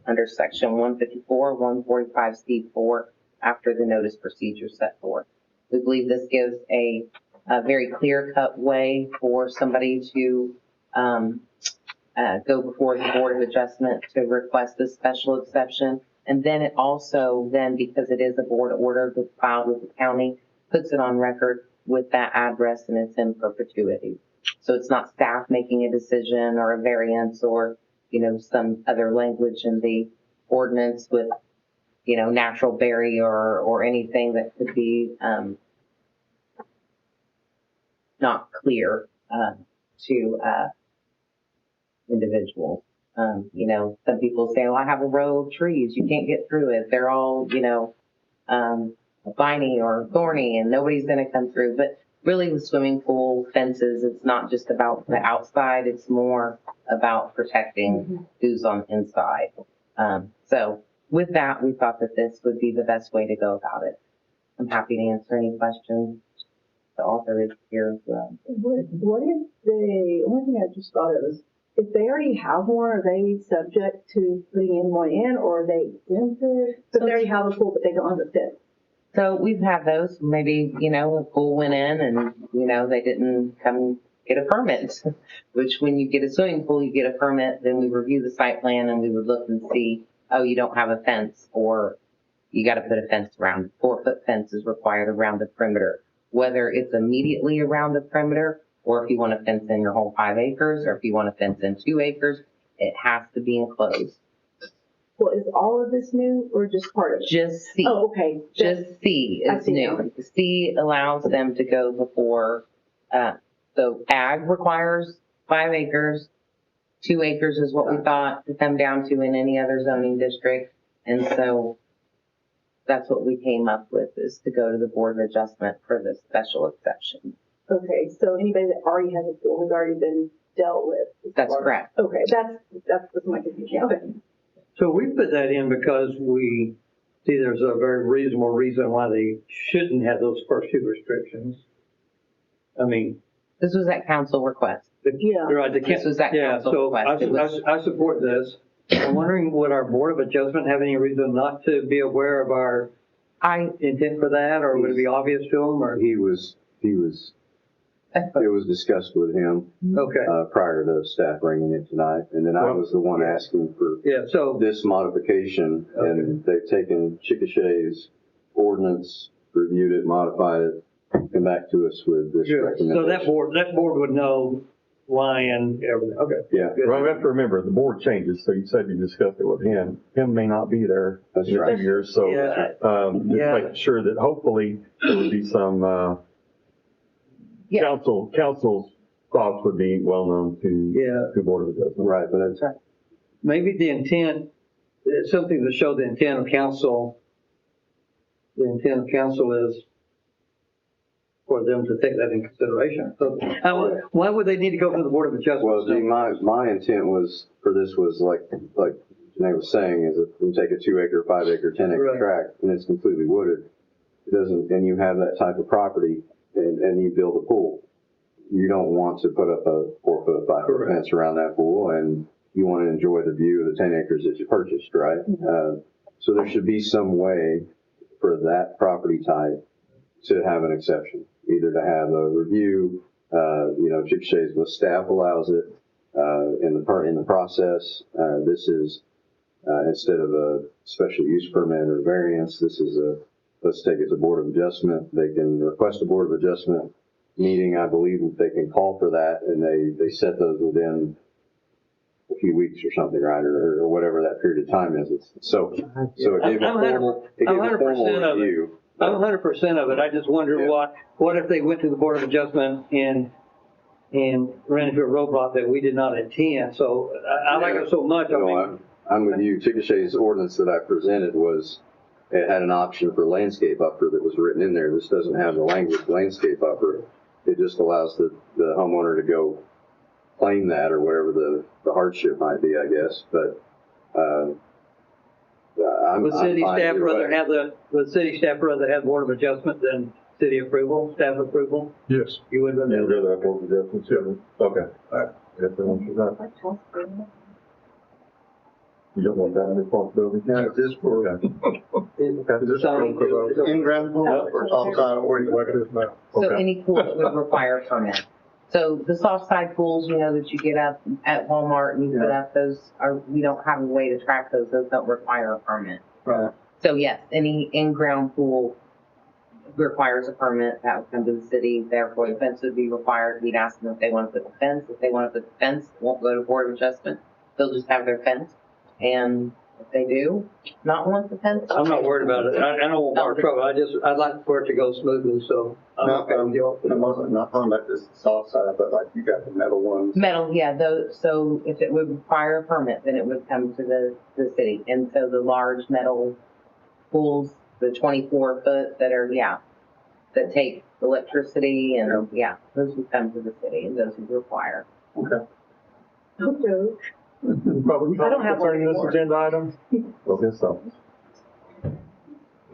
under section 154, 145C4 after the notice procedure set forth. We believe this gives a very clear-cut way for somebody to go before the Board of Adjustment to request this special exception. And then it also, because it is a board order filed with the county, puts it on record with that address and it's in perpetuity. So it's not staff making a decision or a variance or, some other language in the ordinance with, natural barrier or anything that could be not clear to individuals. Some people say, I have a row of trees, you can't get through it. They're all, viney or thorny and nobody's going to come through. But really with swimming pool fences, it's not just about the outside, it's more about protecting who's on the inside. So with that, we thought that this would be the best way to go about it. I'm happy to answer any questions. The author is here as well. What if they, one thing I just thought of is, if they already have one, are they subject to putting in one in, or are they exempted? So they already have a pool, but they don't have a fit. So we've had those, maybe, a pool went in and, they didn't come get a permit, which when you get a swimming pool, you get a permit, then we review the site plan and we would look and see, oh, you don't have a fence, or you got to put a fence around. 4-foot fence is required around the perimeter, whether it's immediately around the perimeter or if you want to fence in your whole 5 acres, or if you want to fence in 2 acres, it has to be enclosed. Well, is all of this new or just part of it? Just C. Oh, okay. Just C is new. C allows them to go before, so ag requires 5 acres. 2 acres is what we thought to come down to in any other zoning district. And so that's what we came up with, is to go to the Board of Adjustment for the special exception. Okay, so anybody that already has a pool has already been dealt with. That's correct. Okay, that's my confusion. Okay. So we put that in because we see there's a very reasonable reason why they shouldn't have those first 2 restrictions. I mean, This was at council request. Yeah. you're right, the This was at yeah, council so request. It was- I support this. I'm wondering, would our Board of Adjustment have any reason not to be aware of our intent for that, or would it be obvious to them, or? It was discussed with him, Okay, prior to staff bringing it tonight, and then I was the one asking for yeah, so, this modification, and they've taken Chickasha's ordinance, reviewed it, modified it, come back to us with this good. recommendation. So that board would know why and everything, okay. Yeah. Good. Well, you have to remember, the board changes, so you said you discussed it with him. Him may not be there That's in a right. few years, so, Yeah. just Yeah. making sure that hopefully there would be some, Yeah. council's thoughts would be well known Yeah. to Board of Adjustment. Right, but it's, Maybe the intent, it's something to show the intent of council. The intent of council is for them to take that in consideration. So, why would they need to go to the Board of Adjustment? well, see, my intent was, for this was like Janae was saying, is if you take a 2 acre, 5 acre, 10 acre Right. tract, and it's completely wooded, it doesn't, and you have that type of property, and you build a pool, you don't want to put up a 4 foot, 5 foot Correct. fence around that pool, and you want to enjoy the view of the 10 acres that you purchased, right? So there should be some way for that property type to have an exception, either to have a review, Chickasha's, the staff allows it, in the process. This is, instead of a special use permit or variance, this is let's take it to Board of Adjustment. They can request a Board of Adjustment meeting. I believe that they can call for that, and they set those within a few weeks or something, right? Or whatever that period of time is. So it gave a formal review. I'm 100% of it. I just wonder what if they went to the Board of Adjustment and ran into a roadblock that we did not intend. So I like it so much. I'm with you. Chickasha's ordinance that I presented it had an option for landscape buffer that was written in there. This doesn't have the language landscape buffer. It just allows the homeowner to go claim that, or whatever the hardship might be, I guess. But Would city staff rather have Board of Adjustment than city approval, staff approval? Yes. You would rather? You'd rather have Board of Adjustment, too? Okay. All right. Yes, I want you that. You don't want that responsibility? Now, is this for, Okay. is this for in-ground pool or outside, or what is that? So any pool that would require a permit. So the soft side pools, that you get up at Walmart and you put up, we don't have a way to track those. Those don't require a permit. Right. So yes, any in-ground pool requires a permit. That would come to the city. Therefore, the fence would be required. We'd ask them if they want to put the fence. If they want to put the fence, it won't go to Board of Adjustment. They'll just have their fence. And if they do not want the fence. I'm not worried about it. I don't want more trouble. I'd like for it to go smoothly, so I'm No, okay with you. I'm not talking about this soft side, but like you got the metal ones. Metal, yeah, so if it would require a permit, then it would come to the city. And so the large metal pools, the 24 foot that take electricity and, those would come to the city and those would require. Okay. Public I don't have one concerning this anymore. agenda item? Okay, so.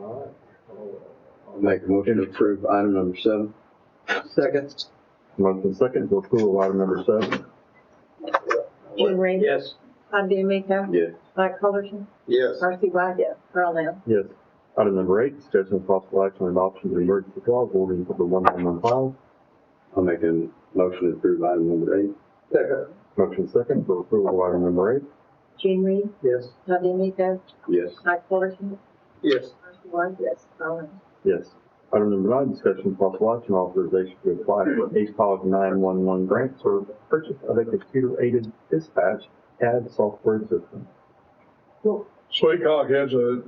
I'll make a motion to approve item number 7. Second. Motion second to approve item number 7. Jim Rainey. Yes. Todd DeMeco. Yes. Mike Culverson. Yes. Marcy Black. Yes. Earl Now. Yes. Item number 8, discussion of possible action on adoption of the emergency clause ordinance number 1115. I'll make a motion to approve item number 8. Second. Motion second for approval of item number 8. Jim Reed. Yes. Todd DeMeco. Yes. Mike Culverson. Yes. Marcy Black. Yes. Earl Now. Yes. Item number 9, discussion of possible action authorization to apply for ACOG 911 grant for purchase of a computer-aided dispatch CAD software system. So ACOG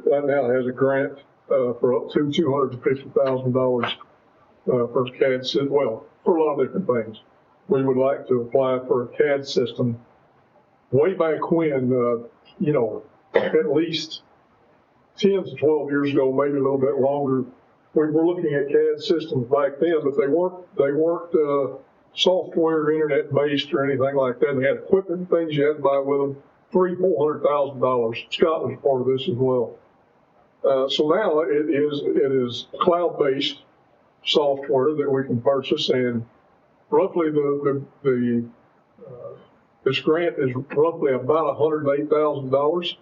right now has a grant for up to $250,000 for CAD system. Well, for a lot of different things. We would like to apply for a CAD system. Way back when, at least 10 to 12 years ago, maybe a little bit longer, we were looking at CAD systems back then, but they weren't software, internet based or anything like that. They had equipment and things you had to buy with them. $300,000-$400,000. Scott was part of this as well. So now it is cloud based software that we can purchase, and roughly this grant is roughly about $108,000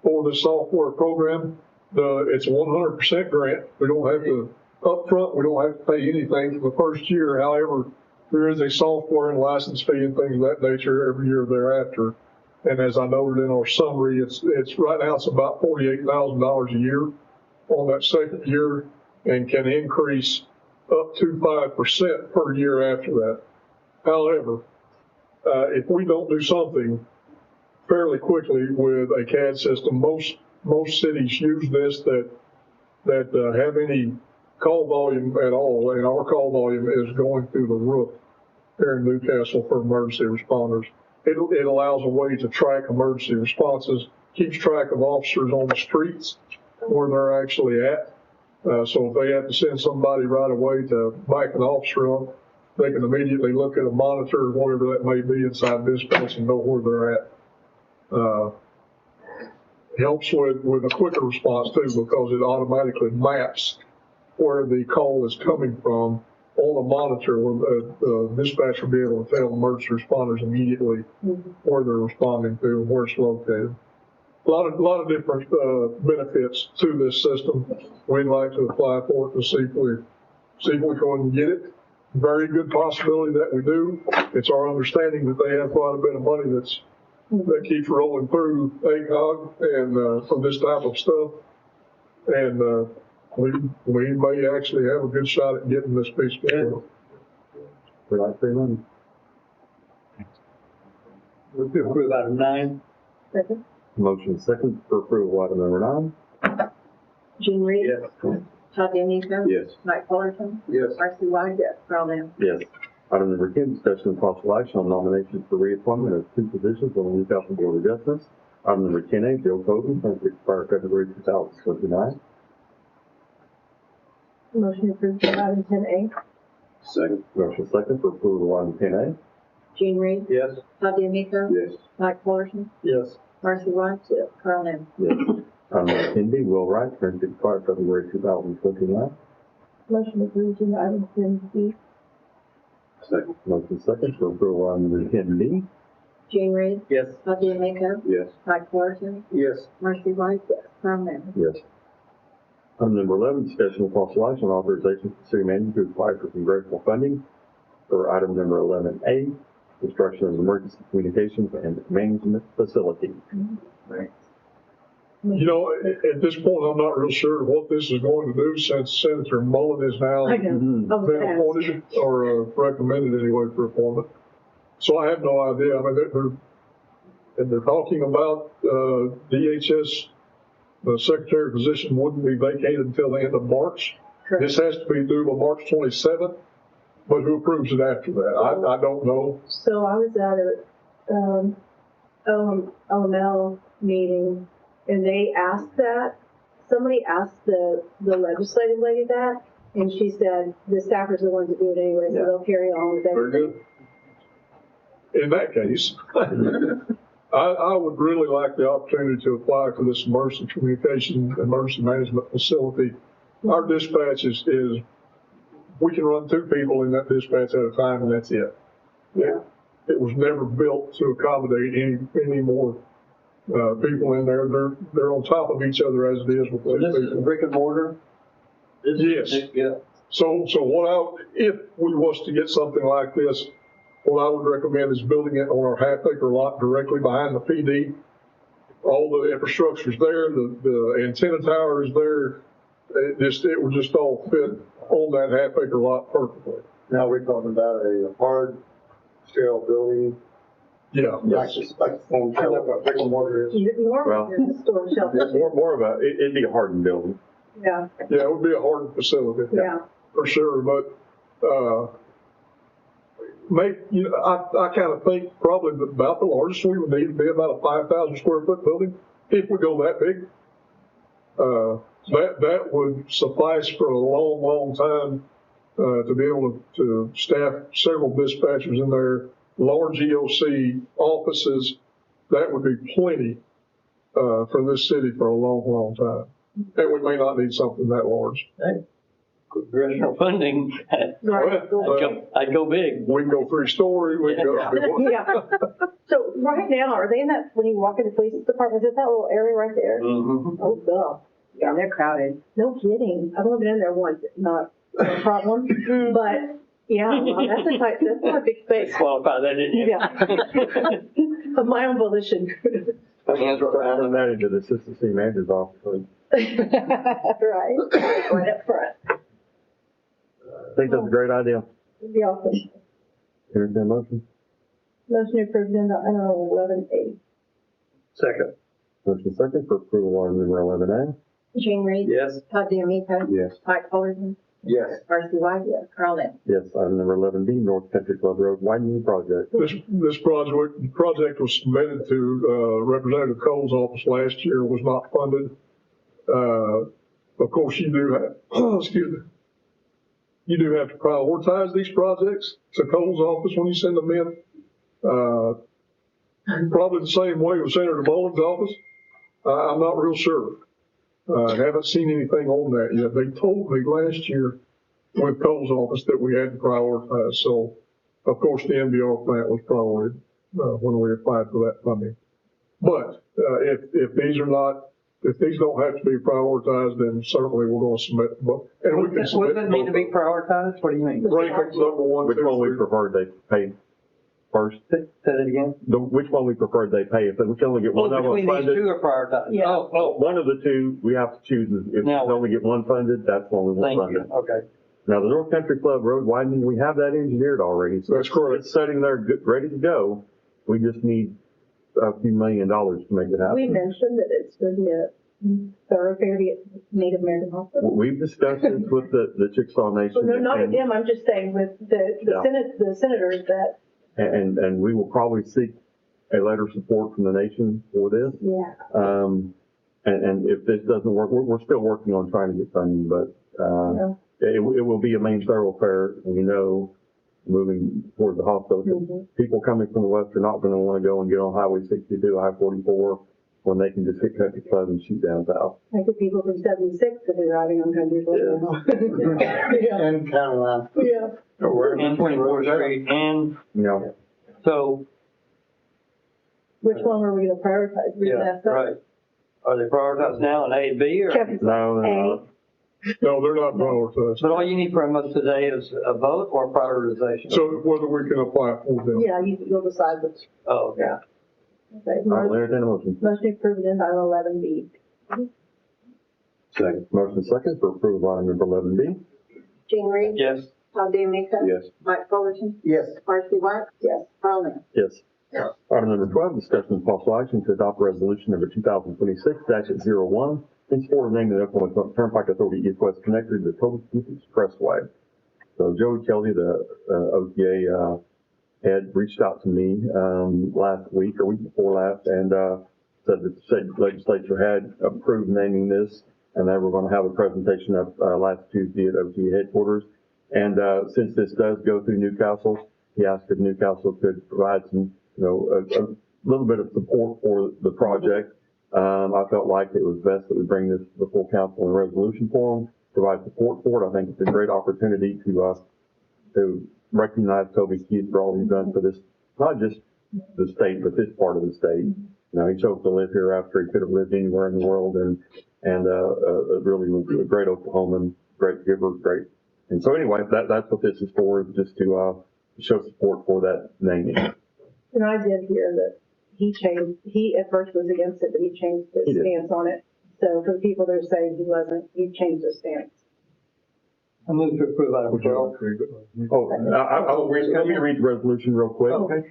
for the software program. It's a 100% grant. We don't have to, upfront, we don't have to pay anything for the first year. However, there is a software and license fee and things of that nature every year thereafter. And as I noted in our summary, it's right now it's about $48,000 a year on that second year, and can increase up to 5% per year after that. However, if we don't do something fairly quickly with a CAD system, most cities use this that have any call volume at all, and our call volume is going through the roof here in Newcastle for emergency responders. It allows a way to track emergency responses, keeps track of officers on the streets where they're actually at. So if they have to send somebody right away to back an officer up, they can immediately look at a monitor or whatever that may be inside dispatch and know where they're at. Helps with a quicker response too, because it automatically maps where the call is coming from on a monitor, where the dispatcher will be able to tell emergency responders immediately where they're responding to and where it's located. A lot of different benefits to this system. We'd like to apply for it to see if we can get it. Very good possibility that we do. It's our understanding that they have quite a bit of money that keeps rolling through ACOG and for this type of stuff. And we may actually have a good shot at getting this piece together. We like free money. Move to approve item 9. Second. Motion second for approval item number 9. Jean Reed? Yes. Todd DeMeco? Yes. Mike Fullerton? Yes. Marcy White? Yes. Carl Nell? Yes. Item number 10, discussion and possible action on nominations for reappointment of 2 positions on the Newcastle Board of Justice. Item number 10A, Bill Cogan, term to expire February 2029. Motion approved for item 10A. Second. Motion second for approval item 10A. Jean Reed? Yes. Todd DeMeco? Yes. Mike Fullerton? Yes. Marcy White? Yes. Carl Nell? Yes. Item number 10B, Will Wright, term to expire February 2029. Motion approved for item 10B. Second. Motion second for approval item number 10B. Jean Reed? Yes. Todd DeMeco? Yes. Mike Fullerton? Yes. Marcy White? Yes. Carl Nell? Yes. Item number 11, discussion of possible action on authorization for city manager to apply for congressional funding for item number 11A, construction of emergency communications and management facility. You know, at this point, I'm not real sure what this is going to do, since Senator Mullen is now I know. been appointed or recommended anyway for appointment. So I have no idea. I mean, they're talking about DHS, the secretary position wouldn't be vacated until the end of March. Correct. This has to be due by March 27th, but who approves it after that? I don't know. So I was at a OML meeting, and they asked that. Somebody asked the legislative lady that, and she said the staffers are the ones that do it anyway, so they'll carry on with Very everything. good. In that case, I would really like the opportunity to apply for this emergency communication, emergency management facility. Our dispatch is we can run 2 people in that dispatch at a time, and that's it. It was never built to accommodate any more people in there. They're on top of each other as it is with those This people. is brick and mortar? Yes. Yeah. So if we was to get something like this, what I would recommend is building it on our half-acre lot directly behind the PD. All the infrastructure's there, the antenna tower is there. It would just all fit on that half-acre lot perfectly. Now we're talking about a hard shell building. Yeah. Like on kind of what brick and mortar is. Normally, there's a store shelter. It's more of a, it'd be a hardened building. Yeah, Yeah, it would be a hard facility. yeah. For sure, but, I kind of think probably about the largest we would need to be about a 5,000 square foot building, if we go that big. That would suffice for a long time, to be able to staff several dispatchers in there, large EOC offices. That would be plenty, for this city for a long time. And we may not need something that large. congressional funding, Well, I'd go big. we can go 3-story, we can go. Yeah. So right now, are they in that, when you walk in the police department, is it that little area right there? Mhm. Oh, God. Yeah, they're crowded. No kidding. I've only been in there once. It's not a problem. But, yeah, well, that's not a big space. Qualify that, didn't you? Yeah. Of my own volition. Hands right that into the assistant city manager's office. Right. Right up front. I think that's a great idea. It'd be awesome. Here's the motion. Motion to approve agenda item 11A. Second. Motion second for approval of item number 11A. Jane Reed. Yes. Todd DeMonico. Yes. Mike Fullerton. Yes. Marcy White. Yes. Carl Nell. Yes, item number 11B, North Country Club Road widening project. This project was submitted to, Representative Cole's office last year, was not funded. Of course, you do have, excuse me, you do have to prioritize these projects to Cole's office when you send them in. Probably the same way with Senator Boland's office. I'm not real sure. I haven't seen anything on that yet. They told me last year with Cole's office that we had to prioritize. So, of course, the NBR plant was priority when we applied for that funding. But if these are not, if these don't have to be prioritized, then certainly we're going to submit. But and we can What submit. does it mean to be prioritized? What do you mean? Rank number 1, Which 2, one we 3. prefer they pay first? Say that again? Which one we prefer they pay? If we can only get Oh, one of them between these funded. two are prioritized? Yeah. Oh, One of the two, we have to choose. If we Now- only get one funded, that's one we want thank funded. you. Okay. Now, the North Country Club Road widening, we have that engineered already. So That's correct. it's sitting there, ready to go. We just need a few $1 million to make it happen. We mentioned that it's going to be a thoroughfare to get Native American hospital. We've discussed this with the Chickasaw Nation. No, not with and- them, I'm just saying with the Yeah. the senators that, And we will probably seek a letter of support from the nation for this. yeah. And if this doesn't work, we're still working on trying to get funding, but, it will be a main thoroughfare, we know, moving towards the hospital. Mhm. People coming from the west are not gonna wanna go and get on Highway 62, I-44, when they can just hit Country Club and shoot down south. I think people from 76 could be riding on country club now. Yeah. And county line. Yeah. And 24th Street, and You know, so, Which one were we gonna prioritize? We yeah, messed up. right. Are they prioritized now in A and B, or? Kevin's no, they're A. not. No, they're not prioritized. But all you need from us today is a vote or prioritization? So whether we can apply for them. Yeah, you'll decide which. Oh, okay. Okay. All right, entertain a motion. Motion to approve agenda item 11B. Second. Motion second for approval of item number 11B. Jane Reed. Yes. Todd DeMonico. Yes. Mike Fullerton. Yes. Marcy White. Yes. Carl Nell. Yes. Item number 12, discussion of possible action to adopt resolution number 2026-01 in support of naming the Oklahoma Turnpike Authority East-West Connector to the Potomac Expressway. So Joey Kelly, the OTA head, reached out to me last week or week before last and said that the state legislature had approved naming this, and they were going to have a presentation of last Tuesday at OTA headquarters. And since this does go through Newcastle, he asked if Newcastle could provide some, a little bit of support for the project. I felt like it was best that we bring this to the full council in resolution form, provide support for it. I think it's a great opportunity to recognize Toby Keith for all he's done for this, not just the state, but this part of the state. He chose to live here after he could have lived anywhere in the world, and really was a great Oklahoman, great giver, great. And so anyway, that's what this is for, is just to show support for that naming. And I did hear that he at first was against it, but he changed his He did. stance on it. So for the people that are saying he wasn't, he changed his stance. I move to approve item 12. Let me read the resolution real quick. Okay.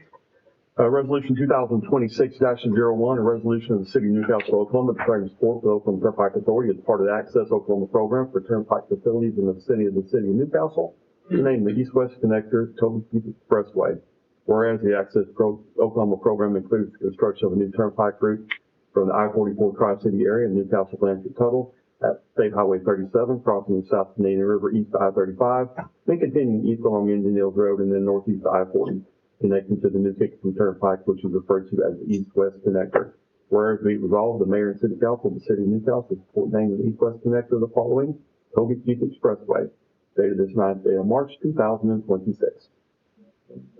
Resolution 2026-01, a resolution of the City of Newcastle, Oklahoma, declaring support for the Oklahoma Turnpike Authority as part of the Access Oklahoma program for turnpike facilities in the city of Newcastle, to name the East-West Connector Toby Keith Expressway. Whereas the Access Oklahoma program includes the construction of a new turnpike route from the I-44 Tri-City area in Newcastle, Blanchard, Tuttle, at State Highway 37, crossing the South Canadian River east to I-35, then continuing east along Indian Hills Road and then northeast to I-40. Connecting to the New Kingston Turnpike, which is referred to as the East-West Connector. Whereas we resolved, the mayor and city council of the city of Newcastle support naming the East-West Connector the following: Toby Keith Expressway. dated this 9th day of March 2026.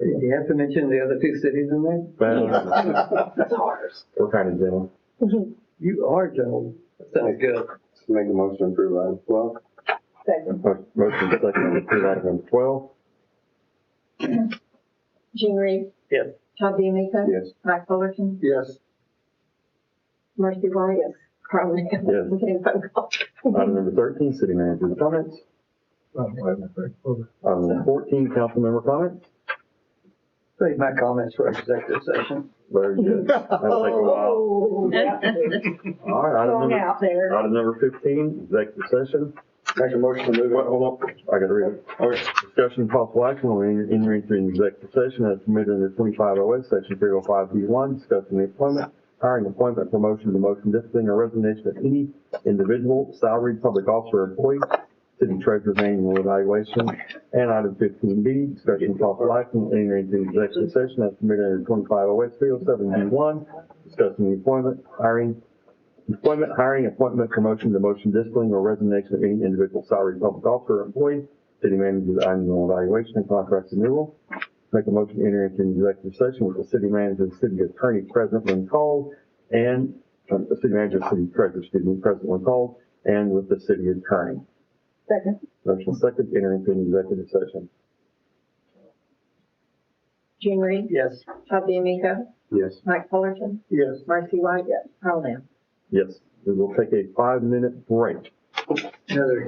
You have to mention the other two cities in there? Well, That's ours. we're kind of gentle. You are Joe. That sounds good. Make a motion to approve item 12. Second. Motion second to approve item number 12. Jean Reed. Yes. Todd DeMeco. Yes. Mike Fullerton. Yes. Marcy White. Yes. Carl Nell. Yes. I'm getting phone calls. Item number 13, city manager's comments. Item number 14, council member comments. Save my comments for executive session. Very good. That'll take a while. Oh, All right, Wrong out there. item number 15, executive session. Make a motion to move Wait, it. hold on, I gotta read it. Okay. Discussion of possible action on entering into an executive session as permitted under 25OS, section 305B1, discussing the employment, hiring, appointment, promotion, demotion, discipline, or resignation of any individual, salaried public officer or employee, city treasurer's annual evaluation, and item 15B, discussion of possible action on entering into executive session as permitted under 25OS 307B1, discussing the employment, hiring, appointment, promotion, demotion, discipline, or resignation of any individual salaried public officer or employee, city manager's annual evaluation and contract renewal. Make a motion to enter into an executive session with the city manager, the city attorney present when called, and the city manager, city treasurer, present when called, and with the city attorney. Second. Motion second, enter into an executive session. Jean Reed. Yes. Todd DeMeco. Yes. Mike Fullerton. Yes. Marcy White. Yes. Carl Nell. Yes, we will take a 5-minute break. Another